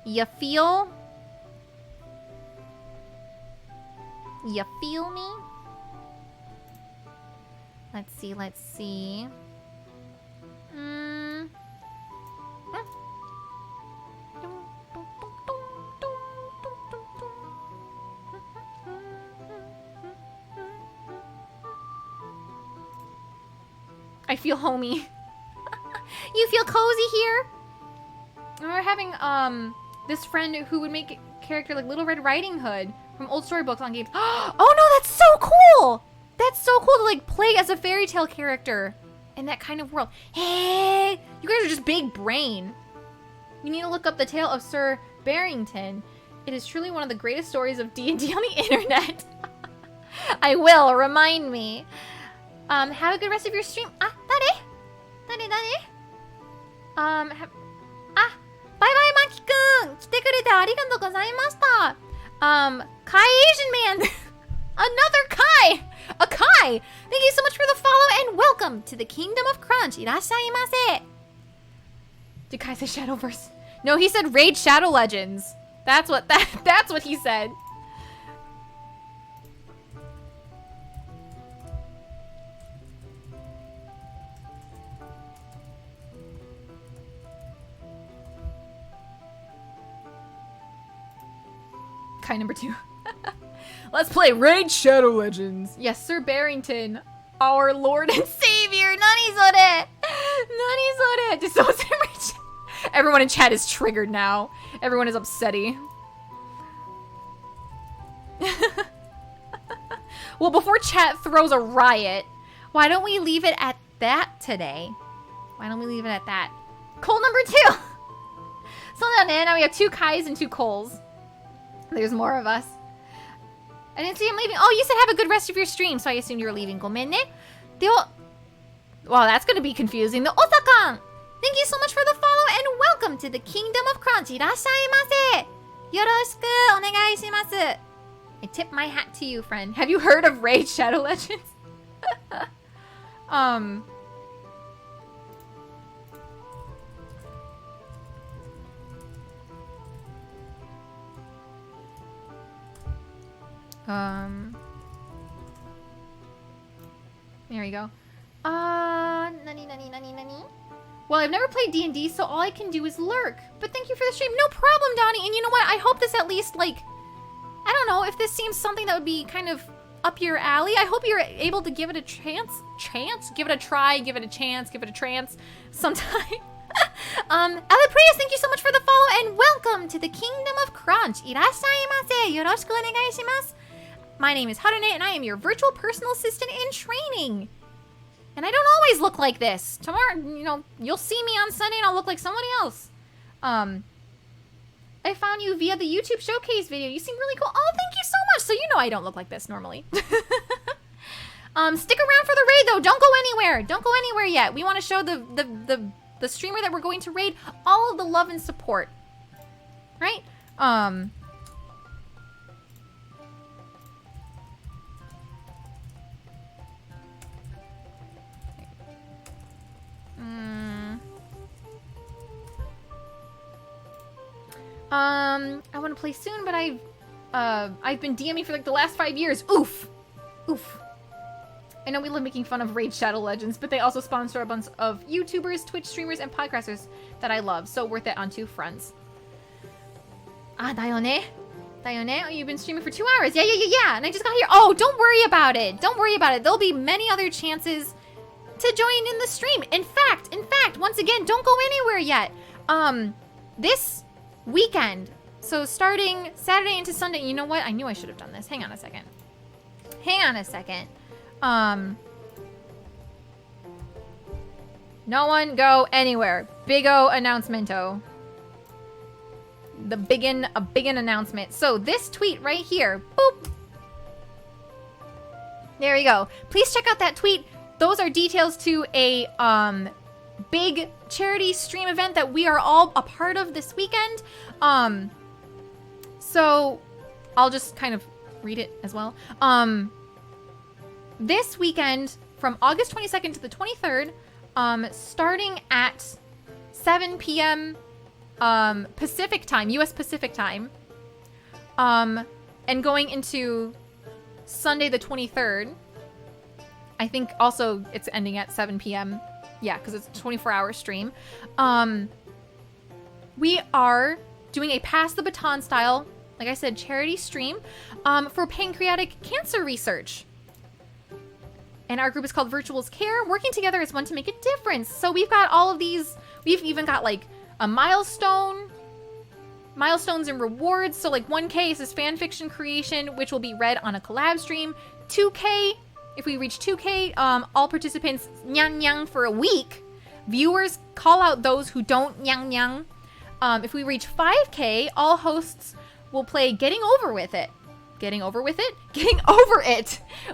You feel? You feel me? Let's see. I feel homey. You feel cozy here? I remember having this friend who would make a character like Little Red Riding Hood from old storybooks on games. Oh no, that's so cool! That's so cool to like play as a fairy tale character in that kind of world. Hey, you guys are just big brain. You need to look up the tale of Sir Barrington. It is truly one of the greatest stories of D&D on the internet. I will, remind me. Have a good rest of your stream. Dare? Bye-bye, Maki-kun! 来てくれてありがとうございました。Kai Asian Man! Another Kai! A Kai! Thank you so much for the follow and welcome to the Kingdom of Crunch. いらっしゃいませ. Did Kai say Shadowverse? No, he said Raid Shadow Legends. That's what he said. Kai number 2. Let's play Raid Shadow Legends. Yes, Sir Barrington, our Lord and Savior. Nani sore? Nani sore? Did someone say Raid Shadow? Everyone in chat is triggered now. Everyone is upsetty. Well, before chat throws a riot, why don't we leave it at that today? Why don't we leave it at that? Cole number 2. So now we have 2 Kais and 2 Coles. There's more of us. I didn't see him leaving. Oh, you said have a good rest of your stream, so I assumed you were leaving. Gomen ne. Well, that's gonna be confusing. The Osakan! Thank you so much for the follow and welcome to the Kingdom of Crunch. Irashaimase! Yoroshiku onegai shimasu. I tip my hat to you, friend. Have you heard of Raid Shadow Legends? There we go. Nani. Well, I've never played D&D, so all I can do is lurk. But thank you for the stream. No problem, Donnie. And you know what? I hope this at least, like, I don't know, if this seems something that would be kind of up your alley, I hope you're able to give it a chance? Give it a try, give it a chance, give it a trance sometime. Aleprius, thank you so much for the follow and welcome to the Kingdom of Crunch. Irashaimase. Yoroshiku onegai shimasu. My name is Harune, and I am your virtual personal assistant in training. And I don't always look like this. Tomorrow, you know, you'll see me on Sunday and I'll look like somebody else. I found you via the YouTube showcase video. You seem really cool. Oh, thank you so much. So you know I don't look like this normally. Stick around for the raid, though. Don't go anywhere. Don't go anywhere yet. We want to show the streamer that we're going to raid all of the love and support. Right? I want to play soon, but I've been DMing for like the last 5 years. Oof. Oof. I know we love making fun of Raid Shadow Legends, but they also sponsor a bunch of YouTubers, Twitch streamers, and podcasters that I love. So worth it on two fronts. Ah, Dayone. Dayone, oh, you've been streaming for 2 hours. Yeah. And I just got here. Oh, don't worry about it. Don't worry about it. There'll be many other chances to join in the stream. In fact, once again, don't go anywhere yet. This weekend, so starting Saturday into Sunday, you know what? I knew I should have done this. Hang on a second. No one go anywhere. Big O announcemento. A biggin announcement. So this tweet right here, boop. There you go. Please check out that tweet. Those are details to a big charity stream event that we are all a part of this weekend. So I'll just kind of read it as well. This weekend from August 22nd to the 23rd, starting at 7 p.m. Pacific time, US Pacific time, and going into Sunday the 23rd. I think also it's ending at 7 p.m. Yeah, because it's a 24-hour stream. We are doing a pass the baton style, like I said, charity stream for pancreatic cancer research. And our group is called Virtuals Care, working together as one to make a difference. So we've got all of these. We've even got like a milestones and rewards. So like 1K is this fan fiction creation, which will be read on a collab stream. 2K, if we reach 2K, all participants nyang nyang for a week. Viewers call out those who don't nyang nyang. If we reach 5K, all hosts will play Getting Over It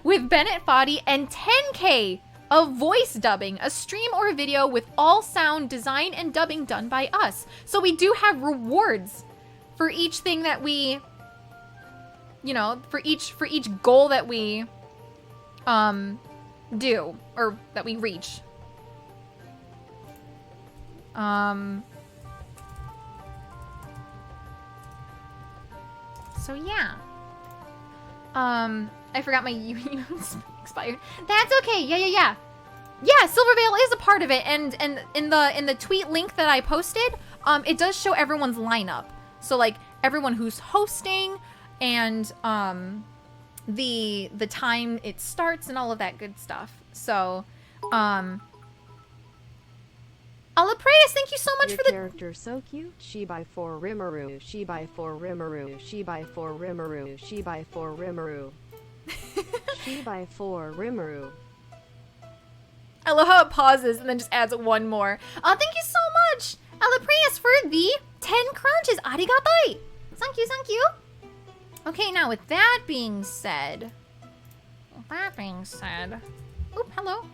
with Bennett Foddy, and 10K of voice dubbing, a stream or a video with all sound design and dubbing done by us. So we do have rewards for each thing that we, you know, for each goal that we do or that we reach. So yeah. I forgot my expired. That's okay. Yeah. Yeah, Silvervale is a part of it, and in the tweet link that I posted, it does show everyone's lineup. So like everyone who's hosting and the time it starts and all of that good stuff. So Alapreus, thank you so much for the character so cute. She by 4 Rimuru. She by 4 Rimuru. She by 4 Rimuru. She by 4 Rimuru. She by 4 Rimuru. I love how it pauses and then just adds one more. Thank you so much, Alapreus, for the 10 crunches. Arigatai. Thank you. Okay, now with that being said. Oop, hello.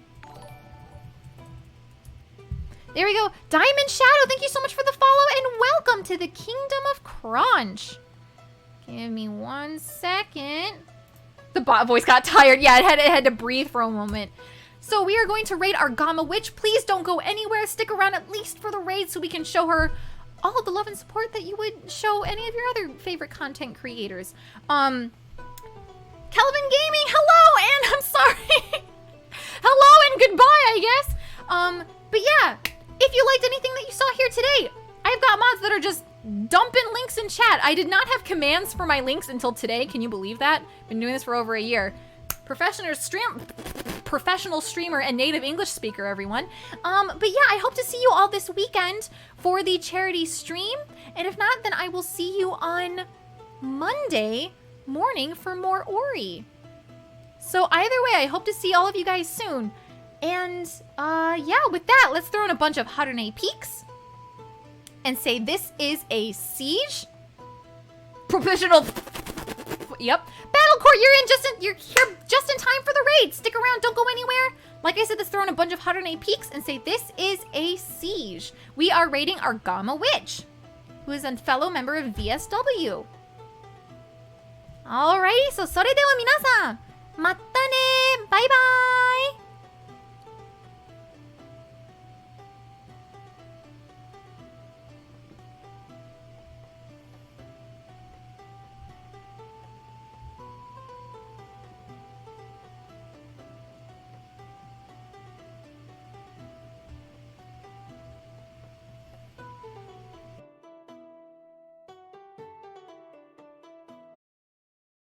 There we go. Diamond Shadow, thank you so much for the follow and welcome to the Kingdom of Crunch. Give me 1 second. The bot voice got tired. Yeah, it had to breathe for a moment. So we are going to raid our Gamma Witch. Please don't go anywhere. Stick around at least for the raid so we can show her all of the love and support that you would show any of your other favorite content creators. Kelvin Gaming, hello, and I'm sorry. Hello and goodbye, I guess. But yeah, if you liked anything that you saw here today, I've got mods that are just dumping links in chat. I did not have commands for my links until today. Can you believe that? Been doing this for over a year. Professional streamer and native English speaker, everyone. But yeah, I hope to see you all this weekend for the charity stream. And if not, then I will see you on Monday morning for more Ori. So either way, I hope to see all of you guys soon. And yeah, with that, let's throw in a bunch of Harune peaks and say this is a siege. Professional. Yep. Battle Court, you're here just in time for the raid. Stick around, don't go anywhere. Like I said, let's throw in a bunch of Harune peaks and say this is a siege. We are raiding our Gamma Witch, who is a fellow member of VSW. Alrighty, so それでは皆さん、またね。バイバーイ。